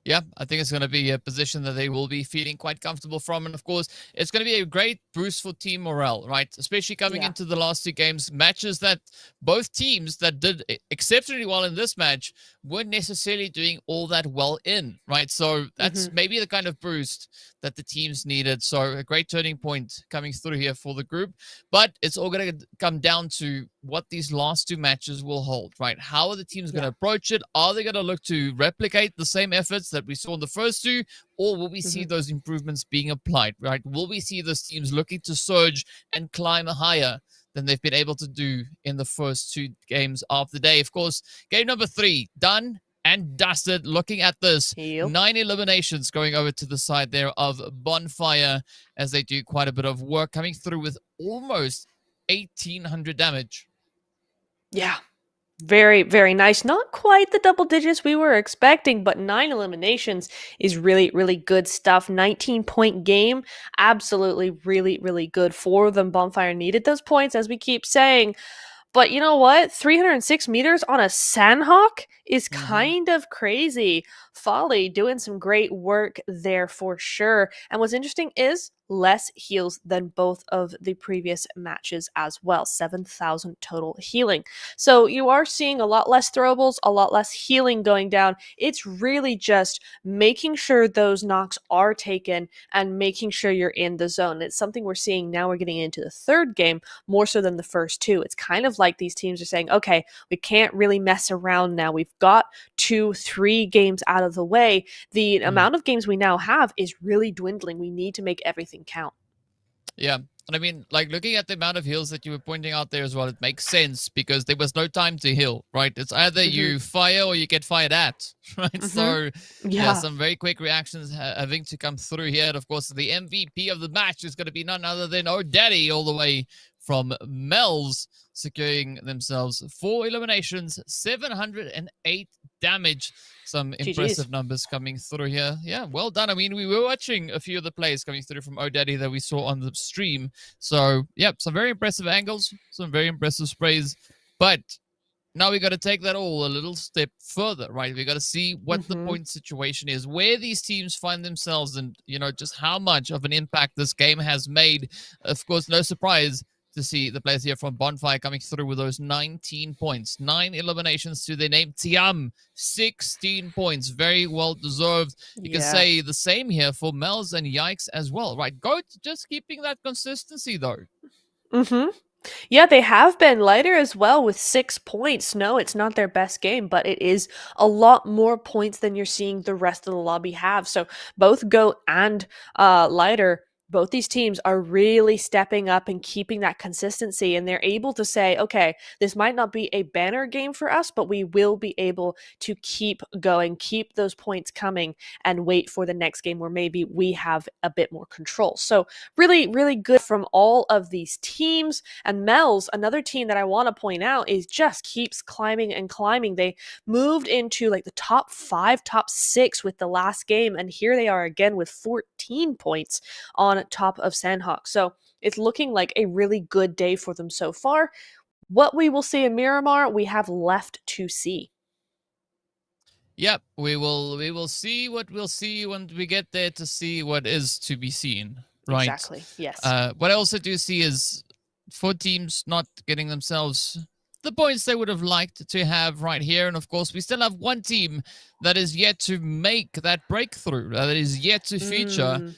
Yeah, I think it's going to be a position that they will be feeling quite comfortable from. And of course, it's going to be a great boost for team morale, right? Especially coming into the last 2 games, matches that both teams that did exceptionally well in this match weren't necessarily doing all that well in, right? So that's maybe the kind of boost that the teams needed. So a great turning point coming through here for the group. But it's all going to come down to what these last 2 matches will hold, right? How are the teams going to approach it? Are they going to look to replicate the same efforts that we saw in the first 2? Or will we see those improvements being applied, right? Will we see those teams looking to surge and climb higher than they've been able to do in the first 2 games of the day? Of course, game number 3, done and dusted. Looking at this, 9 eliminations going over to the side there of Bonfire, as they do quite a bit of work, coming through with almost 1,800 damage. Yeah, very, very nice. Not quite the double digits we were expecting, but 9 eliminations is really, really good stuff. 19-point game. Absolutely really, really good for them. Bonfire needed those points, as we keep saying. But you know what? 306 meters on a Sanhok is kind of crazy. Folly doing some great work there for sure. And what's interesting is less heals than both of the previous matches as well. 7,000 total healing. So you are seeing a lot less throwables, a lot less healing going down. It's really just making sure those knocks are taken and making sure you're in the zone. It's something we're seeing now. We're getting into the 3rd game more so than the first 2. It's kind of like these teams are saying, okay, we can't really mess around now. We've got 2-3 games out of the way. The amount of games we now have is really dwindling. We need to make everything count. Yeah. And I mean, like, looking at the amount of heals that you were pointing out there as well, it makes sense because there was no time to heal, right? It's either you fire or you get fired at, right? So, yeah, some very quick reactions having to come through here. And of course, the MVP of the match is going to be none other than O'Daddy, all the way from Mel's, securing themselves 4 eliminations, 708 damage. Some impressive numbers coming through here. Yeah, well done. I mean, we were watching a few of the plays coming through from O'Daddy that we saw on the stream. So, yeah, some very impressive angles, some very impressive sprays. But now we got to take that all a little step further, right? We got to see what the point situation is, where these teams find themselves, and, you know, just how much of an impact this game has made. Of course, no surprise, to see the players here from Bonfire coming through with those 19 points. 9 eliminations to their name. Tiam, 16 points. Very well deserved. You can say the same here for Mel's and Yikes as well, right? Goat just keeping that consistency, though. Mm-hmm. Yeah, they have been lighter as well with 6 points. No, it's not their best game, but it is a lot more points than you're seeing the rest of the lobby have. So both Goat and lighter, both these teams are really stepping up and keeping that consistency, and they're able to say, okay, this might not be a banner game for us, but we will be able to keep going, keep those points coming, and wait for the next game where maybe we have a bit more control. So really, really good from all of these teams. And Mel's, another team that I want to point out, is just keeps climbing and climbing. They moved into like the top 5, top 6 with the last game, and here they are again with 14 points on top of Sanhok. So it's looking like a really good day for them so far. What we will see in Miramar, we have left to see. Yep, we will see what we'll see when we get there to see what is to be seen, right? Exactly, yes. What I also do see is for teams not getting themselves the points they would have liked to have right here. And of course, we still have one team that is yet to make that breakthrough, that is yet to feature.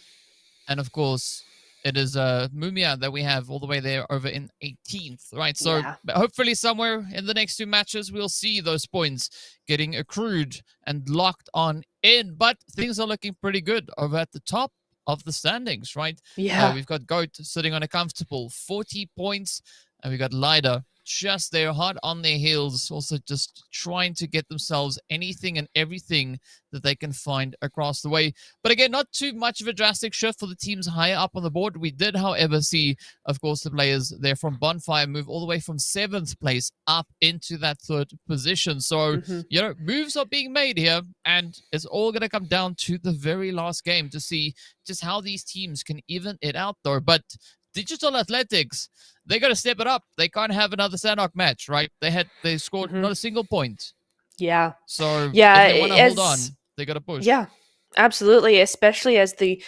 And of course, it is Mumia that we have all the way there over in 18th, right? So hopefully somewhere in the next 2 matches, we'll see those points getting accrued and locked on in. But things are looking pretty good over at the top of the standings, right? Yeah. We've got Goat sitting on a comfortable 40 points, and we've got Lida just there, hard on their heels, also just trying to get themselves anything and everything that they can find across the way. But again, not too much of a drastic shift for the teams higher up on the board. We did, however, see, of course, the players there from Bonfire move all the way from 7th place up into that 3rd position. So, you know, moves are being made here, and it's all going to come down to the very last game to see just how these teams can even it out, though. But Digital Athletics, they got to step it up. They can't have another Sanhok match, right? They scored not a single point. Yeah. So if yeah, they want to hold on, they got to push. Yeah. Absolutely, especially as the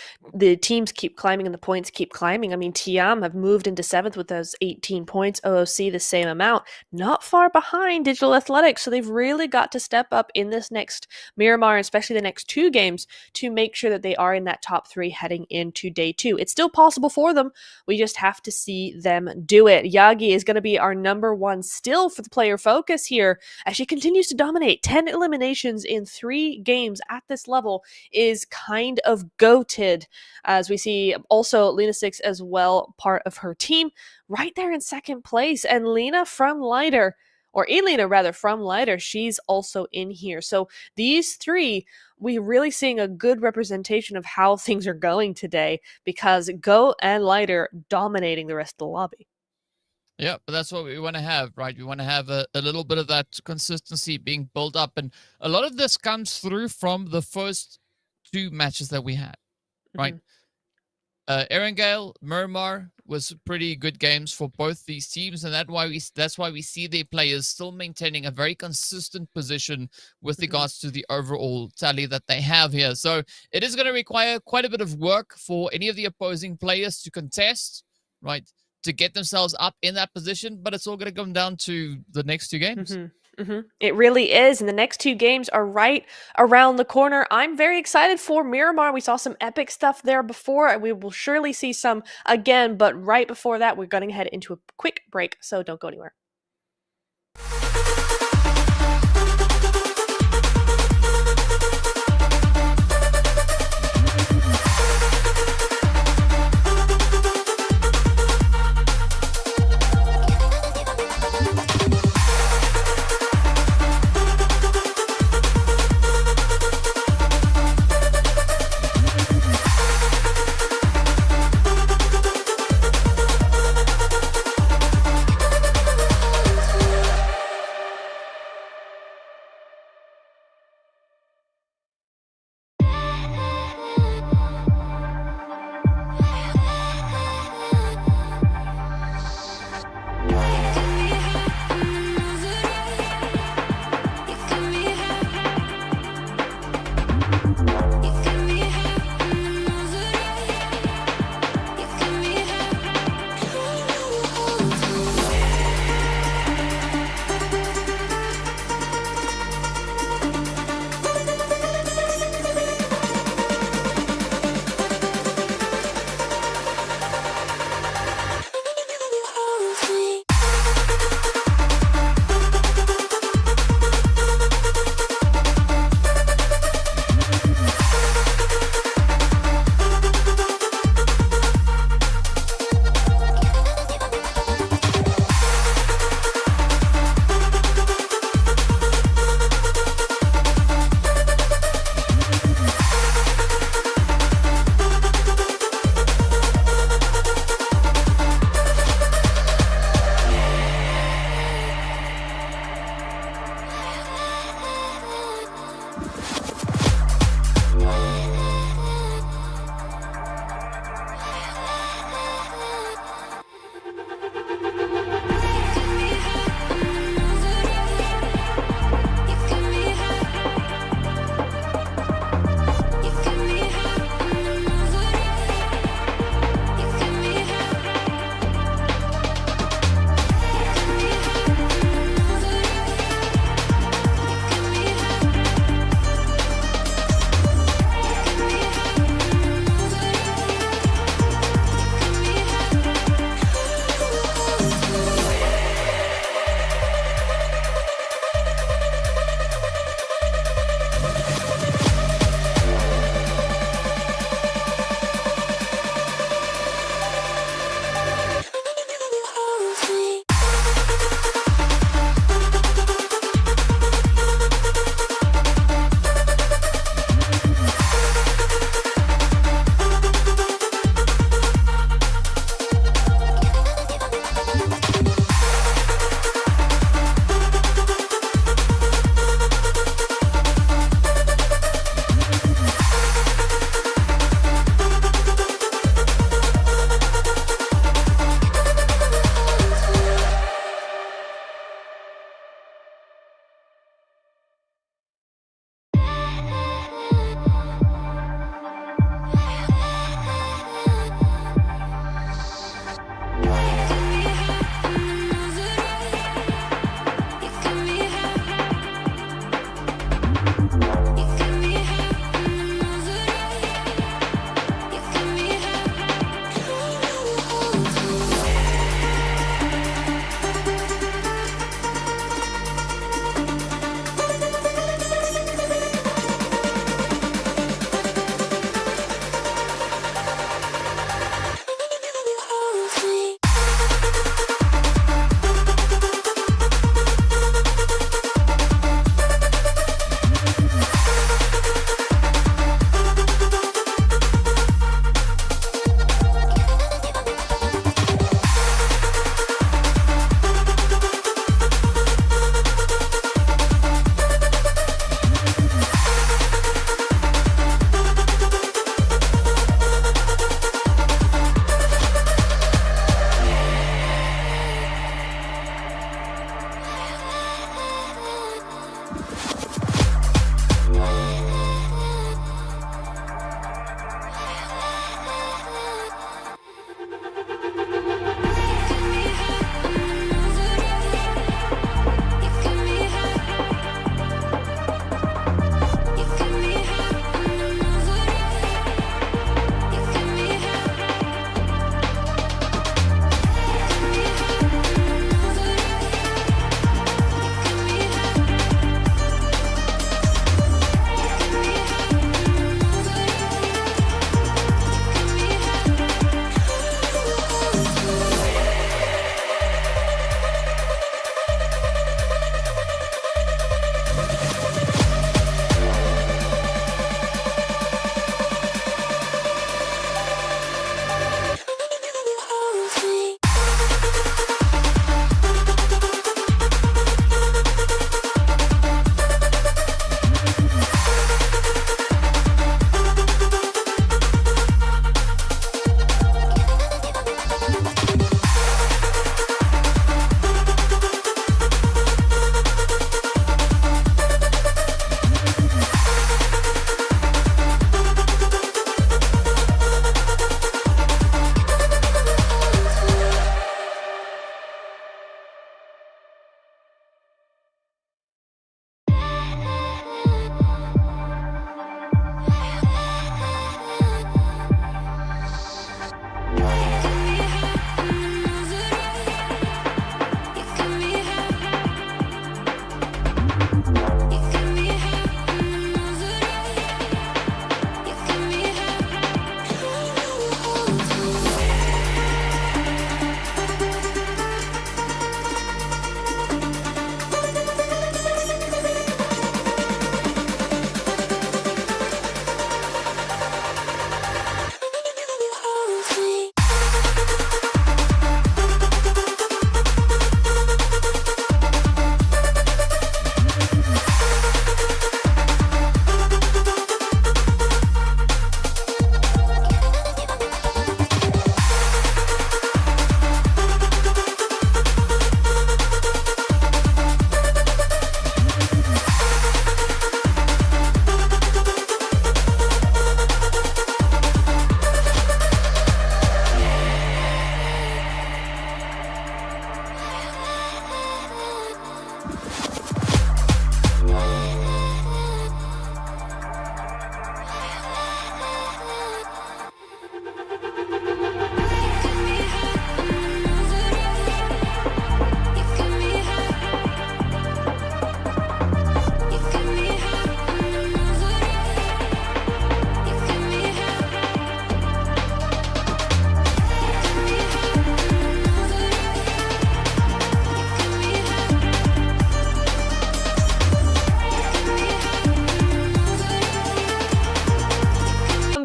teams keep climbing and the points keep climbing. I mean, Tiam have moved into 7th with those 18 points. OOC the same amount, not far behind Digital Athletics. So they've really got to step up in this next Miramar, especially the next 2 games, to make sure that they are in that top 3 heading into day 2. It's still possible for them. We just have to see them do it. Yagi is going to be our number 1 still for the player focus here, as she continues to dominate. 10 eliminations in 3 games at this level is kind of goated, as we see also Lena 6 as well, part of her team, right there in 2nd place. And Lena from Lighter, or Elena rather from Lighter, she's also in here. So these 3, we're really seeing a good representation of how things are going today, because Go and Lighter dominating the rest of the lobby. Yeah, but that's what we want to have, right? We want to have a little bit of that consistency being built up. And a lot of this comes through from the first 2 matches that we had, right? Erangel, Miramar was pretty good games for both these teams, and that's why we see their players still maintaining a very consistent position with regards to the overall tally that they have here. So it is going to require quite a bit of work for any of the opposing players to contest, right, to get themselves up in that position, but it's all going to come down to the next 2 games. It really is, and the next 2 games are right around the corner. I'm very excited for Miramar. We saw some epic stuff there before, and we will surely see some again, but right before that, we're going to head into a quick break, so don't go anywhere.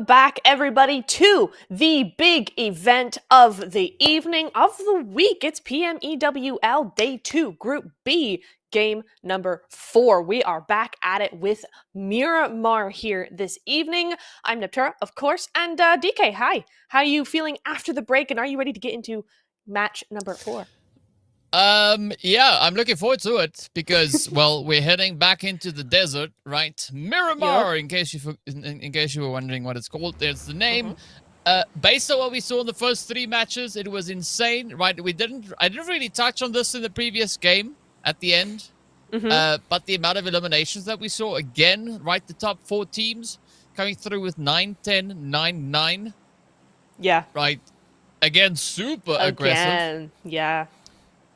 back, everybody, to the big event of the evening, of the week. It's PMEWL Day 2, Group B, game number 4. We are back at it with Miramar here this evening. I'm Neptura, of course, and DK, hi. How are you feeling after the break, and are you ready to get into match number 4? Yeah, I'm looking forward to it because, well, we're heading back into the desert, right? Miramar, Yep. in case you were wondering what it's called, there's the name. Based on what we saw in the first 3 matches, it was insane, right? I didn't really touch on this in the previous game at the end, but the amount of eliminations that we saw again, right? The top 4 teams coming through with 9-10, 9-9. Yeah. Right? Again, super aggressive. Yeah.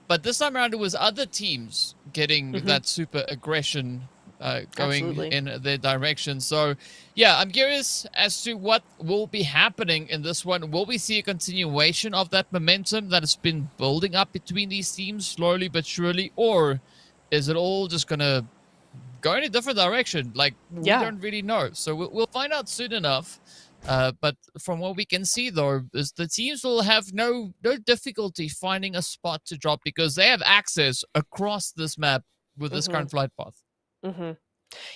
But this time around, it was other teams getting that super aggression going Absolutely. in their direction. So, yeah, I'm curious as to what will be happening in this one. Will we see a continuation of that momentum that has been building up between these teams slowly but surely? Or is it all just going to go in a different direction? Like, we don't really know. So we'll find out soon enough. But from what we can see, though, is the teams will have no difficulty finding a spot to drop because they have access across this map with this current flight path.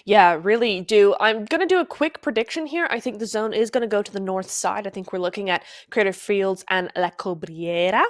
Yeah, really do. I'm going to do a quick prediction here. I think the zone is going to go to the north side. I think we're looking at Crater Fields and La Cobriera.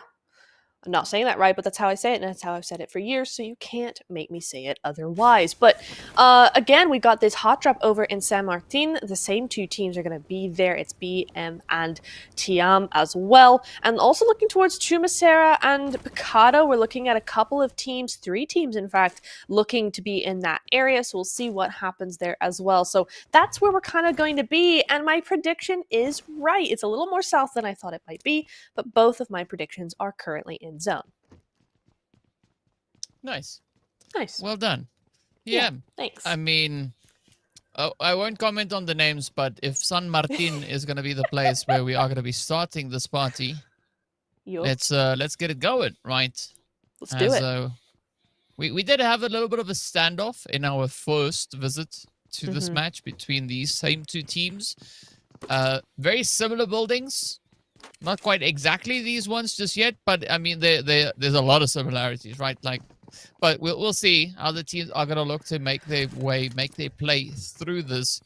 I'm not saying that right, but that's how I say it, and that's how I've said it for years, so you can't make me say it otherwise. But again, we got this hot drop over in San Martin. The same 2 teams are going to be there. It's BM and Tiam as well. And also looking towards Chumacera and Picado, we're looking at a couple of teams, 3 teams, in fact, looking to be in that area. So we'll see what happens there as well. So that's where we're kind of going to be, and my prediction is right. It's a little more south than I thought it might be, but both of my predictions are currently in zone. Nice. Well done. Yeah. Thanks. I mean, I won't comment on the names, but if San Martin is going to be the place where we are going to be starting this party, let's get it going, right? Let's do it. We did have a little bit of a standoff in our first visit to this match between these same 2 teams. Very similar buildings. Not quite exactly these ones just yet, but I mean, there's a lot of similarities, right? Like, but we'll see how the teams are going to look to make their play through this.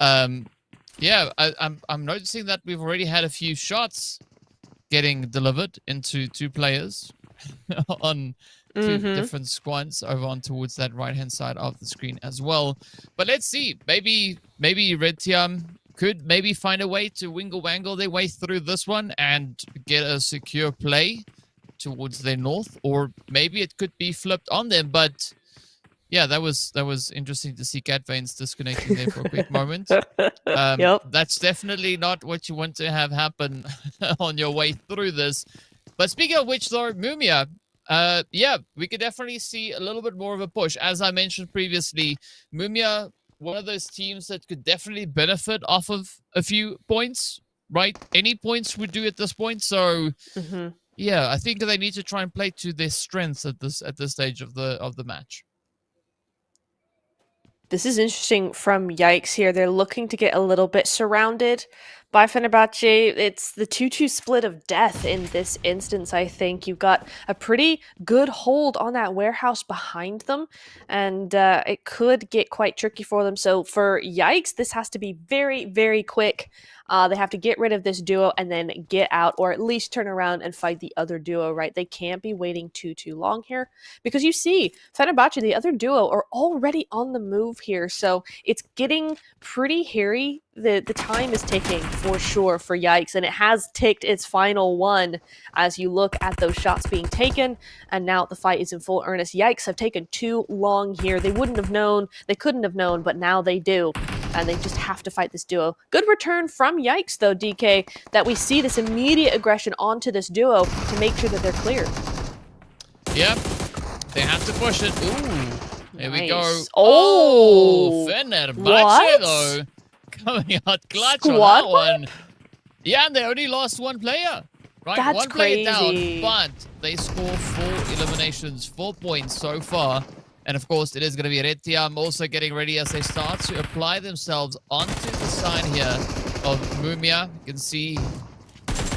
Yeah, I'm noticing that we've already had a few shots getting delivered into 2 players on 2 different squads over on towards that right-hand side of the screen as well. But let's see. Maybe Red Team could maybe find a way to wingle-wangle their way through this one and get a secure play towards their north, or maybe it could be flipped on them. But yeah, that was interesting to see Cat Veins disconnecting there for a quick moment. That's definitely not what you want to have happen on your way through this. But speaking of which, though, Mumia, yeah, we could definitely see a little bit more of a push. As I mentioned previously, Mumia, one of those teams that could definitely benefit off of a few points, right? Any points would do at this point. So, yeah, I think they need to try and play to their strengths at this stage of the match. This is interesting from Yikes here. They're looking to get a little bit surrounded by Fenerbahce. It's the 2-2 split of death in this instance, I think. You've got a pretty good hold on that warehouse behind them, and it could get quite tricky for them. So for Yikes, this has to be very, very quick. They have to get rid of this duo and then get out, or at least turn around and fight the other duo, right? They can't be waiting too long here, because you see Fenerbahce, the other duo, are already on the move here. So it's getting pretty hairy. The time is taking for sure for Yikes, and it has ticked its final one as you look at those shots being taken, and now the fight is in full earnest. Yikes have taken too long here. They wouldn't have known, they couldn't have known, but now they do, and they just have to fight this duo. Good return from Yikes, though, DK, that we see this immediate aggression onto this duo to make sure that they're clear. Yep, they have to push it. Ooh, here we go. Oh, Fenerbahce, though, coming out clutch on that one. Yeah, and they only lost 1 player. Right, that's 1 player crazy. down, but they score 4 eliminations, 4 points so far. And of course, it is going to be Red Team also getting ready as they start to apply themselves onto the side here. of Mumia. You can see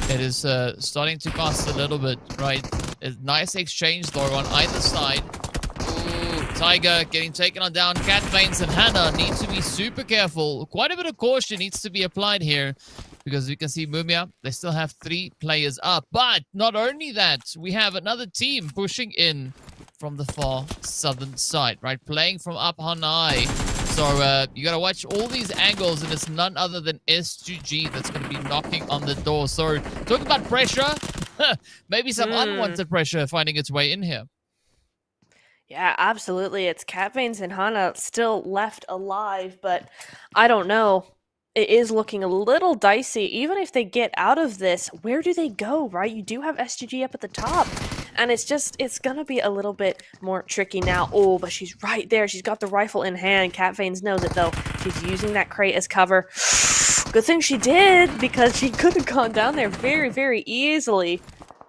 it is starting to cost a little bit, right? A nice exchange though on either side. Ooh, Tiger getting taken on down. Cat Veins and Hannah need to be super careful. Quite a bit of caution needs to be applied here because you can see Mumia, they still have 3 players up. But not only that, we have another team pushing in from the far southern side, right? Playing from up high. So you got to watch all these angles, and it's none other than S2G that's going to be knocking on the door. So talk about pressure. Maybe some unwanted pressure finding its way in here. Yeah, absolutely. It's Cat Veins and Hana still left alive, but I don't know. It is looking a little dicey. Even if they get out of this, where do they go, right? You do have SGG up at the top. And it's going to be a little bit more tricky now. Oh, but she's right there. She's got the rifle in hand. Cat Veins knows it, though. She's using that crate as cover. Good thing she did, because she could have gone down there very, very easily.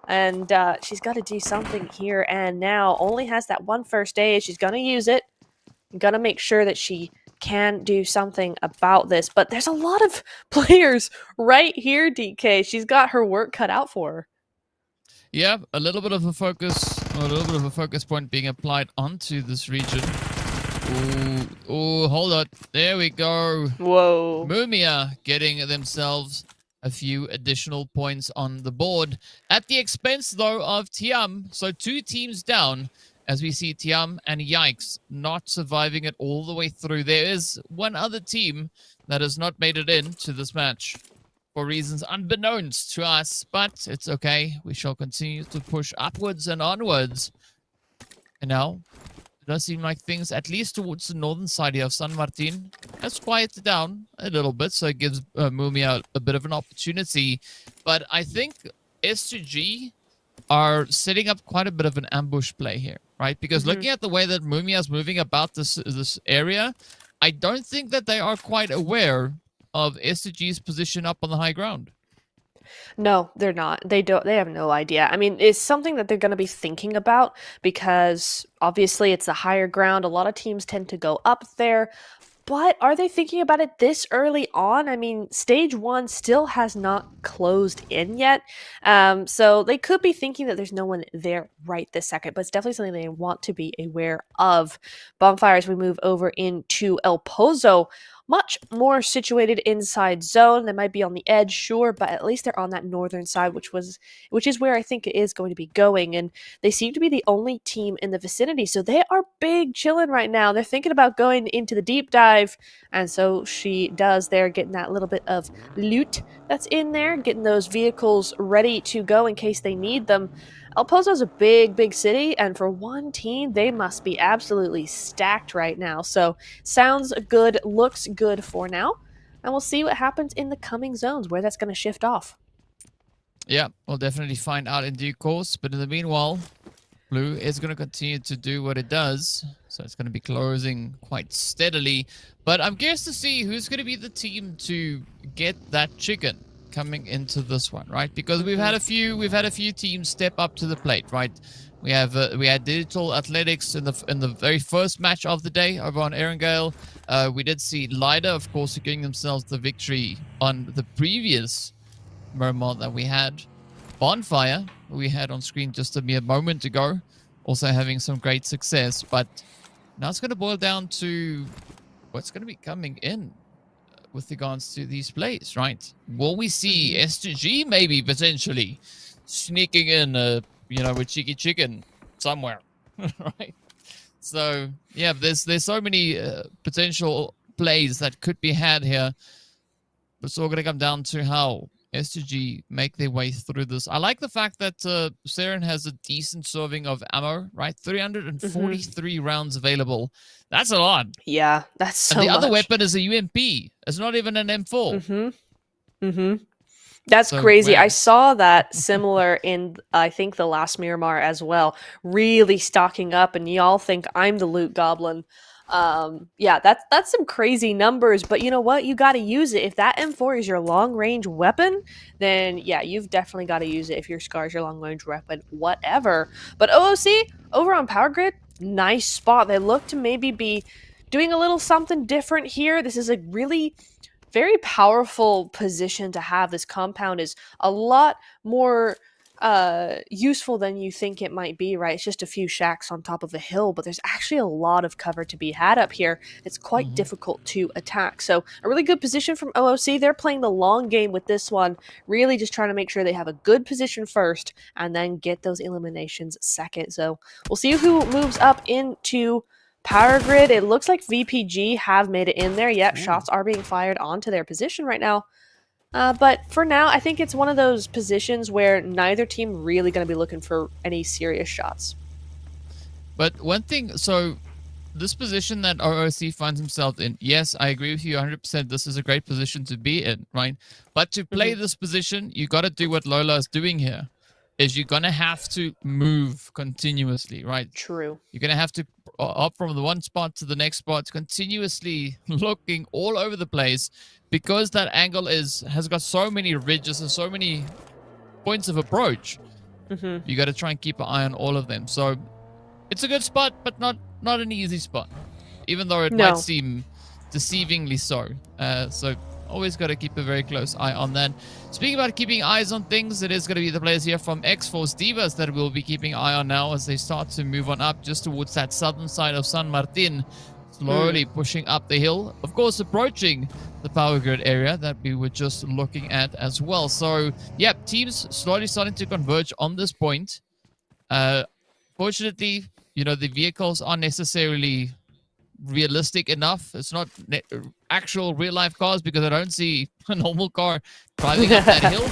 And she's got to do something here and now. Only has that one first aid. She's going to use it. Going to make sure that she can do something about this. But there's a lot of players right here, DK. She's got her work cut out for her. Yeah, a little bit of a focus point being applied onto this region. Ooh, hold on. There we go. Whoa. Mumia getting themselves a few additional points on the board at the expense, though, of Tiam. So 2 teams down as we see Tiam and Yikes not surviving it all the way through. There is one other team that has not made it into this match for reasons unbeknownst to us, but it's okay. We shall continue to push upwards and onwards. And now, it does seem like things, at least towards the northern side here of San Martin, has quieted down a little bit, so it gives Mumia a bit of an opportunity. But I think S2G are setting up quite a bit of an ambush play here, right? Because looking at the way that Mumia is moving about this area, I don't think that they are quite aware of S2G's position up on the high ground. No, they're not. They have no idea. I mean, it's something that they're going to be thinking about, because obviously it's the higher ground. A lot of teams tend to go up there. But are they thinking about it this early on? I mean, stage 1 still has not closed in yet. So they could be thinking that there's no one there right this second, but it's definitely something they want to be aware of. Bonfires, we move over into El Pozo. Much more situated inside zone. They might be on the edge, sure, but at least they're on that northern side, which is where I think it is going to be going. And they seem to be the only team in the vicinity, so they are big chilling right now. They're thinking about going into the deep dive, and so she does. They're getting that little bit of loot that's in there, getting those vehicles ready to go in case they need them. El Pozo's a big, big city, and for one team, they must be absolutely stacked right now. So, sounds good, looks good for now, and we'll see what happens in the coming zones, where that's going to shift off. Yeah, we'll definitely find out in due course, but in the meanwhile, Blue is going to continue to do what it does, so it's going to be closing quite steadily. But I'm curious to see who's going to be the team to get that chicken coming into this one, right? Because we've had a few teams step up to the plate, right? We had Digital Athletics in the very first match of the day over on Erangel. We did see Lida, of course, securing themselves the victory on the previous Miramar that we had. Bonfire, we had on screen just a mere moment ago, also having some great success. But now it's going to boil down to what's going to be coming in with regards to these plays, right? Will we see S2G maybe potentially sneaking in, with cheeky chicken somewhere, right? So yeah, there's so many potential plays that could be had here. It's all going to come down to how S2G make their way through this. I like the fact that Seren has a decent serving of ammo, right? 343 rounds available. That's a lot. Yeah, that's so And the much. other weapon is a UMP. It's not even an M4. That's So, crazy. wow. I saw that similar in, I think, the last Miramar as well. Really stocking up, and y'all think I'm the loot goblin. Yeah, that's some crazy numbers, but you know what? You got to use it. If that M4 is your long-range weapon, then yeah, you've definitely got to use it. If your Scar is your long-range weapon, whatever. But OOC, over on Power Grid, nice spot. They look to maybe be doing a little something different here. This is a really very powerful position to have. This compound is a lot more useful than you think it might be, right? It's just a few shacks on top of a hill, but there's actually a lot of cover to be had up here. It's quite difficult to attack. So a really good position from OOC. They're playing the long game with this one, really just trying to make sure they have a good position first and then get those eliminations second. So we'll see who moves up into Power Grid. It looks like VPG have made it in there. Yep, shots are being fired onto their position right now. But for now, I think it's one of those positions where neither team really going to be looking for any serious shots. But one thing, so this position that OOC finds himself in, yes, I agree with you 100%. This is a great position to be in, right? But to play this position, you got to do what Lola is doing here. Is you're going to have to move continuously, right? True. You're going to have to up from the one spot to the next spot, continuously looking all over the place, because that angle has got so many ridges and so many points of approach. You got to try and keep an eye on all of them. So it's a good spot, but not an easy spot, even though it might seem deceivingly so. So always got to keep a very close eye on that. Speaking about keeping eyes on things, it is going to be the players here from X-Force Divas that we'll be keeping an eye on now as they start to move on up just towards that southern side of San Martin, slowly pushing up the hill. Of course, approaching the power grid area that we were just looking at as well. So, yeah, teams slowly starting to converge on this point. Fortunately, you know, the vehicles aren't necessarily realistic enough. It's not actual real life cars, because I don't see a normal car driving up that hill.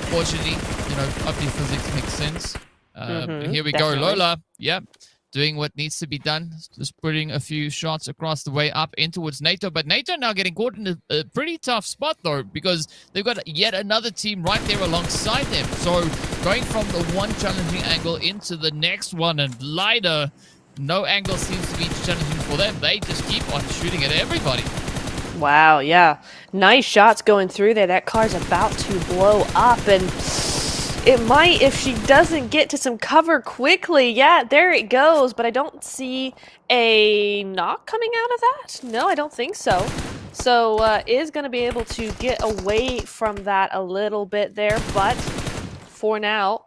Fortunately, you know, PUBG physics makes sense. Here we go, Lola. Yep, doing what needs to be done. Just putting a few shots across the way up in towards NATO. But NATO now getting caught in a pretty tough spot, though, because they've got yet another team right there alongside them. So going from the one challenging angle into the next one, and lighter, no angle seems to be challenging for them. They just keep on shooting at everybody. Wow, yeah. Nice shots going through there. That car's about to blow up, and it might if she doesn't get to some cover quickly. Yeah, there it goes, but I don't see a knock coming out of that. No, I don't think so. So is going to be able to get away from that a little bit there, but for now,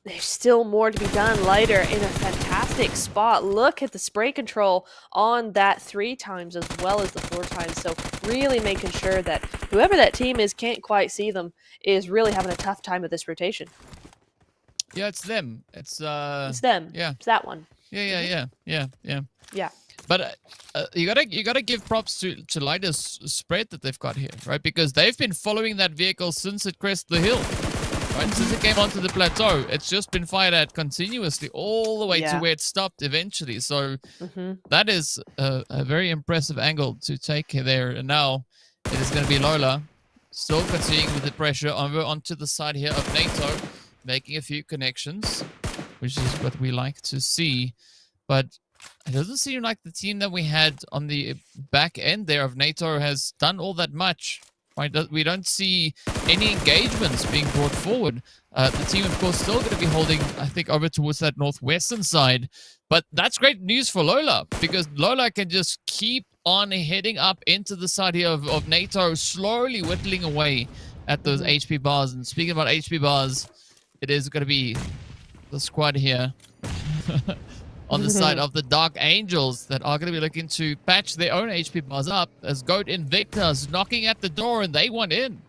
there's still more to be done. Lighter in a fantastic spot. Look at the spray control on that 3 times as well as the 4 times. So really making sure that whoever that team is can't quite see them, is really having a tough time with this rotation. Yeah, it's them. It's them. Yeah. It's that one. Yeah. Yeah. But you gotta give props to Lighter's spread that they've got here, right? Because they've been following that vehicle since it crested the hill. Right, since it came onto the plateau, it's just been fired at continuously all the way to where it stopped eventually. So that is a very impressive angle to take there. And now it is going to be Lola still continuing with the pressure over onto the side here of NATO, making a few connections, which is what we like to see. But it doesn't seem like the team that we had on the back end there of NATO has done all that much. Right, we don't see any engagements being brought forward. The team, of course, still going to be holding, I think, over towards that northwestern side. But that's great news for Lola, because Lola can just keep on heading up into the side here of NATO, slowly whittling away at those HP bars. And speaking about HP bars, it is going to be the squad here on the side of the Dark Angels that are going to be looking to patch their own HP bars up, as Goat Invictus knocking at the door, and they want in.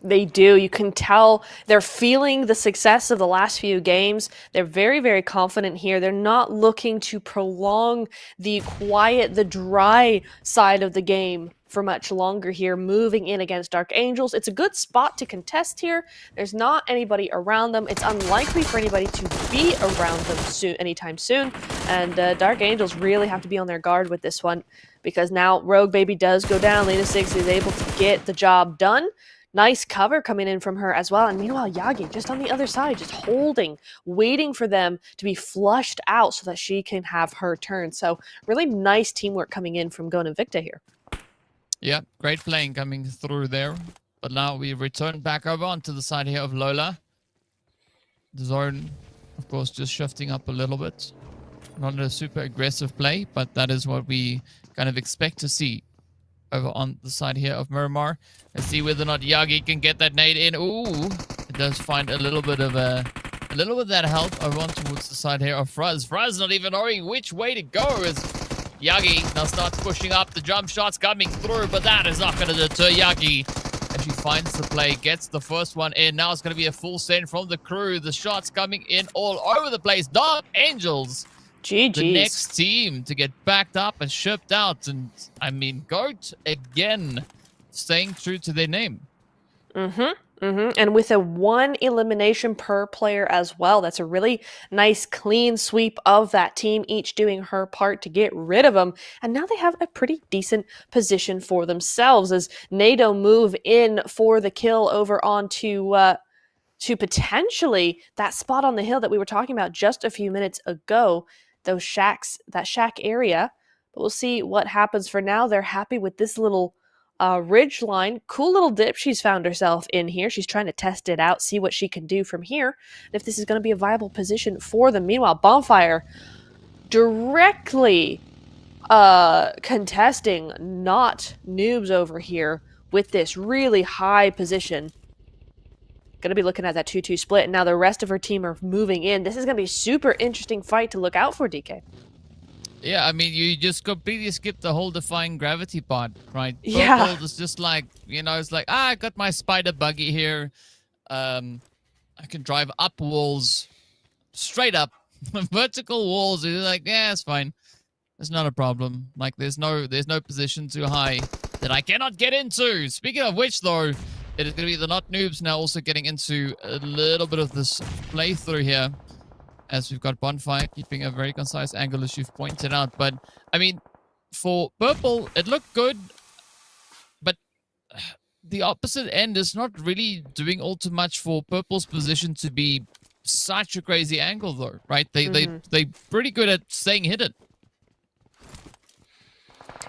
They do. You can tell they're feeling the success of the last few games. They're very, very confident here. They're not looking to prolong the quiet, the dry side of the game for much longer here, moving in against Dark Angels. It's a good spot to contest here. There's not anybody around them. It's unlikely for anybody to be around them anytime soon. And Dark Angels really have to be on their guard with this one, because now Rogue Baby does go down. Lena 6 is able to get the job done. Nice cover coming in from her as well. And meanwhile, Yagi just on the other side, just holding, waiting for them to be flushed out so that she can have her turn. So really nice teamwork coming in from Gon Invicta here. Yeah, great playing coming through there. But now we return back over onto the side here of Lola. The zone, of course, just shifting up a little bit. Not a super aggressive play, but that is what we kind of expect to see over on the side here of Miramar. Let's see whether or not Yagi can get that nade in. Ooh, it does find a little bit of that help over on towards the side here of Fraz. Fraz not even knowing which way to go as Yagi now starts pushing up. The jump shot's coming through, but that is not going to deter Yagi. And she finds the play, gets the first one in. Now it's going to be a full send from the crew. The shots coming in all over the place. Dark Angels, GG's. the next team to get backed up and shipped out. And I mean, GOAT again, staying true to their name. And with a 1 elimination per player as well. That's a really nice clean sweep of that team, each doing her part to get rid of them. And now they have a pretty decent position for themselves as NATO move in for the kill over onto to potentially that spot on the hill that we were talking about just a few minutes ago. Those shacks, that shack area. But we'll see what happens. For now, they're happy with this little ridge line. Cool little dip she's found herself in here. She's trying to test it out, see what she can do from here, and if this is going to be a viable position for them. Meanwhile, Bonfire directly contesting not noobs over here with this really high position. Going to be looking at that 2-2 split, and now the rest of her team are moving in. This is going to be a super interesting fight to look out for, DK. Yeah, I mean, you just completely skipped the whole defying gravity part, right? Yeah. Purple is just like, you know, it's like, I got my spider buggy here. I can drive up walls, straight up, vertical walls. You're like, yeah, it's fine. It's not a problem. Like, there's no position too high that I cannot get into. Speaking of which, though, it is going to be the not noobs now also getting into a little bit of this playthrough here, as we've got Bonfire keeping a very concise angle, as you've pointed out. But, I mean, for Purple, it looked good, but the opposite end is not really doing all too much for Purple's position to be such a crazy angle, though, right? They're pretty good at staying hidden.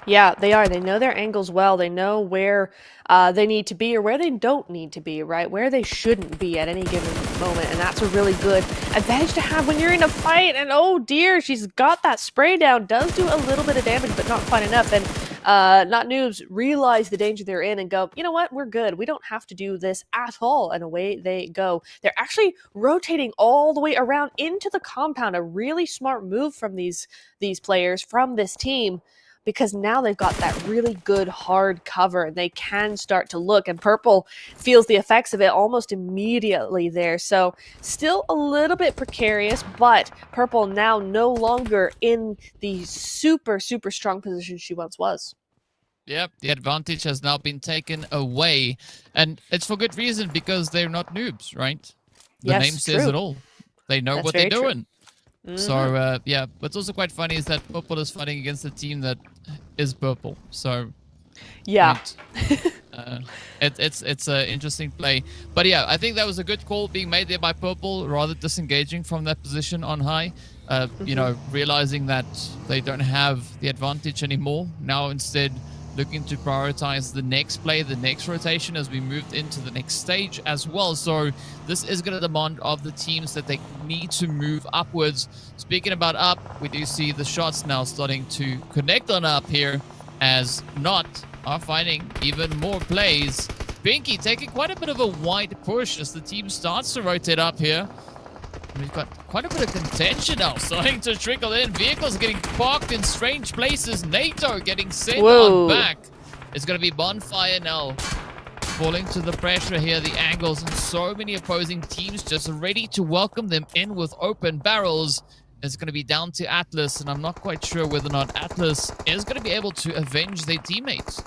Yeah, they are. They know their angles well. They know where they need to be or where they don't need to be, right? Where they shouldn't be at any given moment. And that's a really good advantage to have when you're in a fight. And oh dear, she's got that spray down. Does do a little bit of damage, but not quite enough. And not noobs realize the danger they're in and go, you know what? We're good. We don't have to do this at all. And away they go. They're actually rotating all the way around into the compound. A really smart move from these players, from this team, because now they've got that really good hard cover and they can start to look, and Purple feels the effects of it almost immediately there. So still a little bit precarious, but Purple now no longer in the super strong position she once was. Yep, the advantage has now been taken away, and it's for good reason, because they're not noobs, right? The name says it all. They know what they're doing. So, yeah, what's also quite funny is that Purple is fighting against a team that is Purple. So, yeah, it's an interesting play. But yeah, I think that was a good call being made there by Purple, rather disengaging from that position on high. You know, realizing that they don't have the advantage anymore. Now instead looking to prioritize the next play, the next rotation, as we moved into the next stage as well. So this is going to demand of the teams that they need to move upwards. Speaking about up, we do see the shots now starting to connect on up here, as Not are finding even more plays. Pinky taking quite a bit of a wide push as the team starts to rotate up here. We've got quite a bit of contention now starting to trickle in. Vehicles getting parked in strange places. NATO getting sent on back. It's going to be Bonfire now falling to the pressure here. The angles, and so many opposing teams just ready to welcome them in with open barrels. It's going to be down to Atlas, and I'm not quite sure whether or not Atlas is going to be able to avenge their teammates.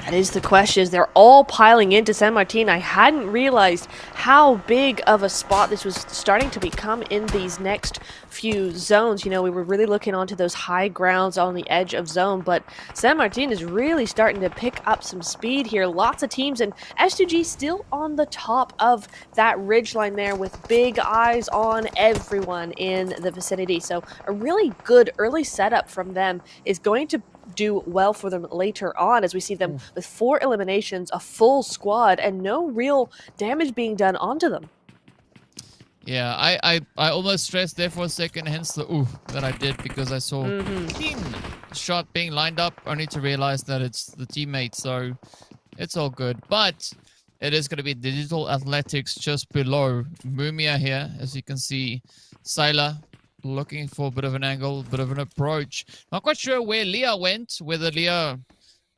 That is the question. They're all piling into San Martin. I hadn't realized how big of a spot this was starting to become in these next few zones. You know, we were really looking onto those high grounds on the edge of zone, but San Martin is really starting to pick up some speed here. Lots of teams, and S2G still on the top of that ridgeline there with big eyes on everyone in the vicinity. So a really good early setup from them is going to do well for them later on, as we see them with 4 eliminations, a full squad, and no real damage being done onto them. Yeah, I almost stressed there for a second, hence the ooh that I did, because I saw clean shot being lined up, only to realize that it's the teammate, so it's all good. But it is going to be Digital Athletics just below Mumia here, as you can see. Sailor looking for a bit of an angle, a bit of an approach. Not quite sure where Leah went, whether Leah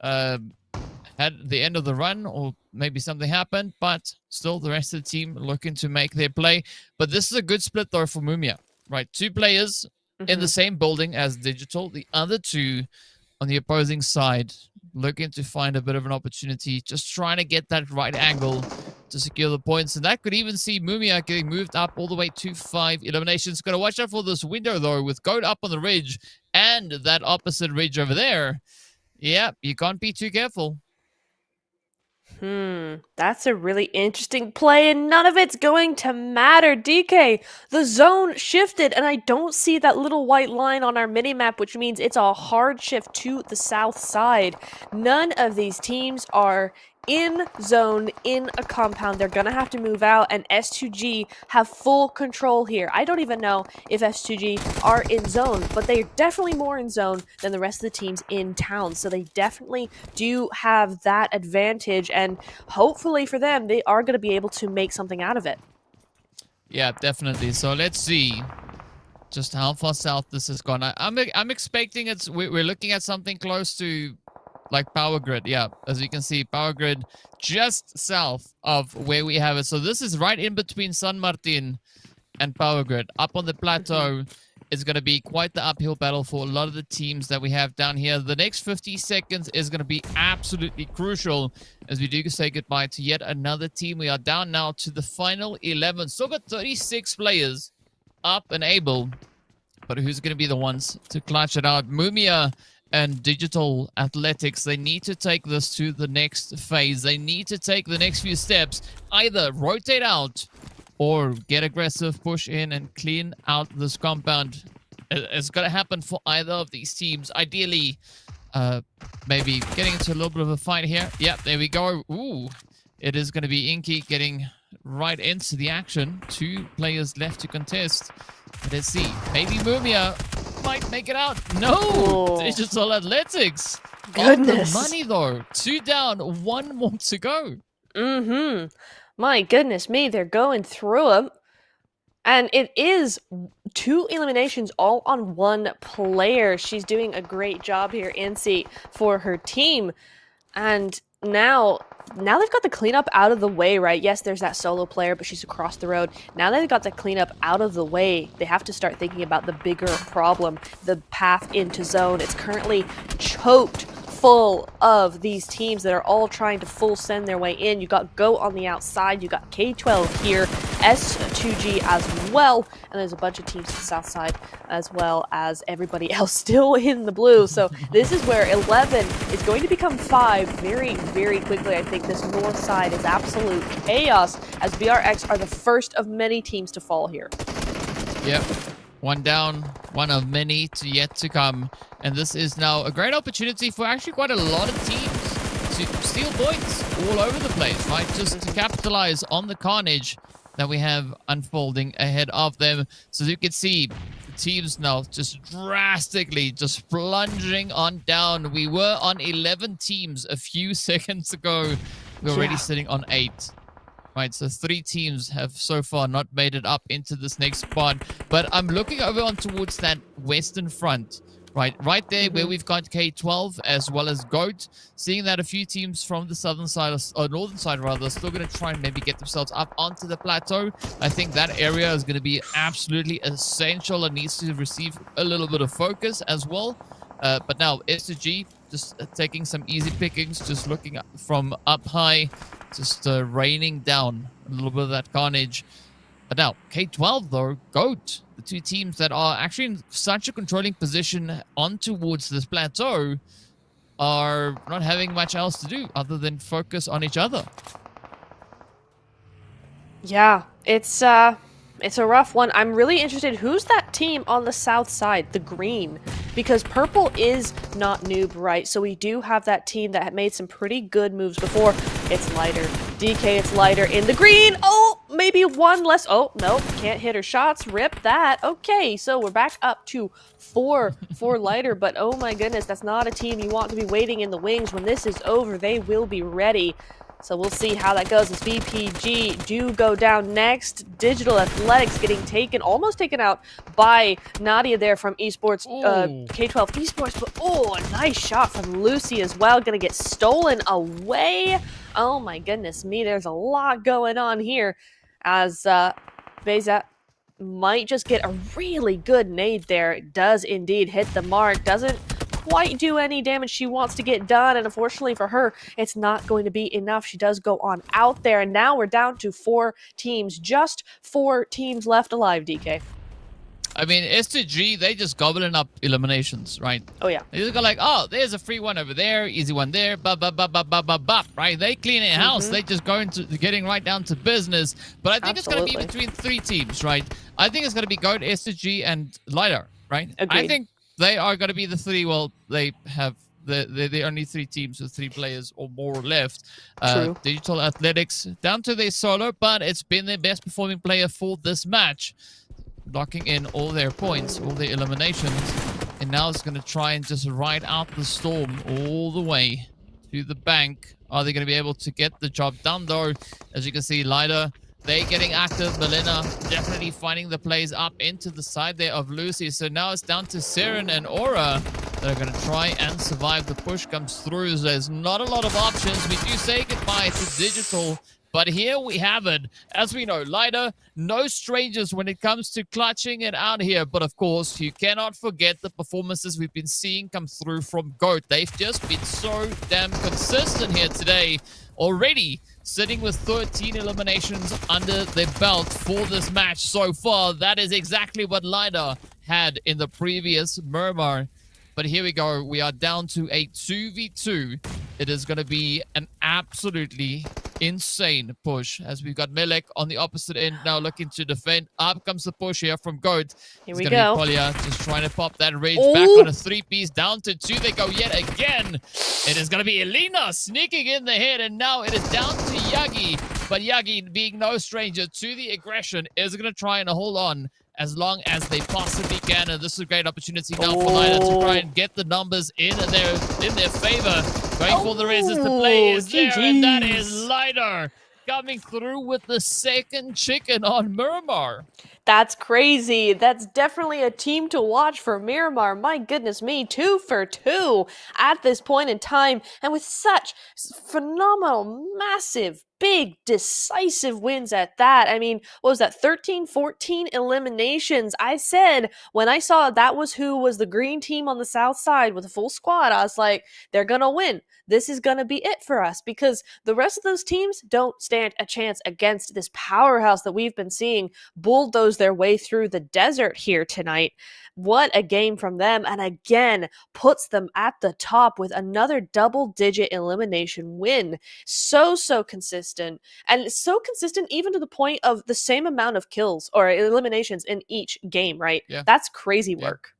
had the end of the run or maybe something happened, but still the rest of the team looking to make their play. But this is a good split though for Mumia, right? 2 players in the same building as Digital, the other 2 on the opposing side looking to find a bit of an opportunity, just trying to get that right angle to secure the points. And that could even see Mumia getting moved up all the way to 5 eliminations. Got to watch out for this window though, with Goat up on the ridge and that opposite ridge over there. Yeah, you can't be too careful. That's a really interesting play, and none of it's going to matter. DK, the zone shifted, and I don't see that little white line on our minimap, which means it's a hard shift to the south side. None of these teams are in zone, in a compound. They're gonna have to move out, and S2G have full control here. I don't even know if S2G are in zone, but they're definitely more in zone than the rest of the teams in town, so they definitely do have that advantage, and hopefully for them, they are gonna be able to make something out of it. Yeah, definitely. So let's see just how far south this has gone. I'm expecting we're looking at something close to like Power Grid. Yeah, as you can see, Power Grid just south of where we have it. So this is right in between San Martin and Power Grid. Up on the plateau is going to be quite the uphill battle for a lot of the teams that we have down here. The next 50 seconds is going to be absolutely crucial as we do say goodbye to yet another team. We are down now to the final 11. Still got 36 players up and able, but who's going to be the ones to clutch it out? Mumia and Digital Athletics, they need to take this to the next phase. They need to take the next few steps, either rotate out or get aggressive, push in and clean out this compound. It's going to happen for either of these teams. Ideally, maybe getting into a little bit of a fight here. Yep, there we go. Ooh, it is going to be Inky getting right into the action. 2 players left to contest. Let's see. Maybe Mumia might make it out. No! Oh. Digital Athletics. Goodness. On the money though. 2 down, 1 more to go. My goodness me, they're going through them. And it is 2 eliminations all on 1 player. She's doing a great job here, Incy, for her team. And now they've got the cleanup out of the way, right? Yes, there's that solo player, but she's across the road. Now that they've got the cleanup out of the way, they have to start thinking about the bigger problem, the path into zone. It's currently choked full of these teams that are all trying to full send their way in. You got Go on the outside, you got K12 here, S2G as well, and there's a bunch of teams to the south side as well as everybody else still in the blue. So this is where 11 is going to become 5 very, very quickly. I think this north side is absolute chaos as BRX are the first of many teams to fall here. Yep. 1 down, 1 of many yet to come. And this is now a great opportunity for actually quite a lot of teams to steal points all over the place, right? Just to capitalize on the carnage that we have unfolding ahead of them. So you can see the teams now just drastically just plunging on down. We were on 11 teams a few seconds ago. We're already sitting on 8. Right, so 3 teams have so far not made it up into this next spot. But I'm looking over on towards that western front. Right there where we've got K12 as well as Goat. Seeing that a few teams from the southern side, or northern side rather, are still going to try and maybe get themselves up onto the plateau. I think that area is going to be absolutely essential and needs to receive a little bit of focus as well. But now S2G just taking some easy pickings, just looking from up high, just raining down a little bit of that carnage. But now, K12 though, Goat, the 2 teams that are actually in such a controlling position on towards this plateau, are not having much else to do other than focus on each other. Yeah, it's a rough one. I'm really interested. Who's that team on the south side, the green? Because purple is not noob, right? So we do have that team that made some pretty good moves before. It's lighter. DK, it's lighter in the green. Oh, maybe one less. Oh, no, can't hit her shots. Rip that. Okay, so we're back up to 4 for Lighter, but oh my goodness, that's not a team you want to be waiting in the wings. When this is over, they will be ready. So we'll see how that goes as VPG do go down next. Digital Athletics getting almost taken out by Nadia there from Esports, K12 Esports. But a nice shot from Lucy as well. Gonna get stolen away. Oh my goodness me, there's a lot going on here as Beza might just get a really good nade there. It does indeed hit the mark. Doesn't quite do any damage she wants to get done, and unfortunately for her, it's not going to be enough. She does go on out there, and now we're down to 4 teams. Just 4 teams left alive, DK. I mean, S2G, they just gobbling up eliminations, right? Oh, yeah. They just go like, oh, there's a free one over there, easy one there, right? They clean it house. They just go into getting right down to business. But I think it's going to be between 3 teams, right? I think it's going to be Goat, S2G, and Lighter, right? Agreed. I think they are going to be the 3. Well, they have the only 3 teams with 3 players or more left. True. Digital Athletics down to their solo, but it's been their best performing player for this match, locking in all their points, all their eliminations, and now it's going to try and just ride out the storm all the way to the bank. Are they going to be able to get the job done, though? As you can see, Lighter, they getting active. Melina definitely finding the plays up into the side there of Lucy. So now it's down to Siren and Aura that are going to try and survive. The push comes through. So there's not a lot of options. We do say goodbye to Digital. But here we have it. As we know, Lighter, no strangers when it comes to clutching it out here. But of course, you cannot forget the performances we've been seeing come through from GOAT. They've just been so damn consistent here today. Already sitting with 13 eliminations under their belt for this match so far. That is exactly what Lighter had in the previous Miramar. But here we go. We are down to a 2v2. It is going to be an absolutely insane push as we've got Melek on the opposite end now looking to defend. Up comes the push here from Goat. Here we go. Polia just trying to pop that rage back on a 3-piece. Down to 2 they go yet again. It is going to be Elena sneaking in the head, and now it is down to Yagi. But Yagi, being no stranger to the aggression, is going to try and hold on as long as they possibly can. And this is a great opportunity now for Lighter to try and get the numbers in their favor. Going for the res as the play is there, and that is Lighter coming through with the second chicken on Miramar. That's crazy. That's definitely a team to watch for Miramar. My goodness me, 2 for 2 at this point in time, and with such phenomenal, massive, big, decisive wins at that. I mean, what was that, 13, 14 eliminations? I said, when I saw that was who was the green team on the south side with a full squad, I was like, they're gonna win. This is gonna be it for us, because the rest of those teams don't stand a chance against this powerhouse that we've been seeing bulldoze their way through the desert here tonight. What a game from them, and again puts them at the top with another double-digit elimination win. So consistent, and so consistent even to the point of the same amount of kills or eliminations in each game, right? Yeah. That's crazy work.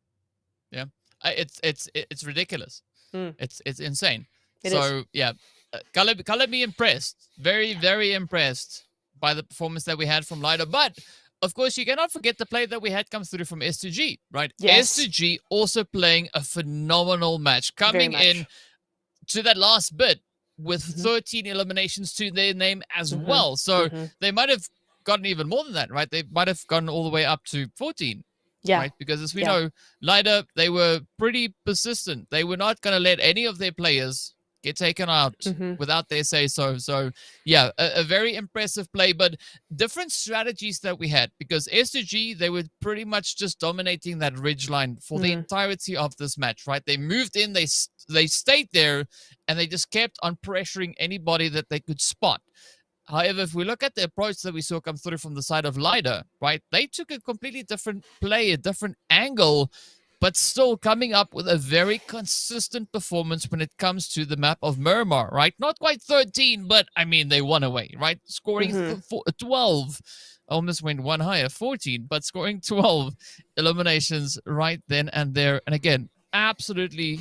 Yeah, it's ridiculous. It's insane. It is. Yeah, Color me impressed. Very, very impressed by the performance that we had from Lighter. But of course, you cannot forget the play that we had come through from S2G, right? Yes. S2G also playing a phenomenal match, coming in to that last bit with 13 eliminations to their name as well. So they might have gotten even more than that, right? They might have gotten all the way up to 14. Yeah. Right? Because as we know, Lighter, they were pretty persistent. They were not going to let any of their players get taken out without their say-so. So, yeah, a very impressive play, but different strategies that we had, because S2G, they were pretty much just dominating that ridge line for the entirety of this match, right? They moved in, they stayed there, and they just kept on pressuring anybody that they could spot. However, if we look at the approach that we saw come through from the side of Lighter, right, they took a completely different play, a different angle, but still coming up with a very consistent performance when it comes to the map of Miramar, right? Not quite 13, but, I mean, they won away, right? Scoring 12. Almost went one higher, 14, but scoring 12 eliminations right then and there. And again, absolutely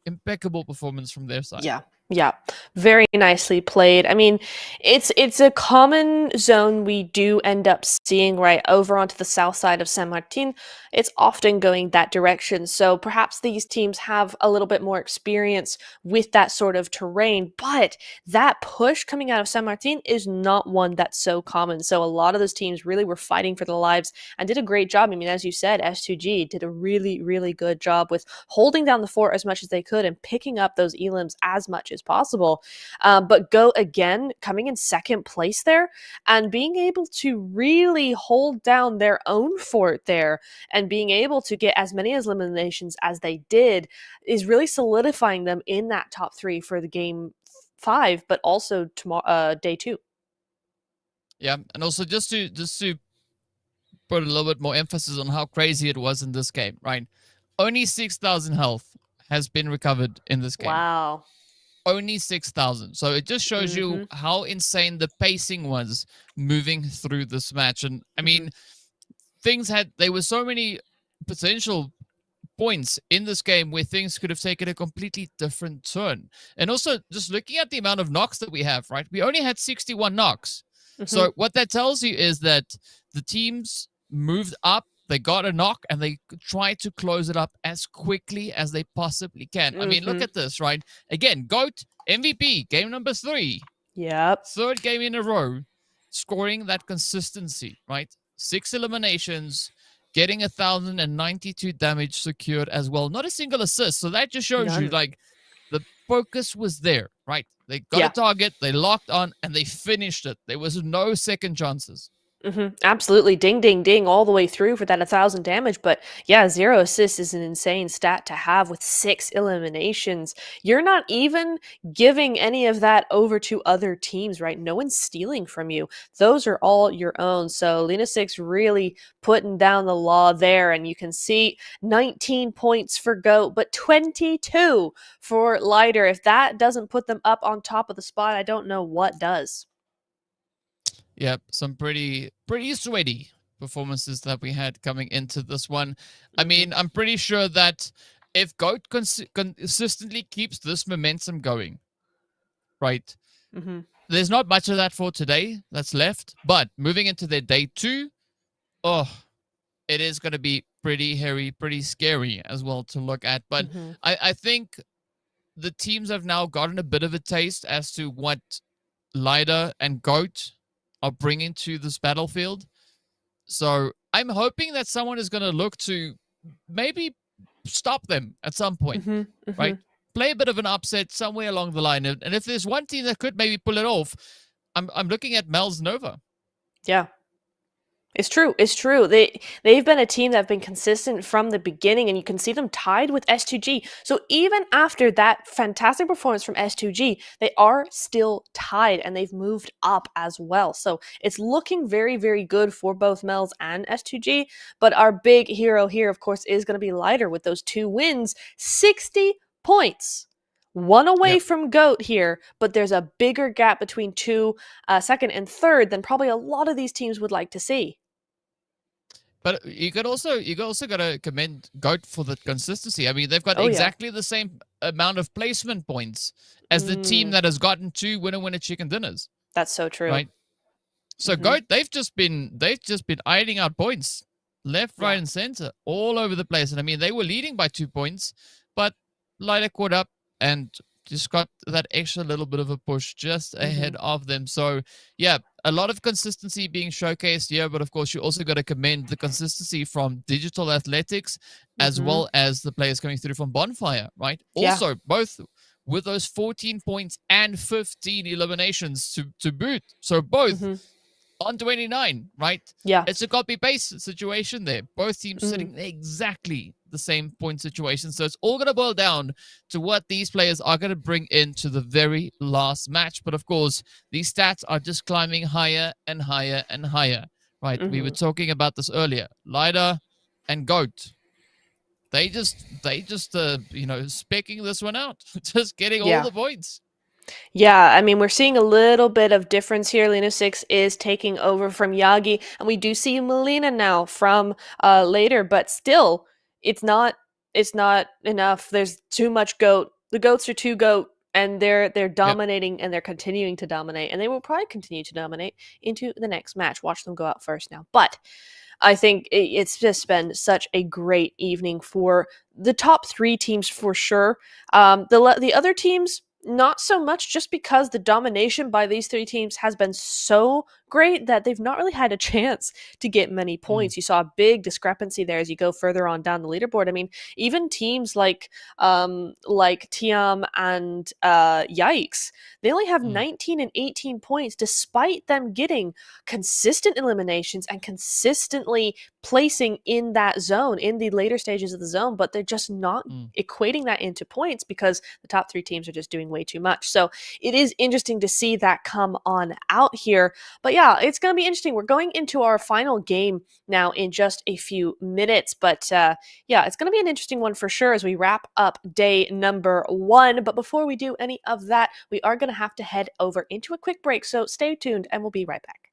impeccable performance from their side. Yeah. Yeah, very nicely played. I mean, it's a common zone we do end up seeing right over onto the south side of San Martin. It's often going that direction. So perhaps these teams have a little bit more experience with that sort of terrain, but that push coming out of San Martin is not one that's so common. So a lot of those teams really were fighting for their lives and did a great job. I mean, as you said, S2G did a really, really good job with holding down the fort as much as they could and picking up those elims as much as possible. But Go again coming in second place there and being able to really hold down their own fort there and being able to get as many eliminations as they did is really solidifying them in that top three for the game 5, but also tomorrow, day 2. Yeah, and also just to put a little bit more emphasis on how crazy it was in this game, right? Only 6,000 health has been recovered in this game. Wow. Only 6,000. So it just shows you how insane the pacing was moving through this match. And I mean, there were so many potential points in this game where things could have taken a completely different turn. And also, just looking at the amount of knocks that we have, right? We only had 61 knocks. So what that tells you is that the teams moved up, they got a knock, and they tried to close it up as quickly as they possibly can. I mean, look at this, right? Again, GOAT, MVP, game number 3. Yep. Third game in a row, scoring that consistency, right? 6 eliminations, getting 1,092 damage secured as well. Not a single assist. So that just shows you, like, the focus was there, right? They got a target, they locked on, and they finished it. There was no second chances. Absolutely. Ding, ding, ding all the way through for that 1,000 damage. But yeah, 0 assists is an insane stat to have with 6 eliminations. You're not even giving any of that over to other teams, right? No one's stealing from you. Those are all your own. So Luna 6 really putting down the law there. And you can see 19 points for GOAT, but 22 for Lighter. If that doesn't put them up on top of the spot, I don't know what does. Yep, some pretty sweaty performances that we had coming into this one. I mean, I'm pretty sure that if GOAT consistently keeps this momentum going, right, there's not much of that for today that's left. But moving into their day 2, it is going to be pretty hairy, pretty scary as well to look at. But I think the teams have now gotten a bit of a taste as to what Lighter and GOAT are bringing to this battlefield. So I'm hoping that someone is going to look to maybe stop them at some point, right? Play a bit of an upset somewhere along the line. And if there's one team that could maybe pull it off, I'm looking at Mel's Nova. Yeah. It's true. It's true. They've been a team that have been consistent from the beginning, and you can see them tied with S2G. So even after that fantastic performance from S2G, they are still tied, and they've moved up as well. So it's looking very, very good for both Mels and S2G. But our big hero here, of course, is going to be Lighter with those 2 wins, 60 points. 1 away from GOAT here, but there's a bigger gap between second and third than probably a lot of these teams would like to see. But you also got to commend GOAT for the consistency. I mean, they've got exactly the same amount of placement points as the team that has gotten 2 winner chicken dinners. That's so true. Right. So GOAT, they've just been ironing out points left, right, and center all over the place. And I mean, they were leading by 2 points, but Lighter caught up and just got that extra little bit of a push just ahead of them. So, yeah, a lot of consistency being showcased here, but of course, you also got to commend the consistency from Digital Athletics as well as the players coming through from Bonfire, right? Also, both with those 14 points and 15 eliminations to boot. So, both on 29, right? Yeah. It's a copy-paste situation there. Both teams sitting exactly the same point situation. So it's all going to boil down to what these players are going to bring into the very last match. But of course, these stats are just climbing higher and higher and higher, right? We were talking about this earlier. Lighter and GOAT. They just specking this one out, just getting all the points. Yeah, I mean, we're seeing a little bit of difference here. Lena 6 is taking over from Yagi, and we do see Melina now from later, but still, it's not enough. There's too much GOAT. The GOATs are too GOAT, and they're dominating, and they're continuing to dominate, and they will probably continue to dominate into the next match. Watch them go out first now. But I think it's just been such a great evening for the top 3 teams for sure. The other teams, not so much, just because the domination by these 3 teams has been so great that they've not really had a chance to get many points. You saw a big discrepancy there as you go further on down the leaderboard. I mean, even teams like Tiam and Yikes, they only have 19 and 18 points, despite them getting consistent eliminations and consistently placing in that zone, in the later stages of the zone, but they're just not equating that into points because the top 3 teams are just doing way too much. So it is interesting to see that come on out here. But yeah, it's going to be interesting. We're going into our final game now in just a few minutes. But yeah, it's going to be an interesting one for sure as we wrap up day number 1. But before we do any of that, we are going to have to head over into a quick break. So stay tuned and we'll be right back.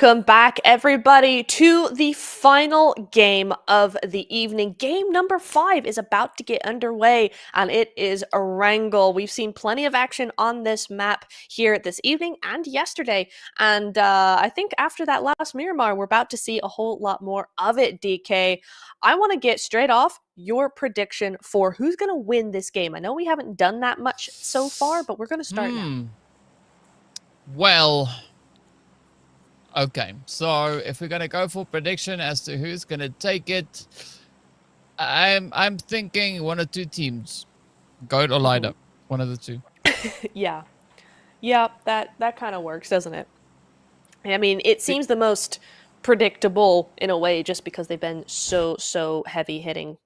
Welcome back, everybody, to the final game of the evening. Game number 5 is about to get underway, and it is Erangel. We've seen plenty of action on this map here this evening and yesterday, and I think after that last Miramar, we're about to see a whole lot more of it, DK. I want to get straight off your prediction for who's going to win this game. I know we haven't done that much so far, but we're going to start now. Well, okay, so if we're gonna go for prediction as to who's gonna take it, I'm thinking one or two teams, Goat or Light Up, one of the two. Yeah, that kind of works, doesn't it? I mean, it seems the most predictable in a way, just because they've been so heavy hitting.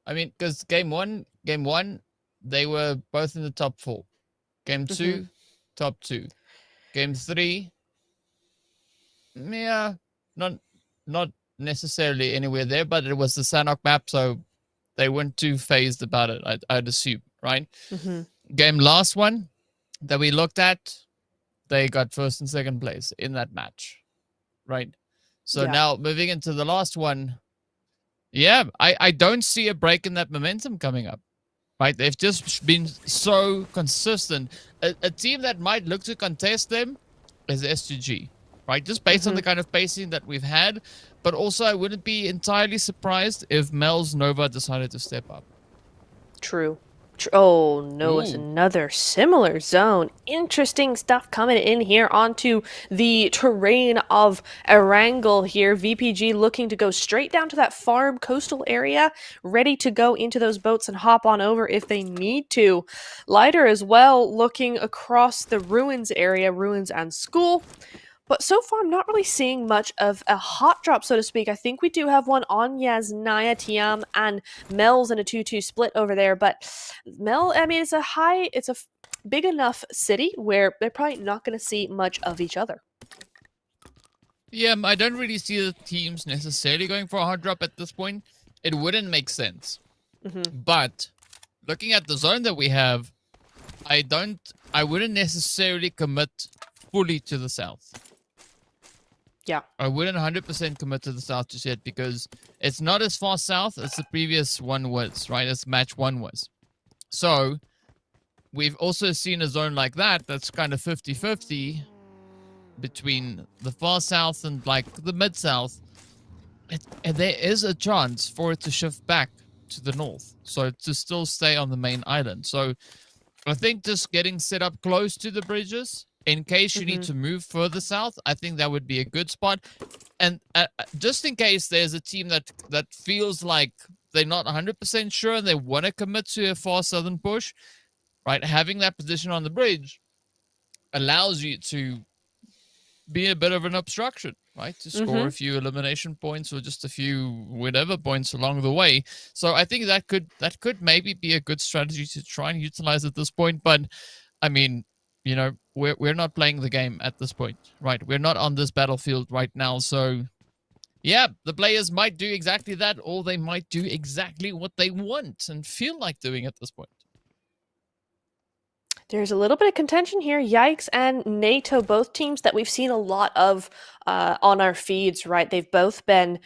I mean, because game one, they were both in the top 4. Game 2, top 2. Game 3, yeah, not necessarily anywhere there, but it was the Sanhok map, so they weren't too phased about it, I'd assume, right? Game last one that we looked at, they got first and second place in that match, right? So now moving into the last one, yeah, I don't see a break in that momentum coming up, right? They've just been so consistent. A team that might look to contest them is S2G, right? Just based on the kind of pacing that we've had. But also, I wouldn't be entirely surprised if Mel's Nova decided to step up. True. Oh no, it's another similar zone. Interesting stuff coming in here onto the terrain of Erangel here. VPG looking to go straight down to that farm coastal area, ready to go into those boats and hop on over if they need to. Lighter as well, looking across the ruins area, ruins and school. But so far, I'm not really seeing much of a hot drop, so to speak. I think we do have one on Yasnaya, Tiam, and Mel's in a 2-2 split over there. But Mel, I mean, it's a big enough city where they're probably not going to see much of each other. Yeah, I don't really see the teams necessarily going for a hard drop at this point. It wouldn't make sense. But looking at the zone that we have, I wouldn't necessarily commit fully to the south. Yeah. I wouldn't 100% commit to the south just yet because it's not as far south as the previous one was, right? As match 1 was. So we've also seen a zone like that that's kind of 50-50 between the far south and like the mid-south. And there is a chance for it to shift back to the north. So to still stay on the main island. So I think just getting set up close to the bridges in case you need to move further south, I think that would be a good spot. And just in case there's a team that feels like they're not 100% sure and they want to commit to a far southern push, right? Having that position on the bridge allows you to be a bit of an obstruction, right? To score a few elimination points or just a few whatever points along the way. So I think that could maybe be a good strategy to try and utilize at this point. But I mean, you know, we're not playing the game at this point, right? We're not on this battlefield right now. So yeah, the players might do exactly that, or they might do exactly what they want and feel like doing at this point. There's a little bit of contention here. Yikes and NATO, both teams that we've seen a lot of on our feeds, right? They've both been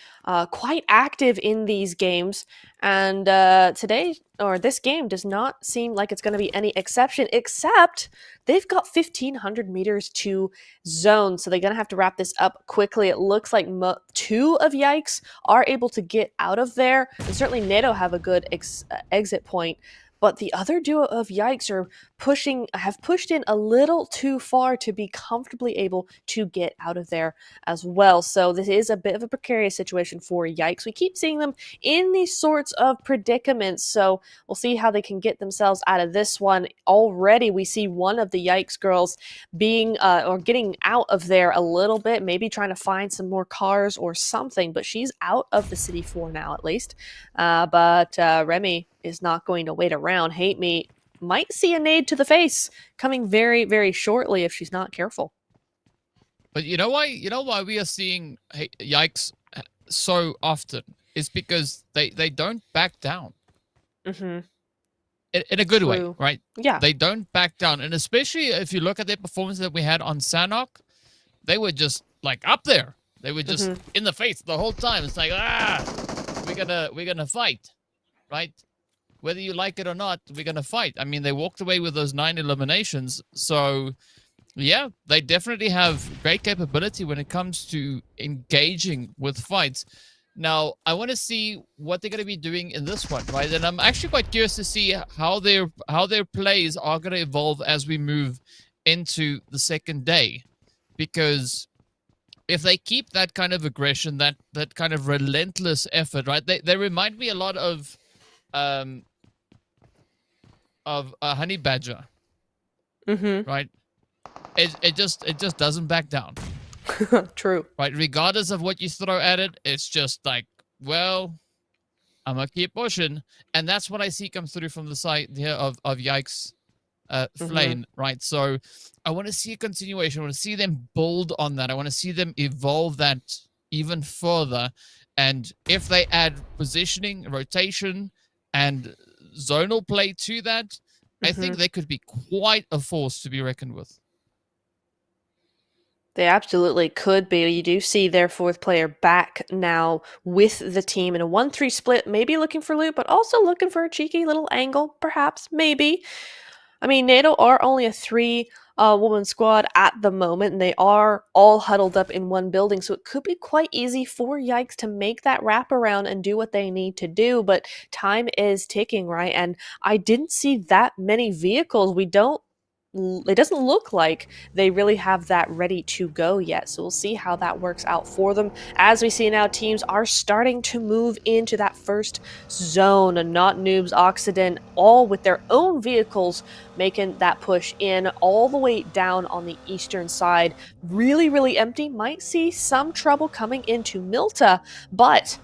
quite active in these games. And this game does not seem like it's going to be any exception, except they've got 1,500 meters to zone. So they're going to have to wrap this up quickly. It looks like 2 of Yikes are able to get out of there. And certainly NATO have a good exit point. But the other duo of Yikes have pushed in a little too far to be comfortably able to get out of there as well. So this is a bit of a precarious situation for Yikes. We keep seeing them in these sorts of predicaments, so we'll see how they can get themselves out of this one. Already we see one of the Yikes girls being or getting out of there a little bit, maybe trying to find some more cars or something, but she's out of the city for now at least. But Remy is not going to wait around. Hate Me might see a nade to the face coming very, very shortly if she's not careful. But you know why we are seeing Yikes so often is because they don't back down. In a good way, right? Yeah. They don't back down. And especially if you look at their performance that we had on Sanhok, they were just like up there. They were just in the face the whole time. It's like, we're gonna fight, right? Whether you like it or not, we're gonna fight. I mean, they walked away with those 9 eliminations. So yeah, they definitely have great capability when it comes to engaging with fights. Now, I want to see what they're going to be doing in this one, right? And I'm actually quite curious to see how their plays are going to evolve as we move into the second day. Because if they keep that kind of aggression, that kind of relentless effort, right? They remind me a lot of a honey badger, right? It just doesn't back down. True. Right, regardless of what you throw at it, it's just like, well, I'm gonna keep pushing, and that's what I see come through from the side here of Yikes Flame, right? So I want to see a continuation. I want to see them build on that. I want to see them evolve that even further, and if they add positioning, rotation, and zonal play to that, I think they could be quite a force to be reckoned with. They absolutely could be. You do see their fourth player back now with the team in a 1-3 split, maybe looking for loot, but also looking for a cheeky little angle, perhaps, maybe. I mean, NATO are only a 3-woman squad at the moment, and they are all huddled up in one building, so it could be quite easy for Yikes to make that wraparound and do what they need to do, but time is ticking, right? And I didn't see that many vehicles. It doesn't look like they really have that ready to go yet. So we'll see how that works out for them. As we see now, teams are starting to move into that first zone. Not Noobs, Occident, all with their own vehicles making that push in all the way down on the eastern side. Really, really empty. Might see some trouble coming into Milta, but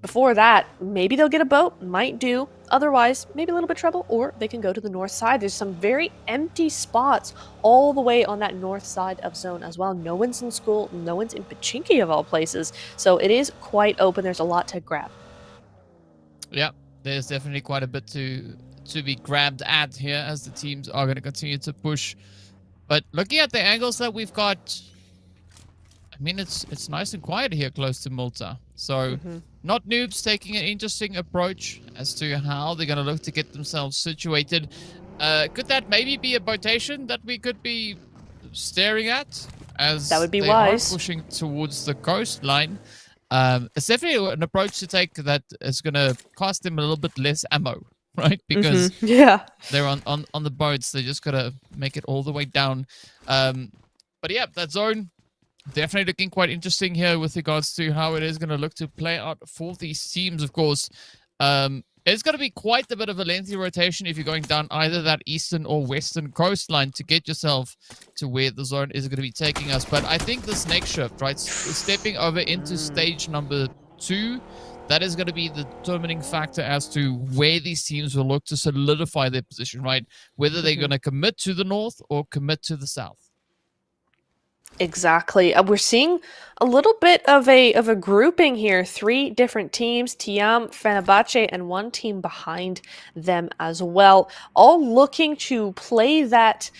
before that, maybe they'll get a boat, might do. Otherwise, maybe a little bit of trouble, or they can go to the north side. There's some very empty spots all the way on that north side of zone as well. No one's in school, no one's in Pachinki of all places. So it is quite open. There's a lot to grab. Yeah, there's definitely quite a bit to be grabbed at here as the teams are going to continue to push. But looking at the angles that we've got, I mean, it's nice and quiet here close to Malta. So Not Noobs taking an interesting approach as to how they're going to look to get themselves situated. Could that maybe be a rotation that we could be staring at? As that would be they wise. Are pushing towards the coastline. It's definitely an approach to take that is going to cost them a little bit less ammo, right? Because they're on the boats. They just got to make it all the way down. But yeah, that zone definitely looking quite interesting here with regards to how it is going to look to play out for these teams, of course. It's going to be quite a bit of a lengthy rotation if you're going down either that eastern or western coastline to get yourself to where the zone is going to be taking us. But I think this next shift, right, stepping over into stage number 2, that is going to be the determining factor as to where these teams will look to solidify their position, right? Whether they're going to commit to the north or commit to the south. Exactly. We're seeing a little bit of a grouping here. 3 different teams, Tiam, Fenerbahce, and 1 team behind them as well. All looking to play that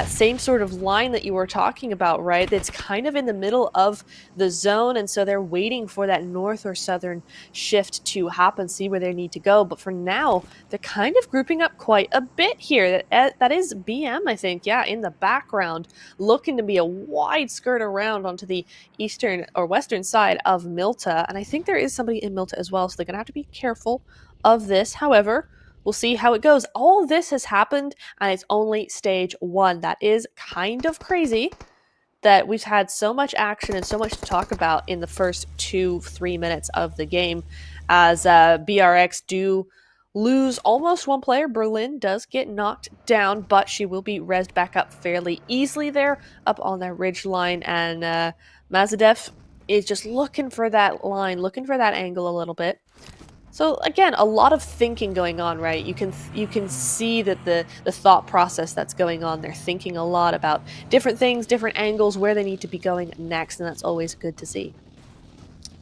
same sort of line that you were talking about, right? That's kind of in the middle of the zone, and so they're waiting for that north or southern shift to happen, see where they need to go. But for now, they're kind of grouping up quite a bit here. That is BM, I think, yeah, in the background, looking to be a wide skirt around onto the eastern or western side of Milta, and I think there is somebody in Milta as well, so they're gonna have to be careful of this. However, we'll see how it goes. All this has happened, and it's only stage 1. That is kind of crazy that we've had so much action and so much to talk about in the first 2-3 minutes of the game, as BRX do lose almost 1 player. Berlin does get knocked down, but she will be rezzed back up fairly easily there up on that ridge line, and Mazadev is just looking for that line, looking for that angle a little bit. So again, a lot of thinking going on, right? You can see that the thought process that's going on. They're thinking a lot about different things, different angles, where they need to be going next, and that's always good to see.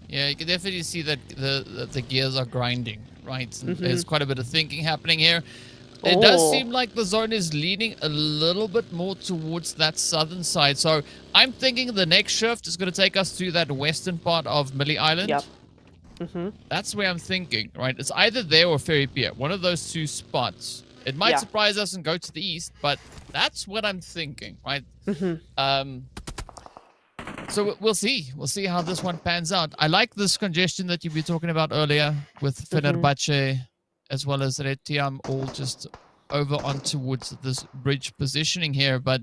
Yeah, you can definitely see that the gears are grinding, right? There's quite a bit of thinking happening here. It does Oh. seem like the zone is leaning a little bit more towards that southern side. So I'm thinking the next shift is going to take us to that western part of Millie Island. Yep. Mm-hmm. That's where I'm thinking, right? It's either there or Ferry Pier. One of those two spots. It might Yeah. surprise us and go to the east, but that's what I'm thinking, right? Mm-hmm. So we'll see. We'll see how this one pans out. I like this congestion that you were talking about earlier with Fenerbahce as well as Retiam all just over on towards this bridge positioning here. But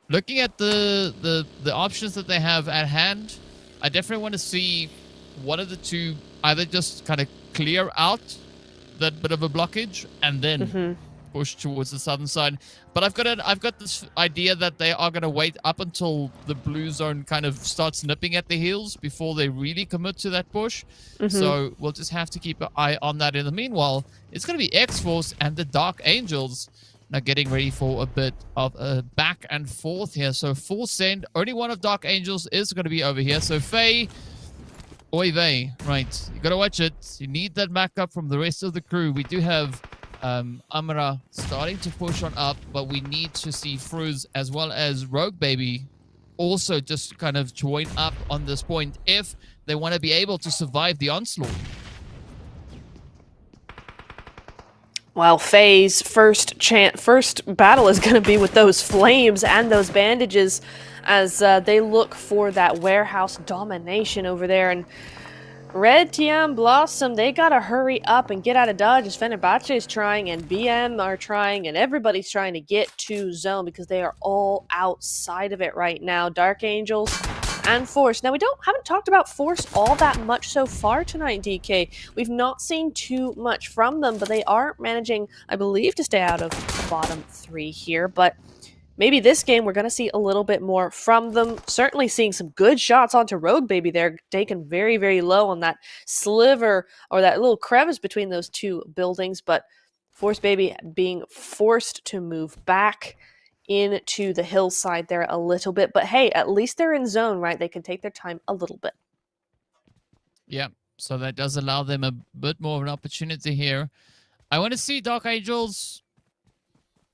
looking at the options that they have at hand, I definitely want to see one of the two either just kind of clear out that bit of a blockage and then push towards the southern side. But I've got this idea that they are going to wait up until the blue zone kind of starts nipping at the heels before they really commit to that push. So we'll just have to keep an eye on that. In the meanwhile, it's going to be X-Force and the Dark Angels now getting ready for a bit of a back and forth here. So full send. Only one of Dark Angels is going to be over here. So Faye, oy vey, right. You got to watch it. You need that backup from the rest of the crew. We do have Amara starting to push on up, but we need to see Fruz as well as Rogue Baby also just kind of join up on this point if they want to be able to survive the onslaught. Well, Faye's first battle is going to be with those flames and those bandages as they look for that warehouse domination over there. And Red, Tiam, Blossom, they gotta hurry up and get out of Dodge as Fenerbahce is trying and BM are trying and everybody's trying to get to zone because they are all outside of it right now. Dark Angels and Force. Now, we haven't talked about Force all that much so far tonight, DK. We've not seen too much from them, but they are managing, I believe, to stay out of the bottom three here. But maybe this game we're going to see a little bit more from them. Certainly seeing some good shots onto Rogue Baby there, taken very, very low on that sliver or that little crevice between those two buildings. But Force Baby being forced to move back into the hillside there a little bit. But hey, at least they're in zone, right? They can take their time a little bit. Yeah, so that does allow them a bit more of an opportunity here. I want to see Dark Angels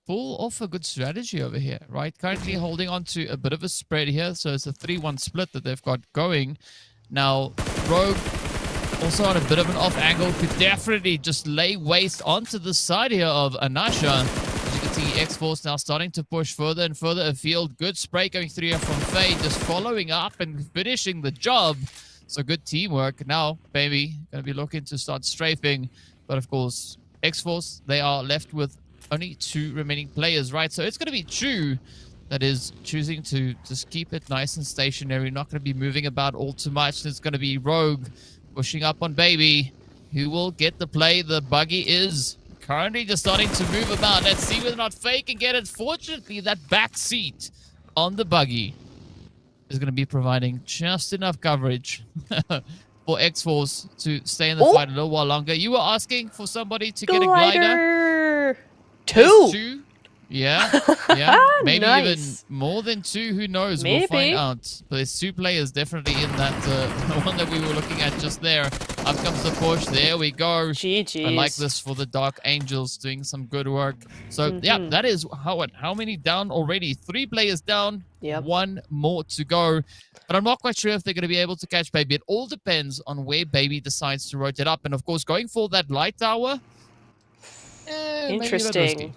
pull off a good strategy over here, right? Currently holding on to a bit of a spread here. So it's a 3-1 split that they've got going. Now, Rogue also on a bit of an off angle could definitely just lay waste onto the side here of Anasha. As you can see, X-Force now starting to push further and further afield. Good spray going through here from Faye, just following up and finishing the job. So good teamwork. Now, Baby going to be looking to start strafing. But of course, X-Force, they are left with only 2 remaining players, right? So it's going to be Chu that is choosing to just keep it nice and stationary, not going to be moving about all too much. It's going to be Rogue pushing up on Baby, who will get the play. The buggy is currently just starting to move about. Let's see whether or not Faye can get it. Fortunately, that back seat on the buggy is going to be providing just enough coverage for X-Force to stay in the fight a little while longer. You were asking for somebody to get a glider. Two? Yeah, yeah. Maybe nice. Even more than 2. Who knows? Maybe. We'll find out. But there's 2 players definitely in that the one that we were looking at just there. Up comes the push. There we go. GG's. I like this for the Dark Angels doing some good work. So yeah, that is how many down already? 3 players down. Yep. 1 more to go. But I'm not quite sure if they're going to be able to catch Baby. It all depends on where Baby decides to rotate up. And of course, going for that light tower. Interesting.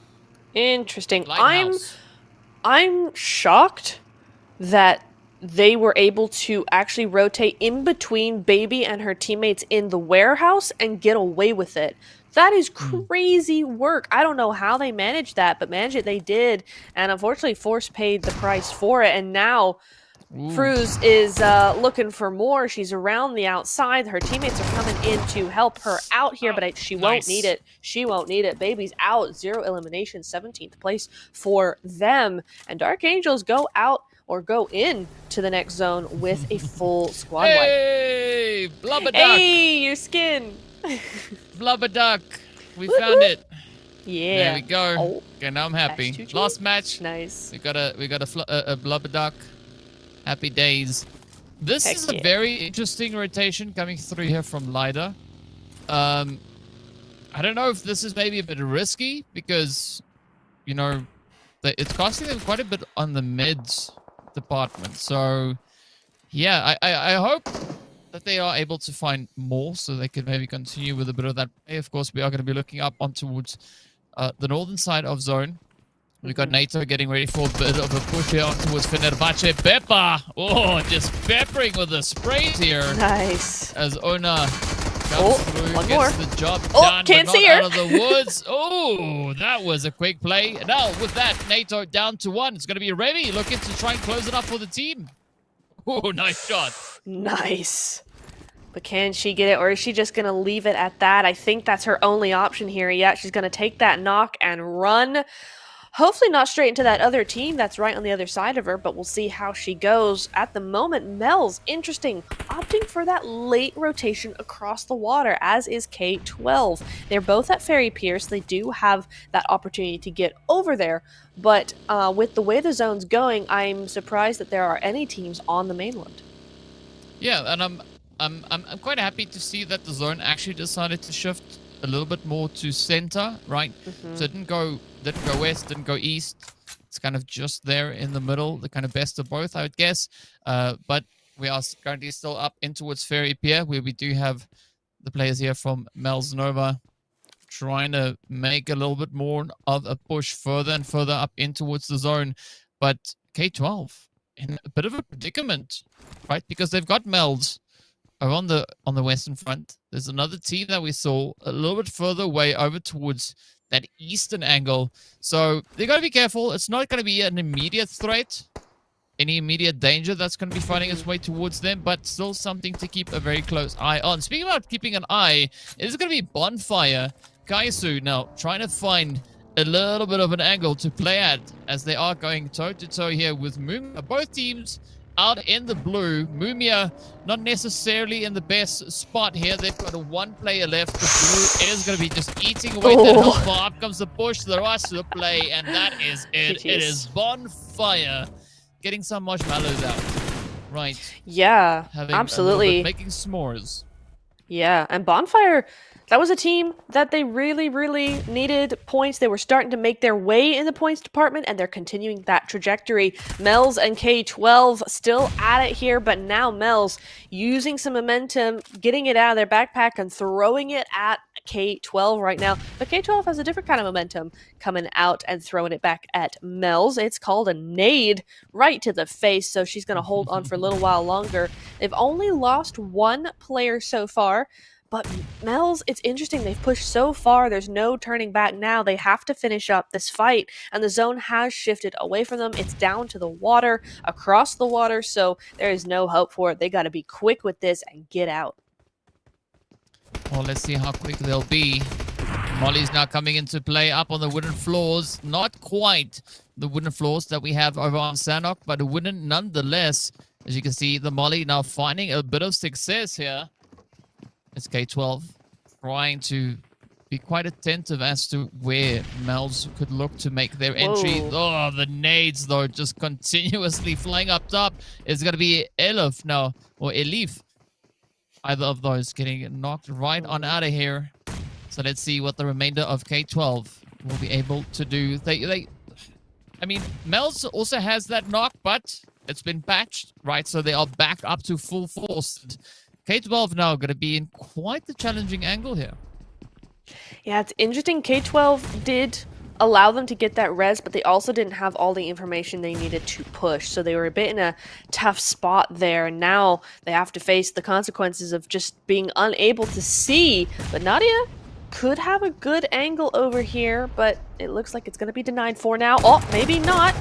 Interesting. Lighthouse. I'm shocked that they were able to actually rotate in between Baby and her teammates in the warehouse and get away with it. That is crazy work. I don't know how they managed that, but manage it they did. And unfortunately, Force paid the price for it. And now Fruz is looking for more. She's around the outside. Her teammates are coming in to help her out here, but she won't need it. She won't need it. Baby's out. 0 elimination, 17th place for them. And Dark Angels go out or go in to the next zone with a full squad wipe. Hey, Blubber Duck. Hey, your skin. Blubber Duck. We found it. Yeah. There we go. Oh, okay, now I'm happy. that's 2G. Last match. Nice. We got a Blubber Duck. Happy days. This Heck is a yeah. very interesting rotation coming through here from Lida. I I don't know if this is maybe a bit risky because, you know, it's costing them quite a bit on the mids department. So, yeah, I hope that they are able to find more so they could maybe continue with a bit of that play. Of course, we are going to be looking up on towards the northern side of zone. We've got NATO getting ready for a bit of a push here on towards Fenerbahce. Peppa! Oh, just peppering with the sprays here. Nice. As Ona comes through, one gets more. the job done, Can't but see not her. out of the woods. Oh, that was a quick play. Now, with that, NATO down to 1. It's going to be Remy looking to try and close it up for the team. Oh, nice shot. Nice. But can she get it, or is she just going to leave it at that? I think that's her only option here. Yeah, she's going to take that knock and run. Hopefully not straight into that other team that's right on the other side of her, but we'll see how she goes. At the moment, Mel's, interesting, opting for that late rotation across the water, as is K12. They're both at Ferry Pierce. They do have that opportunity to get over there, but with the way the zone's going, I'm surprised that there are any teams on the mainland. Yeah, and I'm quite happy to see that the zone actually decided to shift a little bit more to center, right? So it didn't go west, didn't go east. It's kind of just there in the middle, the kind of best of both, I would guess. But we are currently still up in towards Ferry Pier, where we do have the players here from Mel's Nova trying to make a little bit more of a push further and further up in towards the zone. But K12 in a bit of a predicament, right? Because they've got Mel's are on the western front. There's another team that we saw a little bit further away over towards that eastern angle. So they got to be careful. It's not going to be an immediate threat, any immediate danger that's going to be finding its way towards them, but still something to keep a very close eye on. Speaking about keeping an eye, it is going to be Bonfire. Kaisu now trying to find a little bit of an angle to play at as they are going toe-to-toe here with Mumia. Both teams out in the blue. Mumia not necessarily in the best spot here. They've got a 1 player left. The blue is going to be just eating away that health bar. Up comes the push, the rush to the play, and that is it. GG's. It is Bonfire getting some marshmallows out. Right. Yeah, Having absolutely. making s'mores. Yeah, and Bonfire, that was a team that they really, really needed points. They were starting to make their way in the points department, and they're continuing that trajectory. Mel's and K12 still at it here, but now Mel's using some momentum, getting it out of their backpack and throwing it at K12 right now. But K12 has a different kind of momentum coming out and throwing it back at Mel's. It's called a nade right to the face, so she's going to hold on for a little while longer. They've only lost 1 player so far, but Mel's, it's interesting. They've pushed so far. There's no turning back now. They have to finish up this fight, and the zone has shifted away from them. It's down to the water, across the water, so there is no hope for it. They got to be quick with this and get out. Well, let's see how quick they'll be. Molly's now coming into play up on the wooden floors. Not quite the wooden floors that we have over on Sanhok, but wooden nonetheless. As you can see, the Molly now finding a bit of success here. It's K12 trying to be quite attentive as to where Mel's could look to make their entry. Whoa. Oh, the nades, though, just continuously flying up top. It's going to be Elif now, or Elif. Either of those getting knocked right on out of here. So let's see what the remainder of K12 will be able to do. I mean, Mel's also has that knock, but it's been patched, right? So they are back up to full force. K12 now going to be in quite the challenging angle here. Yeah, it's interesting. K12 did allow them to get that res, but they also didn't have all the information they needed to push. So they were a bit in a tough spot there. And now they have to face the consequences of just being unable to see. But Nadia could have a good angle over here, but it looks like it's going to be denied for now. Oh, maybe not.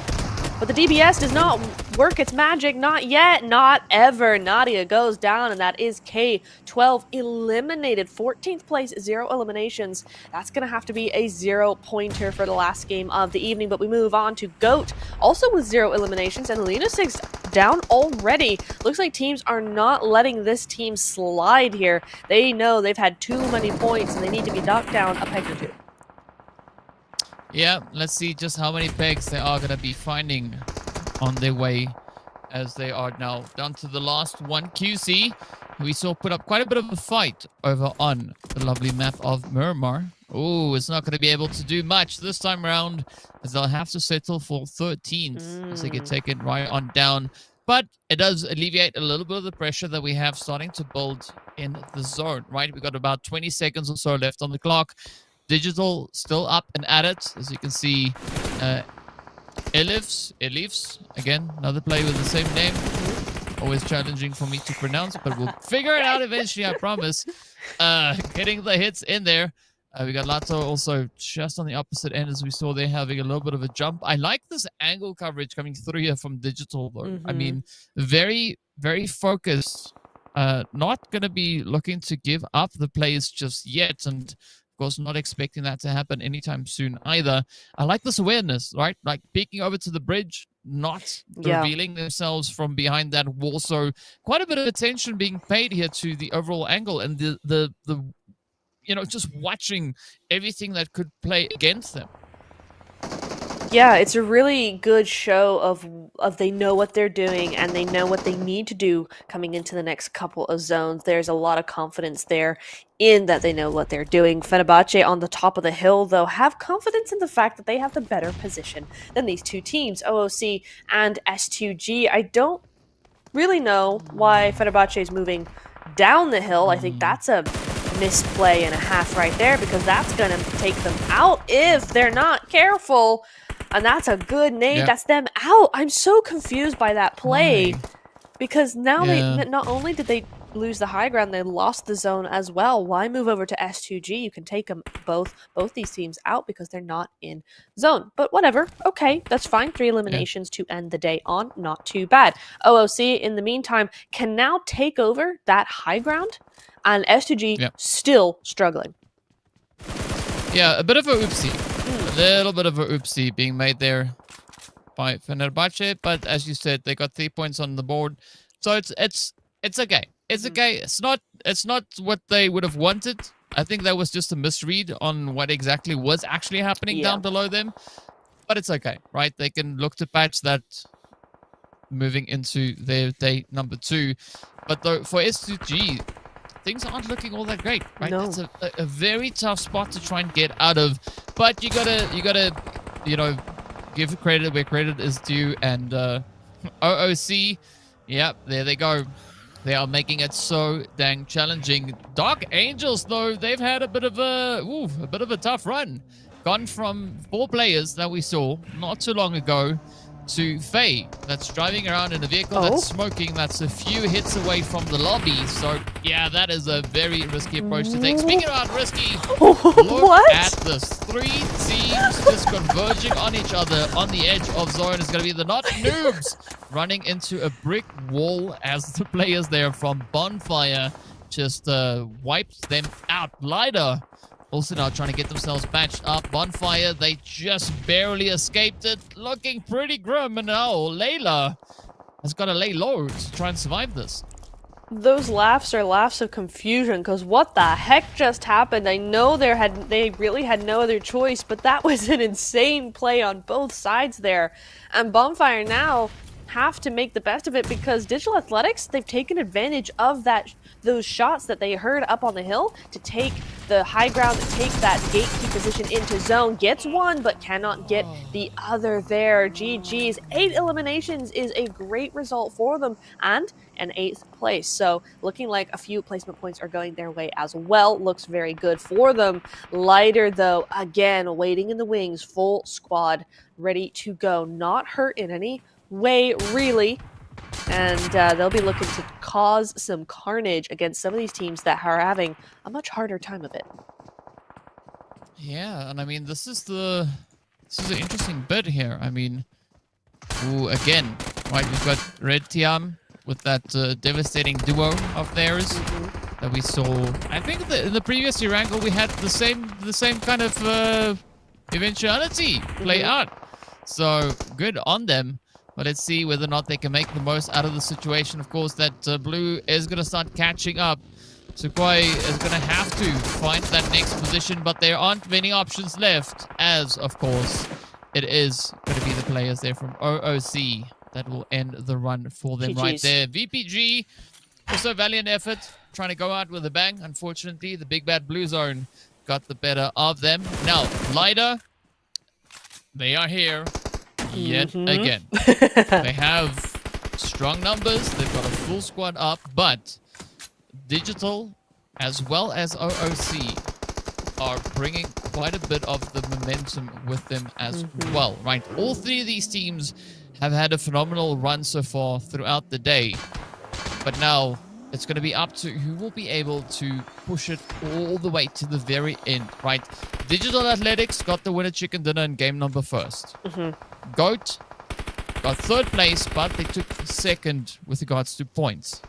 But the DBS does not work its magic. Not yet. Not ever. Nadia goes down, and that is K12 eliminated. 14th place, 0 eliminations. That's going to have to be a 0-pointer for the last game of the evening. But we move on to GOAT, also with 0 eliminations. And Alina 6 down already. Looks like teams are not letting this team slide here. They know they've had too many points, and they need to be knocked down a peg or two. Yeah, let's see just how many pegs they are going to be finding on their way as they are now down to the last one. QC, we saw put up quite a bit of a fight over on the lovely map of Miramar, Oh, it's not going to be able to do much this time around, as they'll have to settle for 13th as they get taken right on down. But it does alleviate a little bit of the pressure that we have starting to build in the zone, right? We've got about 20 seconds or so left on the clock. Digital still up and at it, as you can see. Elifs, again, another player with the same name. Always challenging for me to pronounce, but we'll figure it out eventually, I promise. Getting the hits in there. We got Lato also just on the opposite end, as we saw there, having a little bit of a jump. I like this angle coverage coming through here from Digital, though. I mean, very, very focused. Not going to be looking to give up the plays just yet, and of course, not expecting that to happen anytime soon either. I like this awareness, right? Like peeking over to the bridge, not revealing themselves from behind that wall. So quite a bit of attention being paid here to the overall angle, and the just watching everything that could play against them. Yeah, it's a really good show of they know what they're doing and they know what they need to do coming into the next couple of zones. There's a lot of confidence there in that they know what they're doing. Fenerbahce on the top of the hill, though, have confidence in the fact that they have the better position than these two teams, OOC and S2G. I don't really know why Fenerbahce is moving down the hill. I think that's a misplay and a half right there, because that's going to take them out if they're not careful. And that's a good nade. Yeah. That's them out. I'm so confused by that play. Because now they not only did they lose the high ground, they lost the zone as well. Why move over to S2G? You can take them both these teams out because they're not in zone. But whatever. Okay, that's fine. 3 eliminations to end the day on. Not too bad. OOC, in the meantime, can now take over that high ground. And S2G still struggling. Yeah, a bit of a oopsie. A little bit of a oopsie being made there by Fenerbahce, but as you said, they got 3 points on the board, so it's okay. It's okay. It's not what they would have wanted. I think that was just a misread on what exactly was actually happening down below them, but it's okay, right? They can look to patch that moving into their day number 2. But though for S2G, things aren't looking all that great, right? No. It's a very tough spot to try and get out of, but you gotta give credit where credit is due. And OOC, there they go. They are making it so dang challenging. Dark Angels, though, they've had a bit of a tough run. Gone from 4 players that we saw not too long ago to Faye, that's driving around in a vehicle that's smoking, that's a few hits away from the lobby. So, yeah, that is a very risky approach to take. Speaking about risky, look at this. 3 teams just converging on each other on the edge of zone. It's going to be the Not Noobs running into a brick wall as the players there from Bonfire just wiped them out. Lighter also now trying to get themselves patched up. Bonfire, they just barely escaped it. Looking pretty grim. And now Layla has got to lay low to try and survive this. Those laughs are laughs of confusion, because what the heck just happened? I know they really had no other choice, but that was an insane play on both sides there. And Bonfire now have to make the best of it, because Digital Athletics, they've taken advantage of those shots that they heard up on the hill to take the high ground, to take that gatekeep position into zone. Gets one, but cannot get the other there. GG's. 8 eliminations is a great result for them, and an 8th place. So looking like a few placement points are going their way as well. Looks very good for them. Lighter, though, again, waiting in the wings. Full squad ready to go. Not hurt in any way, really. And they'll be looking to cause some carnage against some of these teams that are having a much harder time of it. Yeah, and I mean, this is an interesting bit here. I mean, again, right, we've got Red Tiam with that devastating duo of theirs that we saw. I think in the previous Erangel we had the same kind of eventuality play out. So good on them. But let's see whether or not they can make the most out of the situation. Of course, that blue is going to start catching up. Sukhoi is going to have to find that next position, but there aren't many options left, as, of course, it is going to be the players there from OOC that will end the run for them right there. VPG, also a valiant effort, trying to go out with a bang. Unfortunately, the big bad blue zone got the better of them. Now, Lighter, they are here yet again. They have strong numbers. They've got a full squad up, but Digital as well as OOC are bringing quite a bit of the momentum with them as well, right? All three of these teams have had a phenomenal run so far throughout the day, but now it's going to be up to who will be able to push it all the way to the very end, right? Digital Athletics got the winner chicken dinner in game number first. Goat got third place, but they took second with regards to points.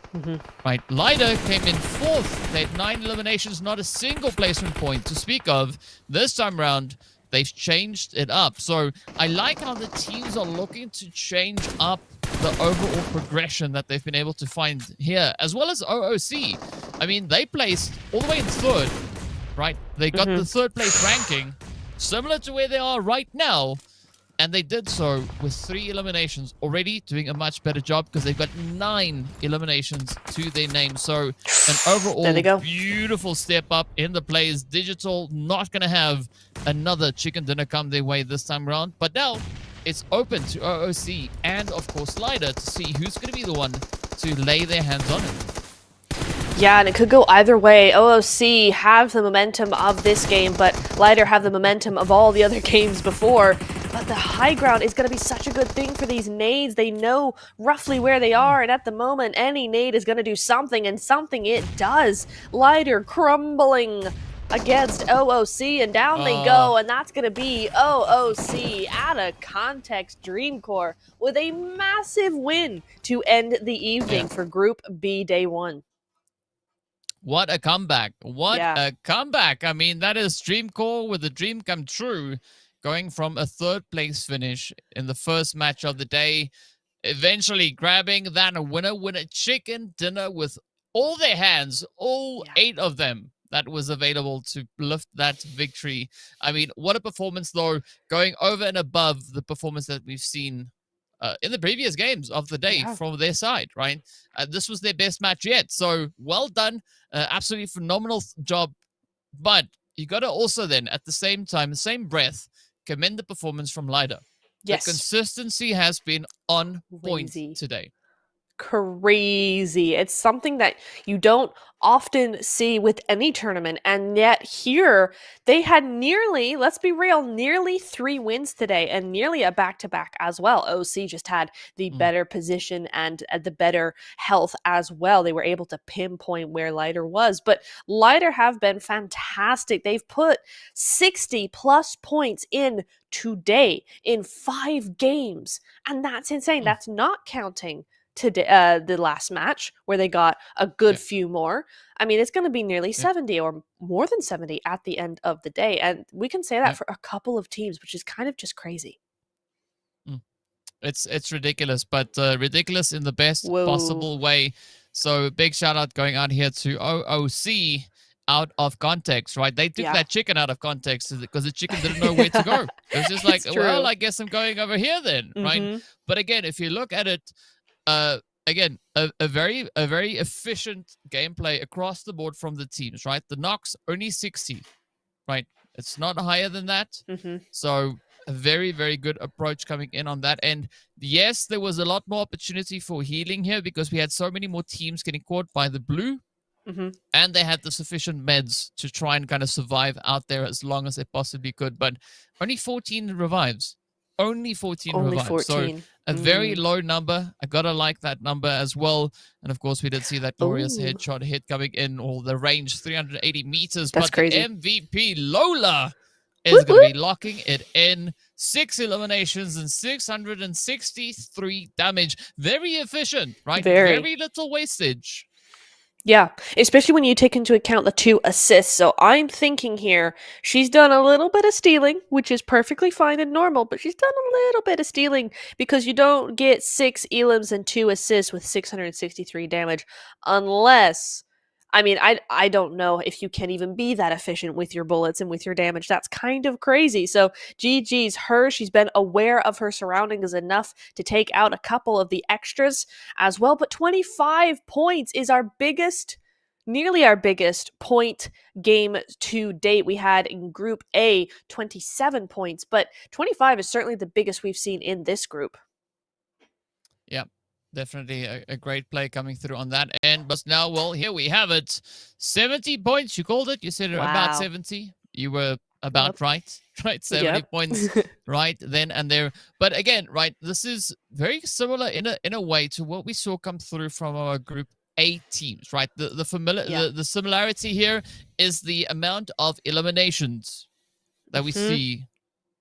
Right, Lighter came in fourth. They had 9 eliminations, not a single placement point to speak of. This time around, they've changed it up. So I like how the teams are looking to change up the overall progression that they've been able to find here, as well as OOC. I mean, they placed all the way in third, right? They got the third place ranking, similar to where they are right now. And they did so with 3 eliminations already, doing a much better job because they've got 9 eliminations to their name. So an overall beautiful step up in the plays. Digital not going to have another chicken dinner come their way this time around. But now it's open to OOC and, of course, Lighter to see who's going to be the one to lay their hands on it. Yeah, and it could go either way. OOC have the momentum of this game, but Lighter have the momentum of all the other games before. But the high ground is going to be such a good thing for these nades. They know roughly where they are, and at the moment, any nade is going to do something, and something it does. Lighter crumbling against OOC, and down they go, and that's going to be OOC out of context Dreamcore with a massive win to end the evening for Group B Day 1. What a comeback. What a comeback. I mean, that is Dreamcore with a dream come true, going from a third place finish in the first match of the day, eventually grabbing that winner chicken dinner with all their hands, all 8 of them that was available to lift that victory. I mean, what a performance, though, going over and above the performance that we've seen in the previous games of the day from their side, right? This was their best match yet. So well done. Absolutely phenomenal job. But you got to also then, at the same time, the same breath, commend the performance from Lighter. Yes. The consistency has been on point today. Crazy. It's something that you don't often see with any tournament, and yet here they had nearly, let's be real, nearly 3 wins today, and nearly a back-to-back as well. OC just had the better position and the better health as well. They were able to pinpoint where Lighter was, but Lighter have been fantastic. They've put 60 plus points in today in 5 games, and that's insane. That's not counting today, the last match where they got a good few more. I mean, it's going to be nearly 70 or more than 70 at the end of the day. And we can say that for a couple of teams, which is kind of just crazy. It's ridiculous, but ridiculous in the best possible way. So big shout out going out here to OOC out of context, right? They took that chicken out of context because the chicken didn't know where to go. It was just like, well, I guess I'm going over here then, right? But again, if you look at it, again, a very efficient gameplay across the board from the teams, right? The knocks only 60, right? It's not higher than that. So a very, very good approach coming in on that end. Yes, there was a lot more opportunity for healing here because we had so many more teams getting caught by the blue. And they had the sufficient meds to try and kind of survive out there as long as they possibly could. But only 14 revives. Only 14 revives. 14. So a very low number. I gotta like that number as well. And of course, we did see that glorious headshot hit coming in, or the range 380 meters. That's crazy. The MVP Lola is going to be locking it in. 6 eliminations and 663 damage. Very efficient, right? Very little wastage. Yeah, especially when you take into account the 2 assists. So I'm thinking here, she's done a little bit of stealing, which is perfectly fine and normal, but she's done a little bit of stealing because you don't get 6 elims and 2 assists with 663 damage unless, I mean, I don't know if you can even be that efficient with your bullets and with your damage. That's kind of crazy. So GG's her. She's been aware of her surroundings enough to take out a couple of the extras as well. But 25 points is our biggest nearly our biggest point game to date. We had in Group A 27 points, but 25 is certainly the biggest we've seen in this group. Yeah, definitely a great play coming through on that end. But now, well, here we have it. 70 points, you called it. You said about 70. You were about right, 70 points right then and there. But again, right, this is very similar in a way to what we saw come through from our Group A teams, right? The similarity here is the amount of eliminations that we see,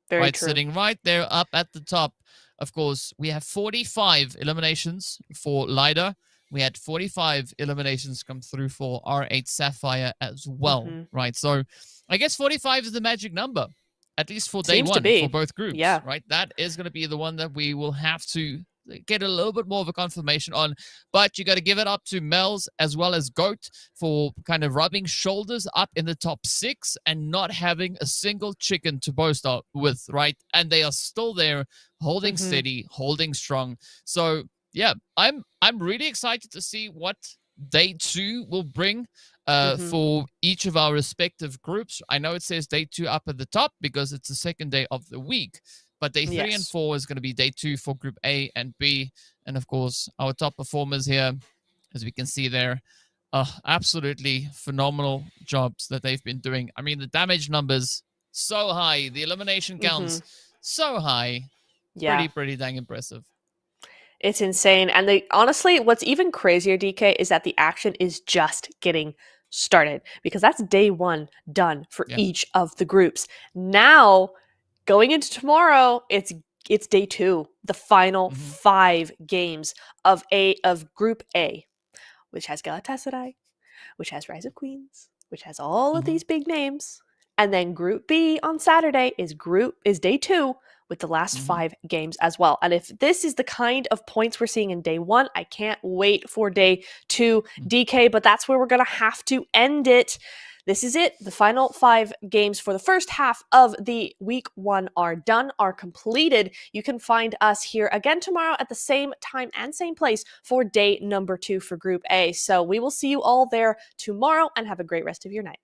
very right, true. sitting right there up at the top. Of course, we have 45 eliminations for LiDAR. We had 45 eliminations come through for R8 Sapphire as well, right? So I guess 45 is the magic number, at least for day one for both groups, right? That is going to be the one that we will have to get a little bit more of a confirmation on. But you got to give it up to Mels as well as Goat for kind of rubbing shoulders up in the top 6 and not having a single chicken to boast with, right? And they are still there holding steady, holding strong. So yeah, I'm really excited to see what day 2 will bring for each of our respective groups. I know it says day 2 up at the top because it's the second day of the week, but day 3 and 4 is going to be day 2 for Group A and B. And of course, our top performers here, as we can see there, absolutely phenomenal jobs that they've been doing. I mean, the damage numbers, so high. The elimination counts, so high. Yeah. Pretty dang impressive. It's insane. And honestly, what's even crazier, DK, is that the action is just getting started because that's day 1 done for each of the groups. Now, going into tomorrow, it's day 2, the final 5 games of Group A, which has Galatasaray, which has Rise of Queens, which has all of these big names. And then Group B on Saturday is day 2 with the last 5 games as well. And if this is the kind of points we're seeing in day 1, I can't wait for day 2, DK, but that's where we're going to have to end it. This is it. The final 5 games for the first half of the week 1 are done, are completed. You can find us here again tomorrow at the same time and same place for day number 2 for Group A. So we will see you all there tomorrow and have a great rest of your night.